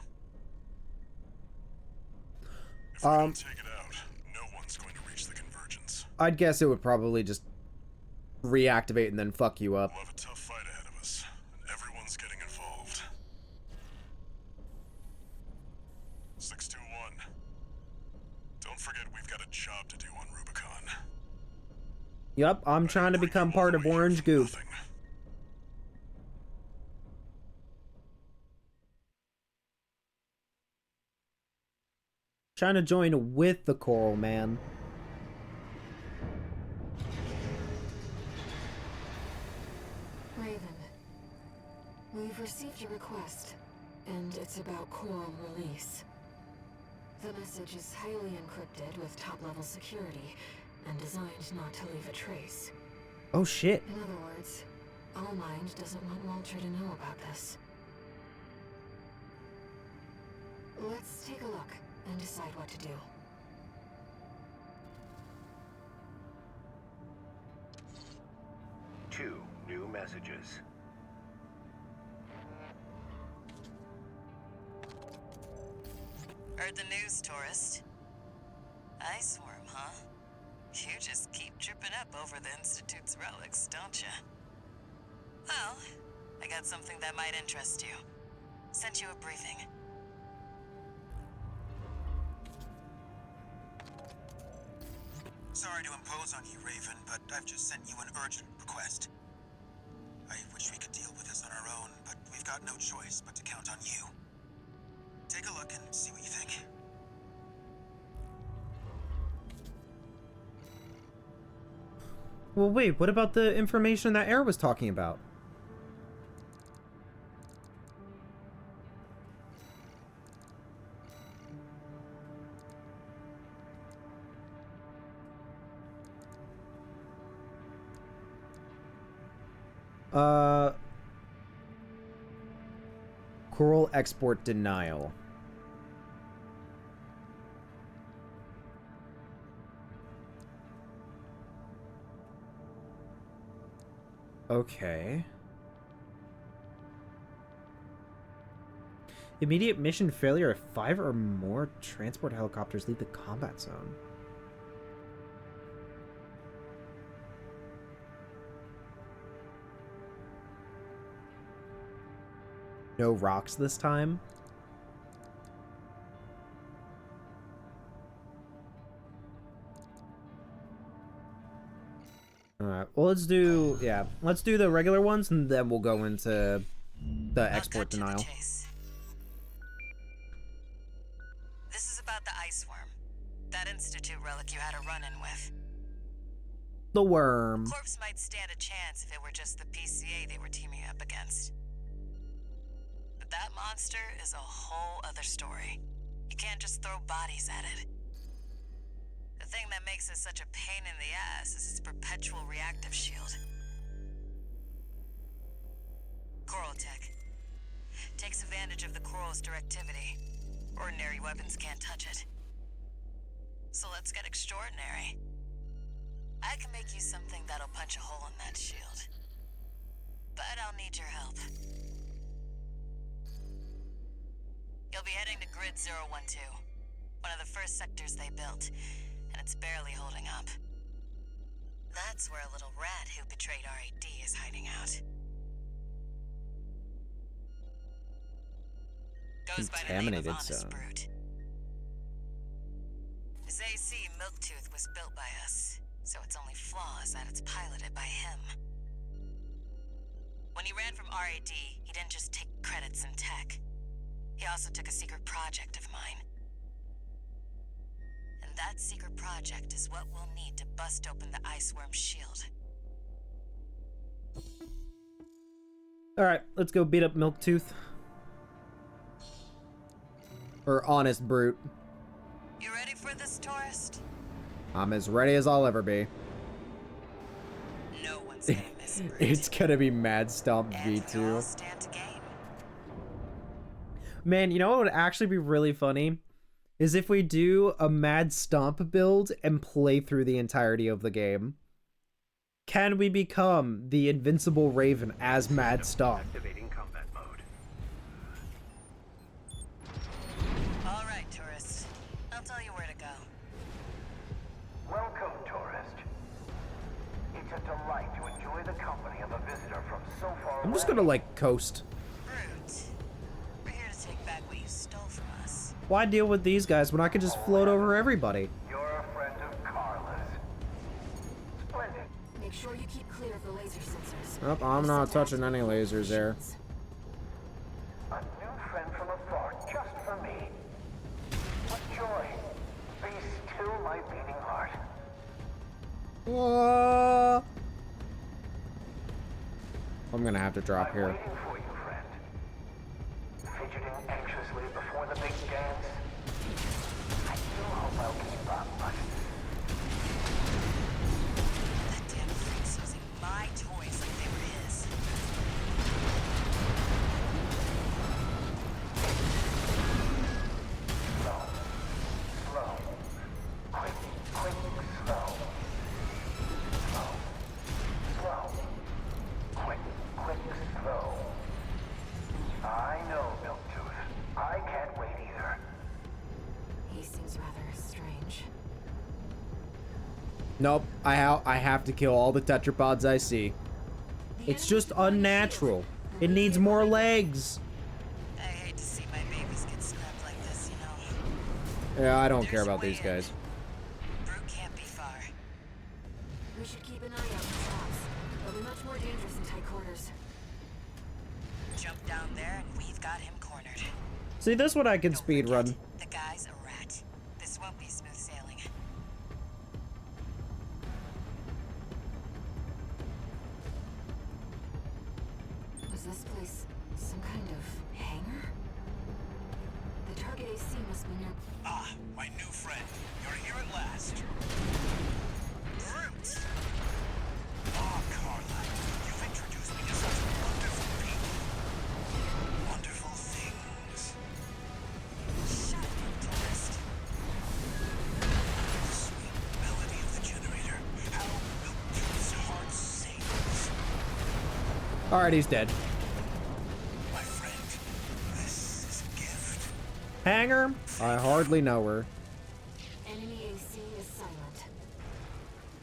If we don't take it out, no one's going to reach the convergence. I'd guess it would probably just reactivate and then fuck you up. We'll have a tough fight ahead of us, and everyone's getting involved. 621. Don't forget we've got a job to do on Rubicon. Yup, I'm trying to become part of Orange Goop. Nothing. Trying to join with the Coral Man. Raven, we've received your request, and it's about coral release. The message is highly encrypted with top-level security, and designed not to leave a trace. Oh shit. In other words, All Mind doesn't want Walter to know about this. Let's take a look and decide what to do. Two new messages. Heard the news, tourist. Iceworm, huh? You just keep tripping up over the Institute's relics, don't you? Well, I got something that might interest you. Sent you a briefing. Sorry to impose on you, Raven, but I've just sent you an urgent request. I wish we could deal with this on our own, but we've got no choice but to count on you. Take a look and see what you think. Well, wait, what about the information that Air was talking about? Coral export denial. Okay. Immediate mission failure if 5 or more transport helicopters leave the combat zone. No rocks this time. Alright, well let's do the regular ones and then we'll go into the export denial. This is about the ice worm. That Institute relic you had a run-in with. The worm. Corpse might stand a chance if it were just the PCA they were teaming up against. But that monster is a whole other story. You can't just throw bodies at it. The thing that makes it such a pain in the ass is its perpetual reactive shield. Coral tech. Takes advantage of the coral's directivity. Ordinary weapons can't touch it. So let's get extraordinary. I can make you something that'll punch a hole in that shield. But I'll need your help. You'll be heading to Grid 012, one of the first sectors they built, and it's barely holding up. That's where a little rat who betrayed RAD is hiding out. Goes by the name of Honest Brute. His AC Milktooth was built by us, so its only flaw is that it's piloted by him. When he ran from RAD, he didn't just take credits in tech. He also took a secret project of mine. And that secret project is what we'll need to bust open the ice worm's shield. Alright, let's go beat up Milktooth. Or Honest Brute. You ready for this, tourist? I'm as ready as I'll ever be. No one's gonna miss Brute. It's gonna be Mad Stomp V2. We all stand to gain. Man, you know what would actually be really funny? Is if we do a Mad Stomp build and play through the entirety of the game. Can we become the Invincible Raven as Mad Stomp? Activating combat mode. All right, tourist. I'll tell you where to go. Welcome, tourist. It's a delight to enjoy the company of a visitor from so far away. I'm just gonna, like, coast. Brute. We're here to take back what you stole from us. Why deal with these guys when I could just float over everybody? You're a friend of Carla's. Splendid. Make sure you keep clear of the laser sensors. Nope, I'm not touching any lasers there. A new friend from afar, just for me. What joy. Be still my beating heart. I'm gonna have to drop here. Waiting for you, friend. Fidgeting anxiously before the big dance. I do hope I'll keep up, but That damn freak's using my toys like they were his. slow. Slow. Quick, quick, slow. Slow. Slow. Quick, quick, slow. Nope, I have to kill all the tetrapods I see. It's just unnatural. It needs more legs. I hate to see my babies get scrapped like this, you know. Yeah, I don't care about these guys. Brute can't be far. We should keep an eye out for traps. They'll be much more dangerous in tight quarters. Jump down there and we've got him cornered. See, this one I can speed run. The guy's a rat. This won't be smooth sailing. Was this place some kind of hangar? The target AC must be near. Ah, my new friend. You're here at last. Brute! Ah, Carla, you've introduced me to such wonderful people. Wonderful things. Shut up, tourist. The sweet melody of the generator. How Milky's heart sings. Alright, he's dead. My friend, this is a gift. Hanger? I hardly know her. Enemy AC is silent.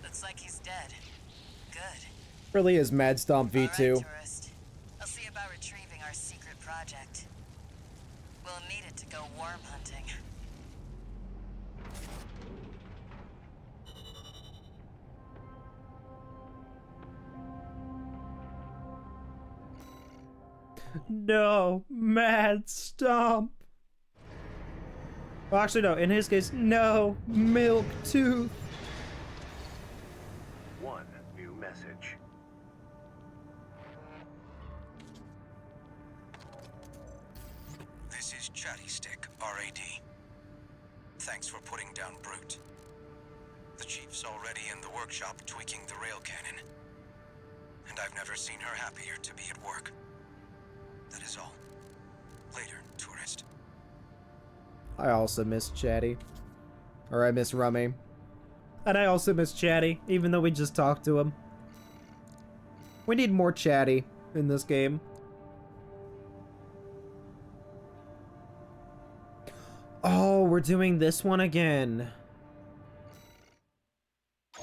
Looks like he's dead. Good. Really is Mad Stomp V2. All right, tourist. I'll see about retrieving our secret project. We'll need it to go worm hunting. No, Mad Stomp. Well, actually, no. In his case, no, Milk Tooth. One new message. This is Chatty Stick, RAD. Thanks for putting down Brute. The Chief's already in the workshop tweaking the rail cannon. And I've never seen her happier to be at work. That is all. Later, tourist. I also miss Chatty. Or I miss Rummy. And I also miss Chatty, even though we just talked to him. We need more Chatty in this game. Oh, we're doing this one again.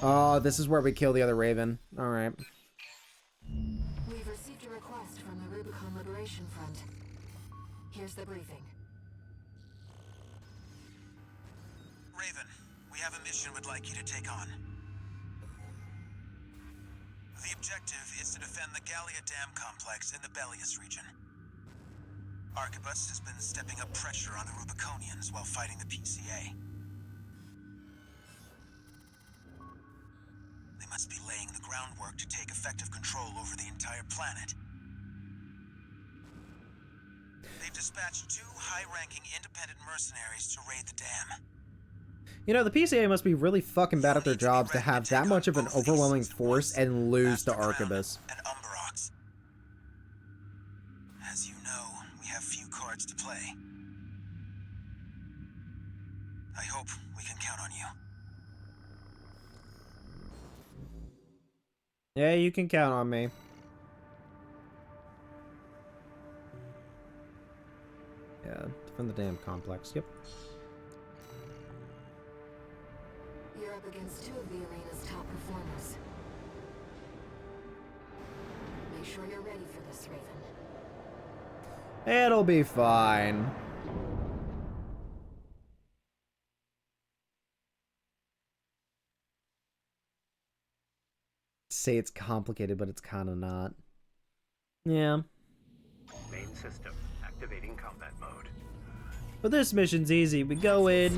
Oh, this is where we kill the other Raven. Alright. We've received a request from the Rubicon Liberation Front. Here's the briefing. Raven, we have a mission we'd like you to take on. The objective is to defend the Gallia Dam complex in the Bellius region. Arquebus has been stepping up pressure on the Rubiconians while fighting the PCA. They must be laying the groundwork to take effective control over the entire planet. They've dispatched 2 high-ranking independent mercenaries to raid the dam. You know, the PCA must be really fucking bad at their jobs to have that much of an overwhelming force and lose to Arquebus. And Umberox. As you know, we have few cards to play. I hope we can count on you. Yeah, you can count on me. Yeah, from the damn complex, yep. You're up against 2 of the arena's top performers. Make sure you're ready for this, Raven. It'll be fine. Say it's complicated, but it's kind of not. Yeah. Main system activating combat mode. But this mission's easy. We go in,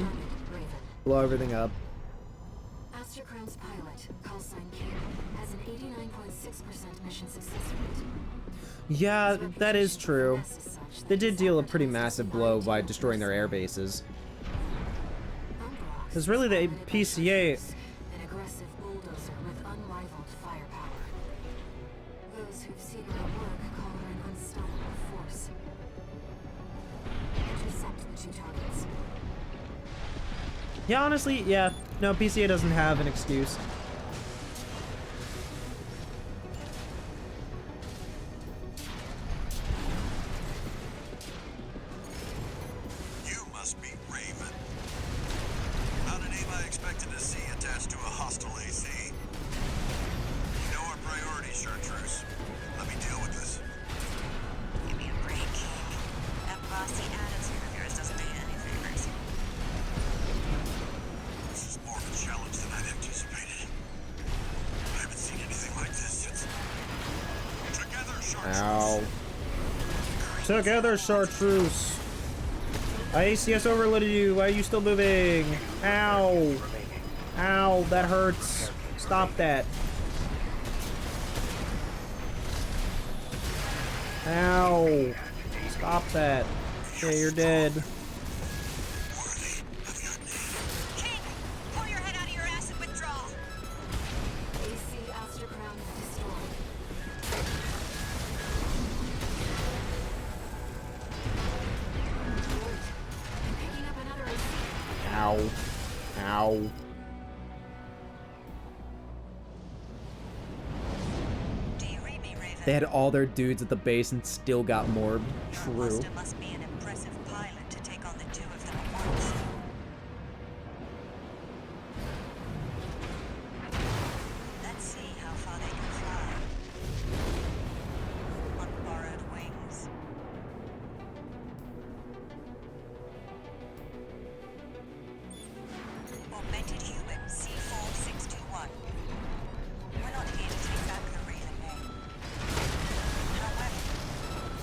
Raven. blow everything up. Astrocrown's pilot, call sign Kitt, has an 89.6% mission success rate. Yeah, that is true. They did deal a pretty massive blow by destroying their air bases. Because really the PCA... An aggressive bulldozer with unrivaled firepower. Those who've seen her at work call her an unstoppable force. Intercept the 2 targets. Yeah, honestly, yeah. No, PCA doesn't have an excuse. You must be Raven. Not a name I expected to see attached to a hostile AC. Ow. Together, Chartreuse. IACS overloaded you. Why are you still moving? Ow. Ow, that hurts. Stop that. Ow. Stop that. Okay, you're dead. King, pull your head out of your ass and withdraw. AC Aster Crown destroyed. Good. I'm picking up another AC. Ow. Ow. Do you read me, Raven? They had all their dudes at the base and still got morbed. Your True. master must be an impressive pilot to take on the two of them at once. Let's see how far they can fly. On borrowed wings. Augmented human C4621. We're not here to take back the Raven name. However,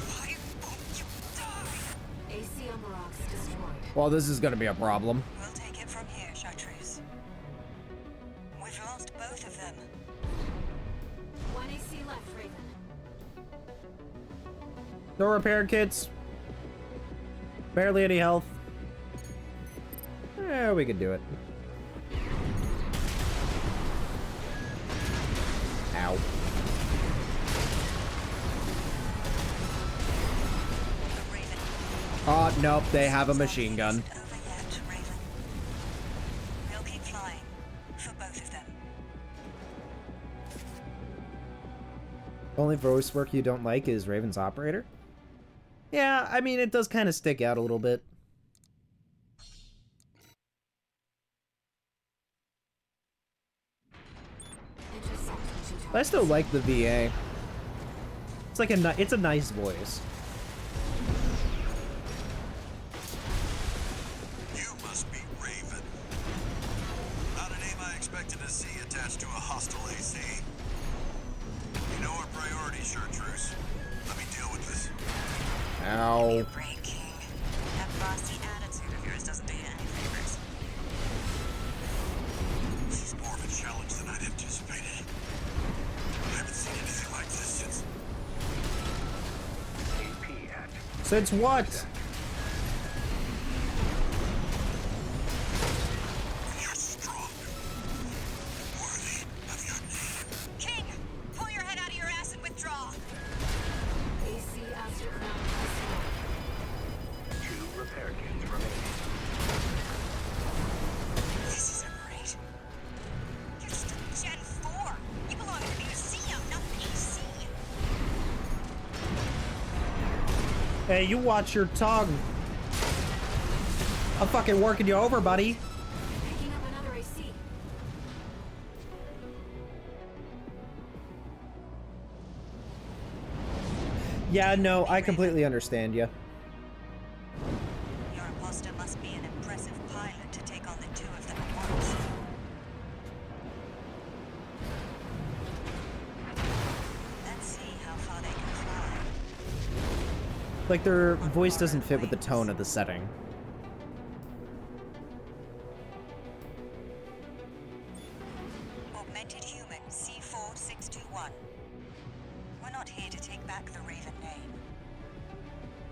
why won't you die? AC Umbrox destroyed. Well, this is gonna be a problem. We'll take it from here, Chartreuse. We've lost both of them. One AC left, Raven. No repair kits. Barely any health. Yeah, we can do it. Ow. The Raven. Oh, nope, they have a machine gun. Over yet, Raven. We'll keep flying. For both of them. Only voice work you don't like is Raven's operator? Yeah, I mean, it does kind of stick out a little bit. But I still like the VA. It's like it's a nice voice. You must be Raven. Not a name I expected to see attached to a hostile AC. You know our priorities, Chartreuse. Let me deal with this. Ow. Great King. That bossy attitude of yours doesn't do you any favors. This is more of a challenge than I'd anticipated. I haven't seen anything like this since... AP Act. Since what? You're strong. Worthy of your name. King, pull your head out of your ass and withdraw. AC Aster Crown destroyed. 2 repair kits remaining. This isn't right. You're just a Gen 4. You belong in the museum, not the AC. Hey, you watch your tongue. I'm fucking working you over, buddy. Picking up another AC. Yeah, no, I completely understand you. Your imposter must be an impressive pilot to take on the two of them at once. Let's see how far they can fly. Like, their voice doesn't fit with the tone of the setting. Augmented human C4621. We're not here to take back the Raven name.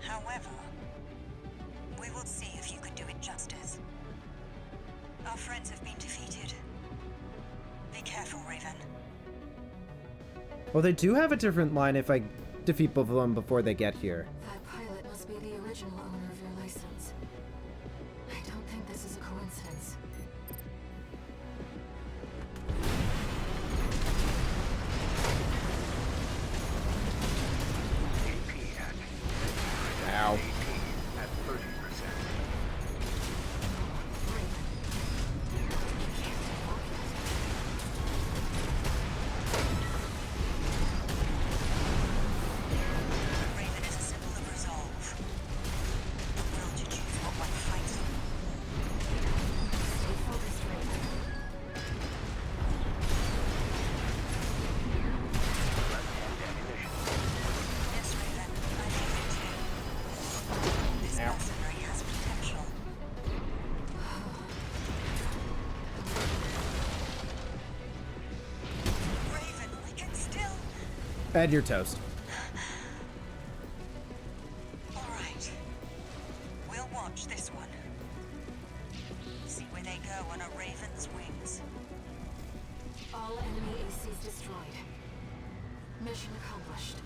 However, we will see if you can do it justice. Our friends have been defeated. Be careful, Raven. Well, they do have a different line if I defeat both of them before they get here. That pilot must be the original owner of your license. I don't think this is a coincidence. AP Act. Ow. AP at 30%. Raven is a symbol And you're toast. All right. We'll watch this one. See where they go on a raven's wings. All enemy ACs destroyed. Mission accomplished.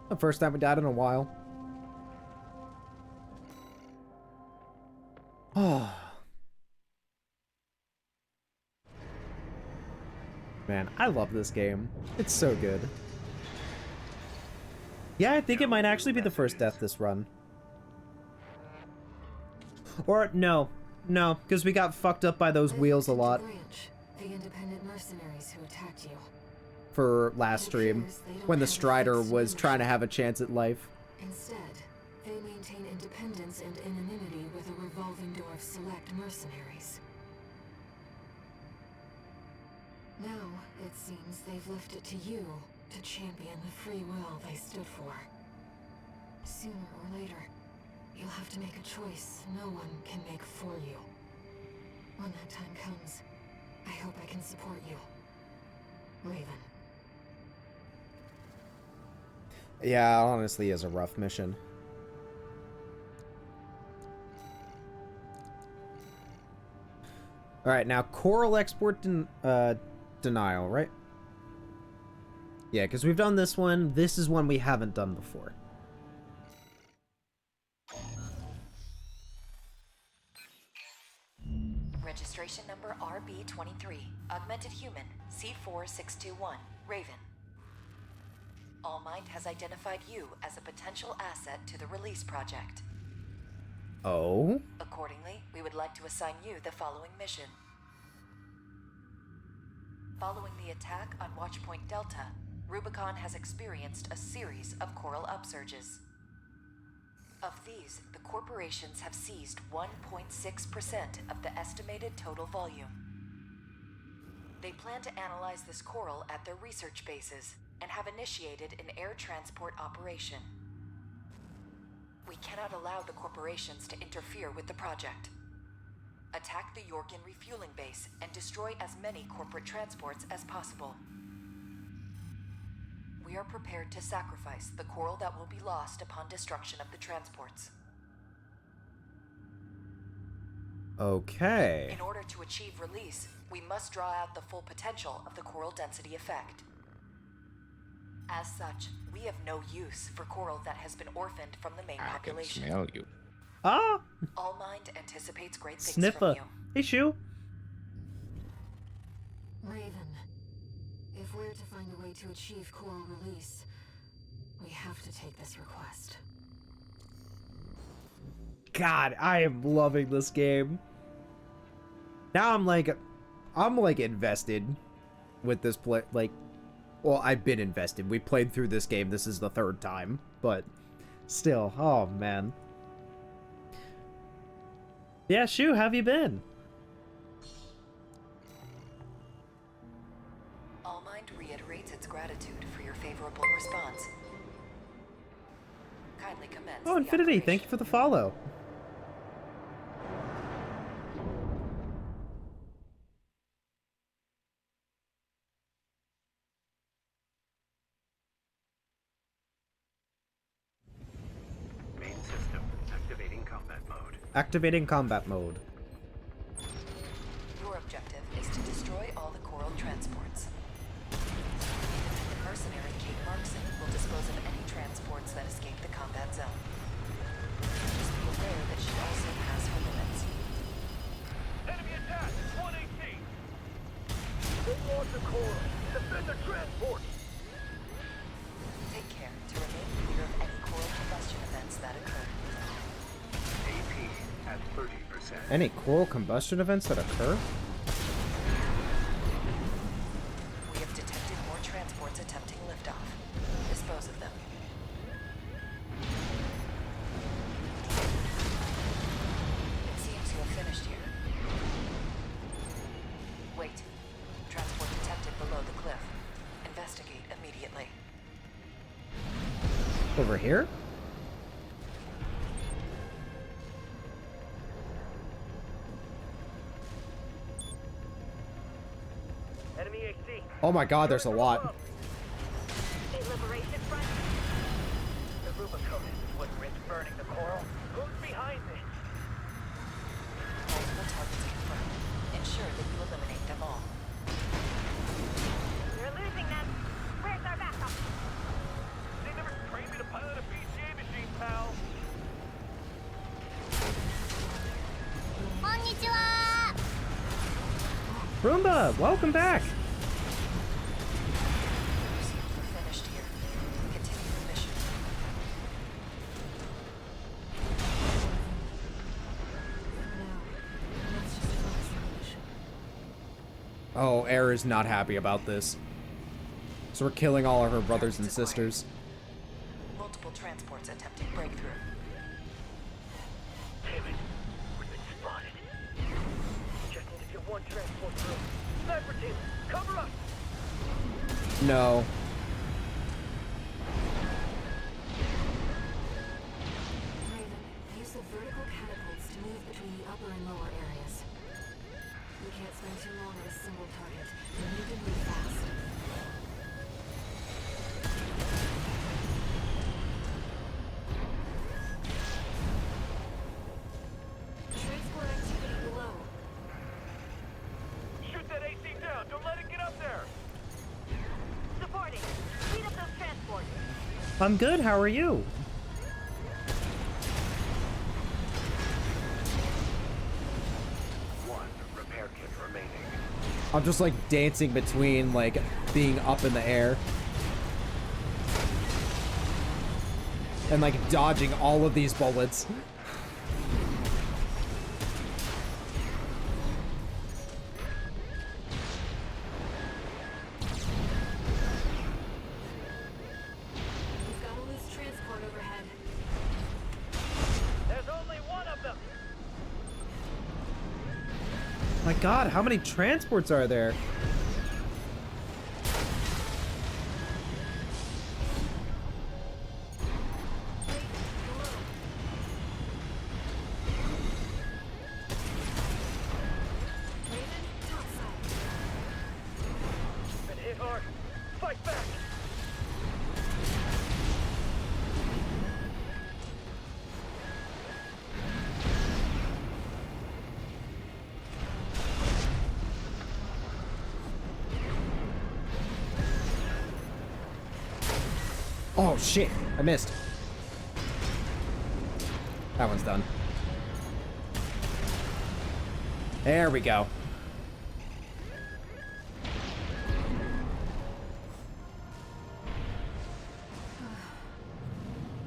The first time we died in a while. Oh. Man, I love this game. It's so good. Yeah, I think it might actually be the first death this run. Or, no. No, because we got fucked up by those wheels a lot. The independent mercenaries who attacked you. For last stream, when the Strider was trying to have a chance at life. Instead, they maintain independence and anonymity with a revolving door of select mercenaries. Now, it seems they've left it to you to champion the free will they stood for. Sooner or later, you'll have to make a choice no one can make for you. When that time comes, I hope I can support you. Raven. Yeah, it honestly is a rough mission. Alright, now Coral export denial, right? Yeah, because we've done this one. This is one we haven't done before. Registration number RB23, Augmented Human, C4621, Raven. All Mind has identified you as a potential asset to the release project. Oh? Accordingly, we would like to assign you the following mission. Following the attack on Watchpoint Delta, Rubicon has experienced a series of coral upsurges. Of these, the corporations have seized 1.6% of the estimated total volume. They plan to analyze this coral at their research bases and have initiated an air transport operation. We cannot allow the corporations to interfere with the project. Attack the Yorkin refueling base and destroy as many corporate transports as possible. We are prepared to sacrifice the coral that will be lost upon destruction of the transports. Okay. In order to achieve release, we must draw out the full potential of the coral density effect. As such, we have no use for coral that has been orphaned from the main population. I can smell you. Ah! All Mind anticipates great things Sniffer. from you. Hey, Shu. Raven, if we're to find a way to achieve coral release, we have to take this request. God, I am loving this game. Now I'm like invested with this play. Like, well, I've been invested. We played through this game. This is the third time, but still, oh man. Yeah, Shu, how have you been? All Mind reiterates its gratitude for your favorable response. Kindly commence. Oh, Infinity, thank you for the follow. Main system activating combat mode. Activating combat mode. Your objective is to destroy all the coral transports. The mercenary Kate Markson will dispose of any transports that escape the combat zone. Just be aware that she also has her limits. Enemy attack! 118! They lost the core! Defend the transport! Take care to remain clear of any coral combustion events that occur. AP at 30%. Any coral combustion events that occur? We have detected more transports attempting liftoff. Dispose of them. It seems you have finished here. Wait. Transport detected below the cliff. Investigate immediately. Over here? AC. Oh my god, there's a lot. The Liberation Front? The Rubiconists wouldn't risk burning the coral. Who's behind this? Multiple targets confirmed. Ensure that you eliminate them all. We're losing them. Where's our backup? They never trained me to pilot a PCA machine, pal. Roomba, welcome back. We're finished here. Continue the mission. Now, let's just focus on the mission. Oh, Air is not happy about this. So we're killing all of her brothers and sisters. Multiple transports attempting breakthrough. Damn it. We've been spotted. Just need to get one transport through. Sniper team, cover us! No. Raven, use the vertical catapults to move between the upper and lower areas. We can't spend too long on a single target. We need to move fast. Transport activity below. Shoot that AC down! Don't let it get up there! Supporting. Speed up those transports. I'm good, how are you? One repair kit remaining. I'm just like dancing between like being up in the air and like dodging all of these bullets. We've got a loose transport overhead. There's only one of them! My god, how many transports are there? Raven, topside. Been hit hard. Fight back! Oh shit, I missed. That one's done. There we go.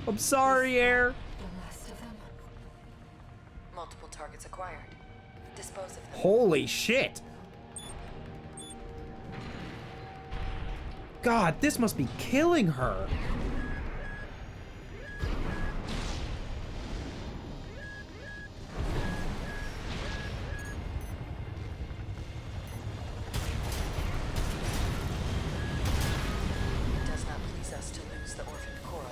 I'm sorry, Air. The last of them. Multiple targets acquired. Dispose of them. Holy shit. God, this must be killing her. It does not please us to lose the orphaned coral.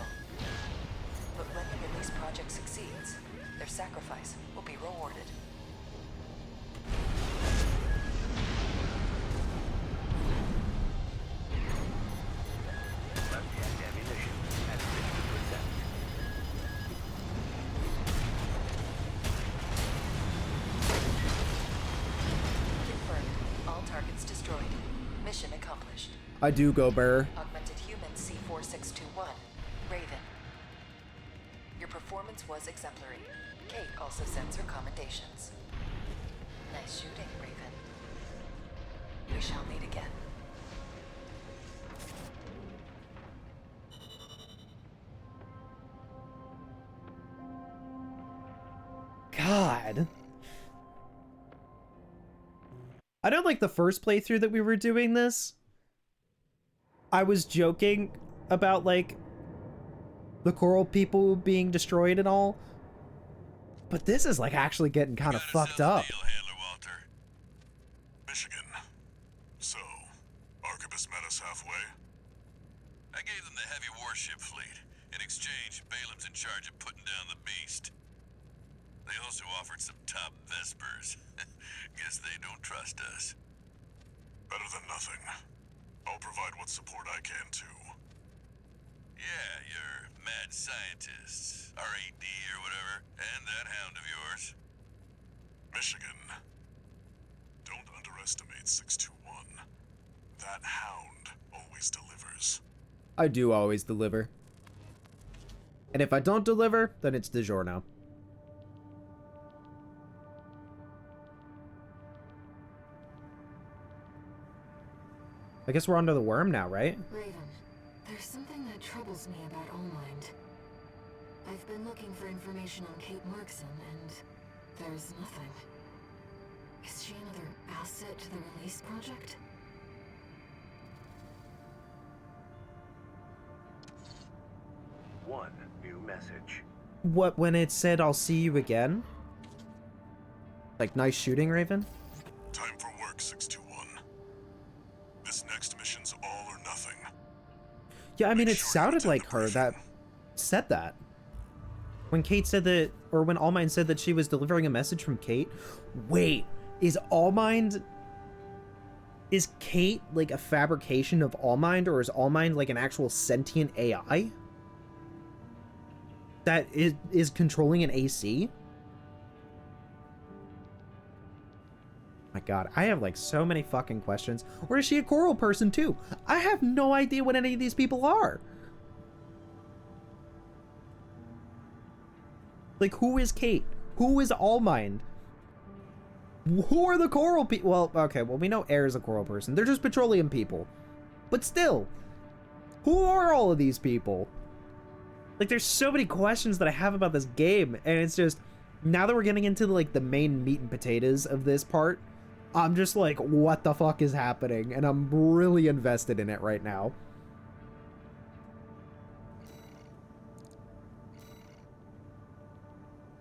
But when the release project succeeds, their sacrifice will be rewarded. Left-hand ammunition at 50%. Confirmed. All targets destroyed. Mission accomplished. I do go, Burr. Augmented human C4621. Raven. Your performance was exemplary. Kate also sends her commendations. Nice shooting, Raven. We shall meet again. God. I don't like the first playthrough that we were doing this. I was joking about like the coral people being destroyed and all. But this is like actually getting kind of fucked up. Handler Walter. Michigan. So, Arquebus met us halfway? I gave them the heavy warship fleet. In exchange, Balaam's in charge of putting down the beast. They also offered some top Vespers. Guess they don't trust us. Better than nothing. I'll provide what support I can, too. Yeah, your mad scientists, RAD or whatever, and that hound of yours. Michigan. Don't underestimate 621. That hound always delivers. I do always deliver. And if I don't deliver, then it's DiGiorno. I guess we're onto the worm now, right? Raven, there's something that troubles me about Allmind. I've been looking for information on Kate Markson, and there's nothing. Is she another asset to the release project? One new message. What, when it said I'll see you again? Like, nice shooting, Raven? Time for work, 621. This next mission's all or nothing. Yeah, I mean, Make it sure you sounded attend like the her briefing. that said that. When Kate said that, or when Allmind said that she was delivering a message from Kate. Wait, is Allmind... Is Kate, like, a fabrication of Allmind, or is Allmind, like, an actual sentient AI? That is controlling an AC? My god, I have, like, so many fucking questions. Or is she a coral person, too? I have no idea what any of these people are. Like, who is Kate? Who is Allmind? Who are the coral people? Well, okay, well, we know Air is a coral person. They're just petroleum people. But still, who are all of these people? Like, there's so many questions that I have about this game, and it's just, now that we're getting into, like, the main meat and potatoes of this part, I'm just like, what the fuck is happening? And I'm really invested in it right now.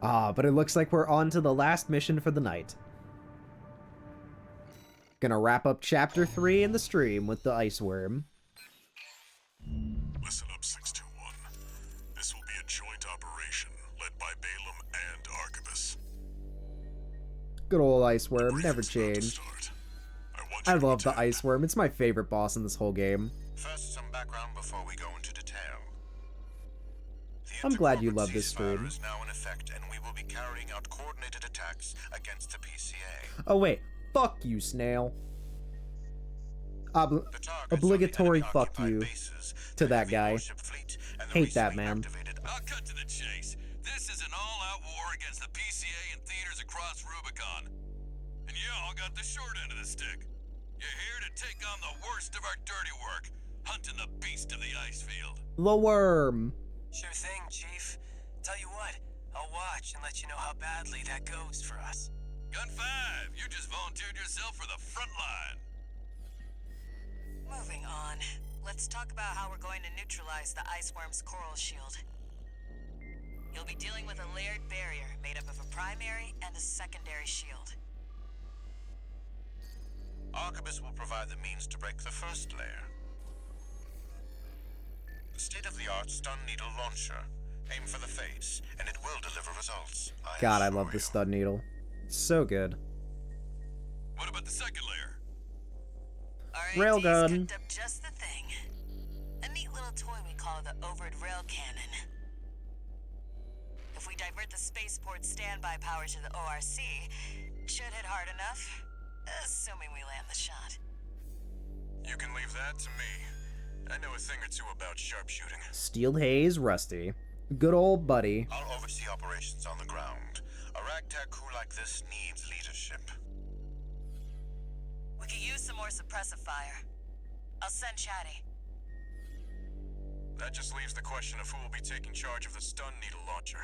But it looks like we're on to the last mission for the night. Gonna wrap up Chapter 3 in the stream with the ice worm. Listen up, 621. This will be a joint operation led by Balaam and Arquebus. Good old ice worm, never Briefing's about to changed. start. want I you to love the attend. ice worm. It's my favorite boss in this whole game. First, some background before we go into detail. The I'm glad you intercorporate love this ceasefire stream. is now in effect, and we will be carrying out coordinated attacks against the PCA. Oh wait, fuck you, Snail. The targets are the Obligatory fuck enemy-occupied you bases, to the that heavy guy. warship fleet, and the Hate that, recently man. activated- I'll cut to the chase. This is an all-out war against the PCA and theaters across Rubicon. And y'all got the short end of the stick. You're here to take on the worst of our dirty work, hunting the beast of the ice field. The worm. Sure thing, Chief. Tell you what, I'll watch and let you know how badly that goes for us. Gun 5, you just volunteered yourself for the front line. Moving on. Let's talk about how we're going to neutralize the Iceworm's coral shield. You'll be dealing with a layered barrier made up of a primary and a secondary shield. Arquebus will provide the means to break the first layer. The state-of-the-art stun needle launcher. Aim for the face, and it will deliver results. God, I assure love the you. stud needle. It's so good. What about the second layer? RAD's Railgun. cooked up just the thing. A neat little toy we call the Overed Rail Cannon. If we divert the spaceport's standby power to the ORC, should hit hard enough, assuming we land the shot. You can leave that to me. I know a thing or two about sharpshooting. Steel Haze Rusty. Good old buddy. I'll oversee operations on the ground. A ragtag crew like this needs leadership. We could use some more suppressive fire. I'll send Chatty. That just leaves the question of who will be taking charge of the stun needle launcher.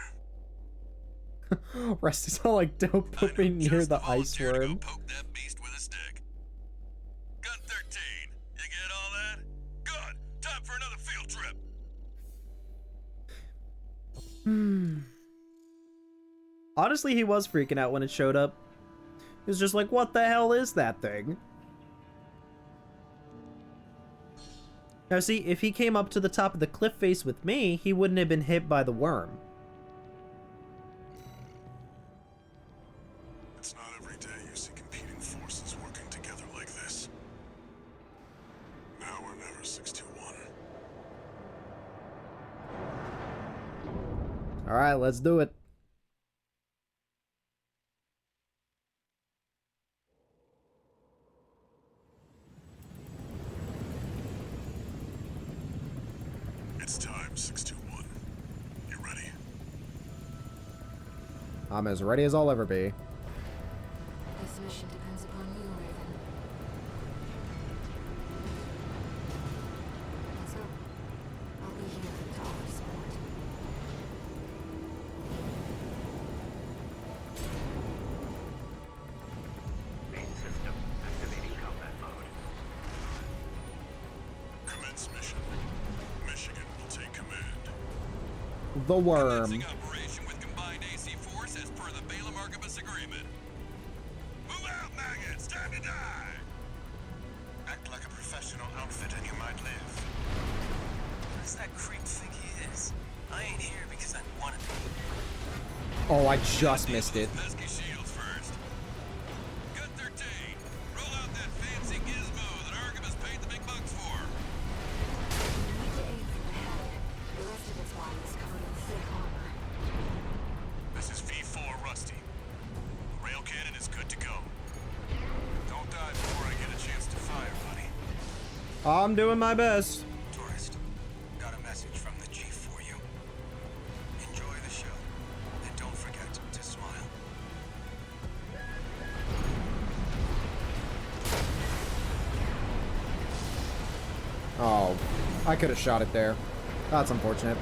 Rusty's all like, don't put me near the ice volunteer to go worm. poke that beast with a stick. Gun 13, you get all that? Good. Time for another field trip. Honestly, he was freaking out when it showed up. He was just like, what the hell is that thing? Now see, if he came up to the top of the cliff face with me, he wouldn't have been hit by the worm. It's not every day you see competing forces working together like this. Now or never, 621. All right, let's do it. It's time, 621. You ready? I'm as ready as I'll ever be. This mission depends upon you, Raven. Let's go. I'll be here to offer support. Main system activating combat mode. Commence mission. Michigan will take command. The worm. Commencing operation with combined AC force as per the Balaam Archibus agreement. Move out, maggots! Time to die! Act like a professional outfit and you might live. What does that creep think he is? I ain't here because I want to be. Oh, I just missed it. Pesky shields first. Cut 13. Roll out that fancy gizmo that Archibus paid the big bucks for. You need to aim for the head. The rest of its body is covered in thick armor. This is V4 Rusty. The rail cannon is good to go. Don't die before I get a chance to fire, buddy. I'm doing my best. Tourist, got a message from the chief for you. Enjoy the show, and don't forget to smile. Oh, I could have shot it there. That's unfortunate.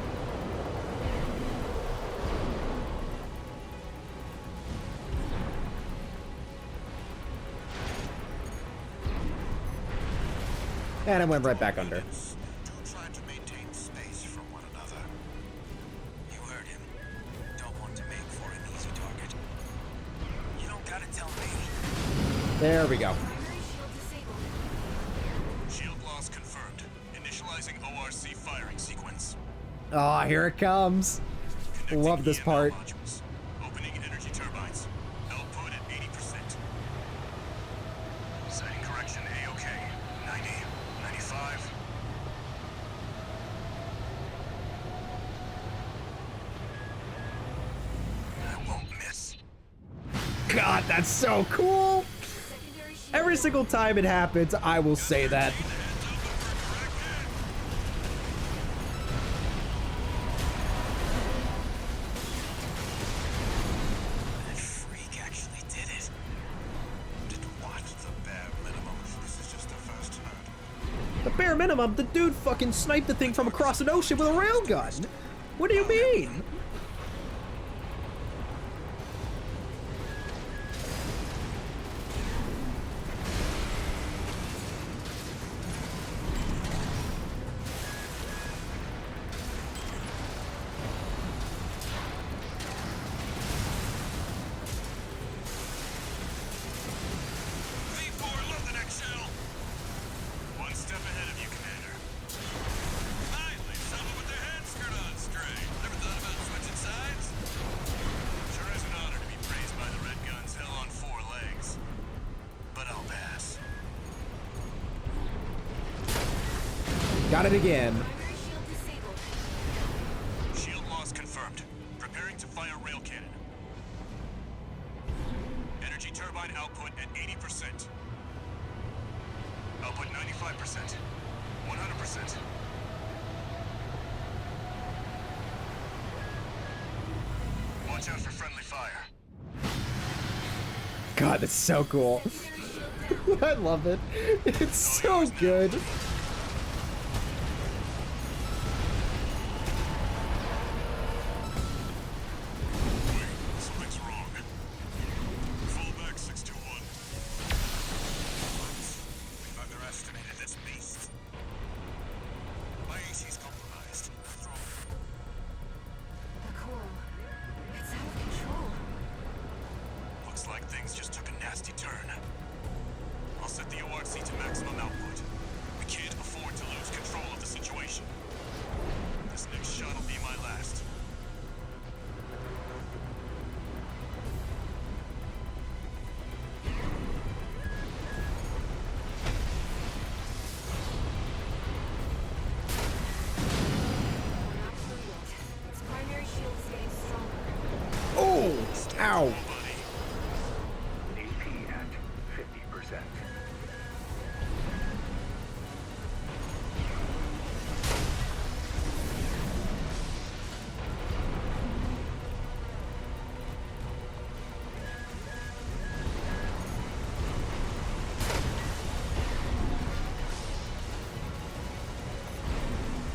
And it went right back under. Do try to maintain space from one another. You heard him. Don't want to make for an easy target. You don't gotta tell me. There we go. Primary shield disabled. Shield loss confirmed. Initializing ORC firing sequence. Oh, here it comes. Connecting Love this EML part. modules. Opening energy turbines. Output at 80%. Setting correction A-OK. 90, 95. I won't miss. God, that's so cool. Secondary shield. Every single time it happens, I will say that. That freak actually did it. Didn't watch the bare minimum. This is just the first herd. The bare minimum, the dude fucking sniped the thing from across an ocean with a railgun. What do you mean? V4, love the next shell. One step ahead of you, Commander. Finally, someone with their head screwed on straight. Never thought about switching sides? Sure is an honor to be praised by the Red Guns hell on 4 legs. But I'll pass. Got it again. Primary shield disabled. Shield loss confirmed. Preparing to fire rail cannon. Energy turbine output at 80%. Output 95%. 100%. Watch out for friendly fire. God, that's so cool. I love it. It's so good. Wait, something's wrong. Fall back, 621. We've underestimated this beast. My AC's compromised. What's wrong? The Kuro. It's out of control. Looks like things just took a nasty turn. I'll set the ORC to maximum output. We can't afford to lose control of the situation. This next shot will be my last. Ow! AP at 50%.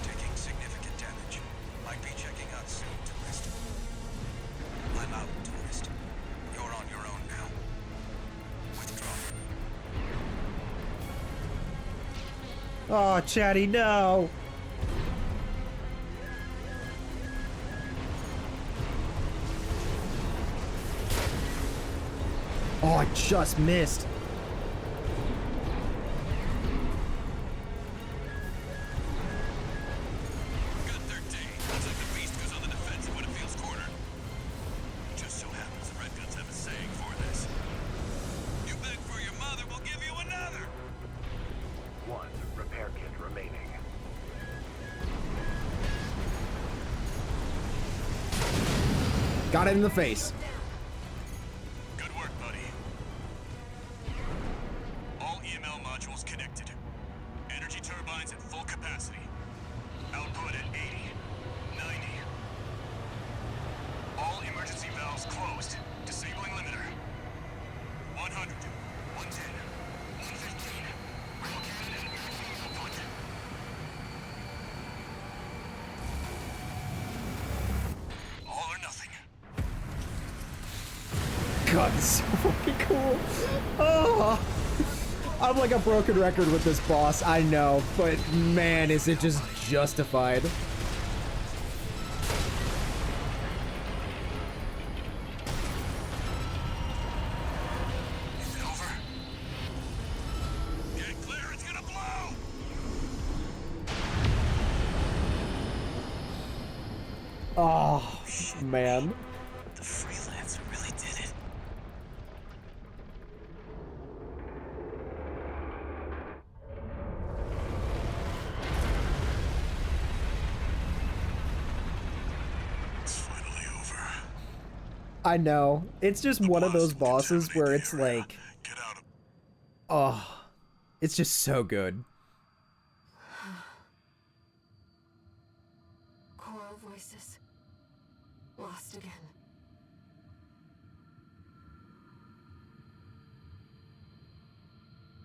Taking significant damage. Might be checking out soon, tourist. I'm out, tourist. You're on your own now. Withdraw. Oh, Chatty, no! Oh, I just missed. Good 13. Looks like the beast goes on the defensive when it feels cornered. Just so happens the Redguns have a saying for this. You beg for your mother, we'll give you another! 1 repair kit remaining. Got it in the face. Good work, buddy. All EML modules connected. Energy turbines at full capacity. Output at 80, 90. All emergency valves closed. Disabling limiter. 100, 110, 115. Rail cannon and magazine output. All or nothing. God, it's so fucking cool. Oh, I'm like a broken record with this boss, I know, but man, is it just justified. Is it over? Get clear, it's gonna blow! Oh, man. The freelancer really did it. It's finally over. I know. It's just one of those Blast will bosses contaminate where the it's area. like, Get out of... oh, it's just so good. Choral voices. Lost again.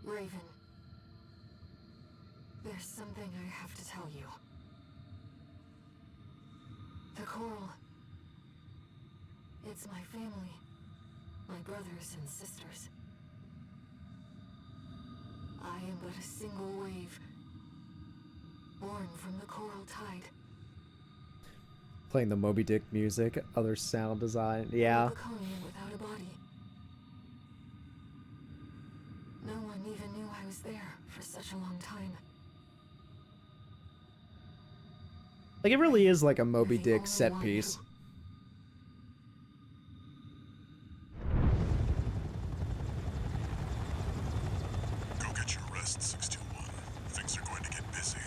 Raven. There's something I have to tell you. The coral. It's my family. My brothers and sisters. I am but a single wave. Born from the coral tide. Playing the Moby Dick music, other sound design, yeah. Rubiconian without a body. No one even knew I was there for such a long time. Like, it really is like a Moby You're the Dick only set one piece. who- Go get your rest, 621. Things are going to get busy.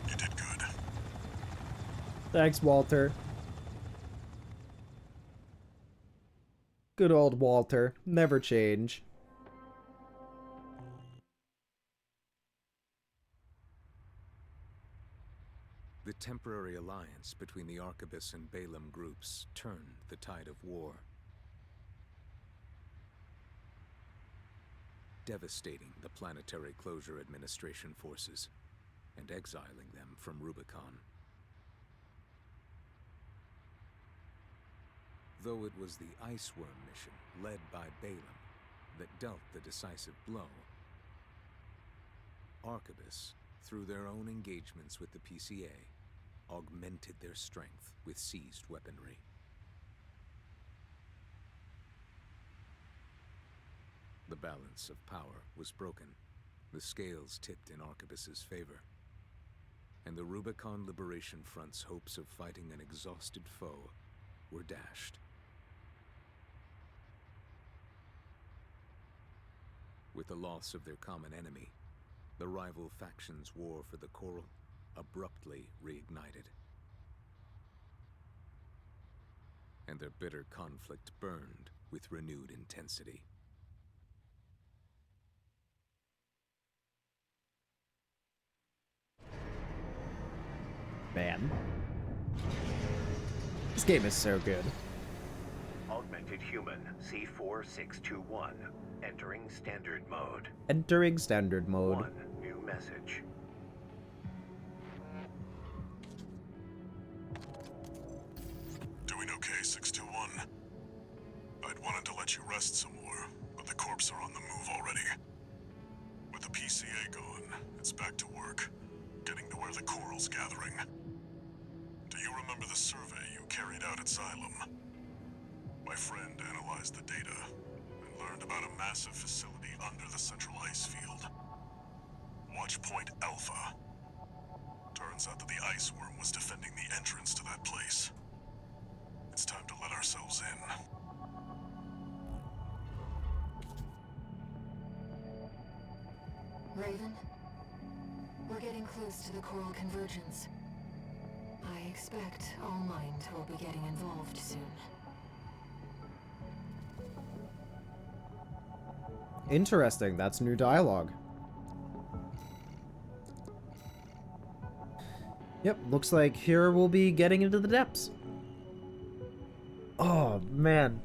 You did good. Thanks, Walter. Good old Walter. Never change. The temporary alliance between the Arquebus and Balaam groups turned the tide of war, devastating the Planetary Closure Administration forces and exiling them from Rubicon. Though it was the Iceworm mission led by Balaam that dealt the decisive blow, Arquebus, through their own engagements with the PCA, augmented their strength with seized weaponry. The balance of power was broken, the scales tipped in Arquebus's favor, and the Rubicon Liberation Front's hopes of fighting an exhausted foe were dashed. With the loss of their common enemy, the rival factions' war for the Coral abruptly reignited. and their bitter conflict burned with renewed intensity. Man. This game is so good. Augmented human C4621. Entering standard mode. Entering standard mode. One new message. Doing okay, 621? I'd wanted to let you rest some more, but the corps are on the move already. With the PCA gone, it's back to work, getting to where the Koral's gathering. Do you remember the survey you carried out at Xylem? My friend analyzed the data and learned about a massive facility under the central ice field. Watchpoint Alpha. Turns out that the ice worm was defending the entrance to that place. It's time to let ourselves in. Raven, we're getting close to the coral convergence. I expect All Mind will be getting involved soon. Interesting, that's new dialogue. Yep, looks like here we'll be getting into the depths. Oh, man.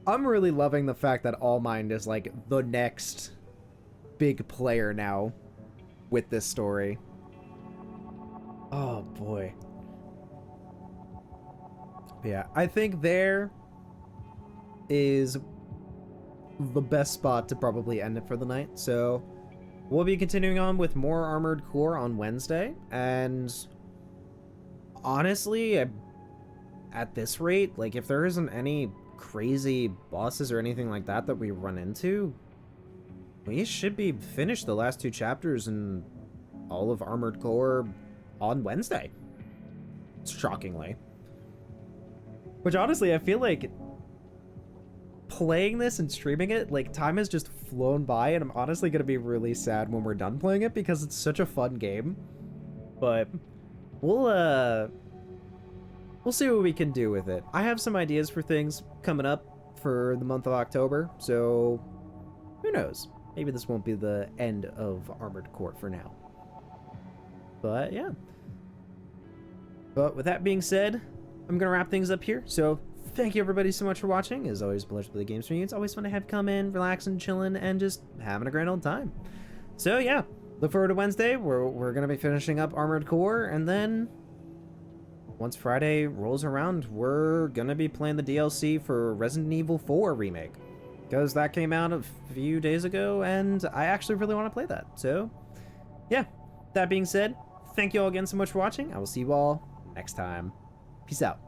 I'm really loving the fact that All Mind is like the next big player now with this story. Oh, boy. Yeah, I think there is the best spot to probably end it for the night. So we'll be continuing on with more Armored Core on Wednesday, and honestly, at this rate, like, if there isn't any crazy bosses or anything like that that we run into, we should be finished the last 2 chapters and all of Armored Core on Wednesday, shockingly. Which honestly, I feel like playing this and streaming it, like, time has just flown by, and I'm honestly gonna be really sad when we're done playing it because it's such a fun game. But we'll see what we can do with it. I have some ideas for things coming up for the month of October, so who knows? Maybe this won't be the end of Armored Core for now. But yeah. But with that being said, I'm gonna wrap things up here. So thank you everybody so much for watching. It's always a pleasure to play games for you. It's always fun to have come in, relaxing, chilling, and just having a grand old time. So yeah, look forward to Wednesday. We're gonna be finishing up Armored Core, and then once Friday rolls around, we're gonna be playing the DLC for Resident Evil 4 Remake, because that came out a few days ago, and I actually really want to play that. So yeah, that being said, thank you all again so much for watching. I will see you all next time. Peace out.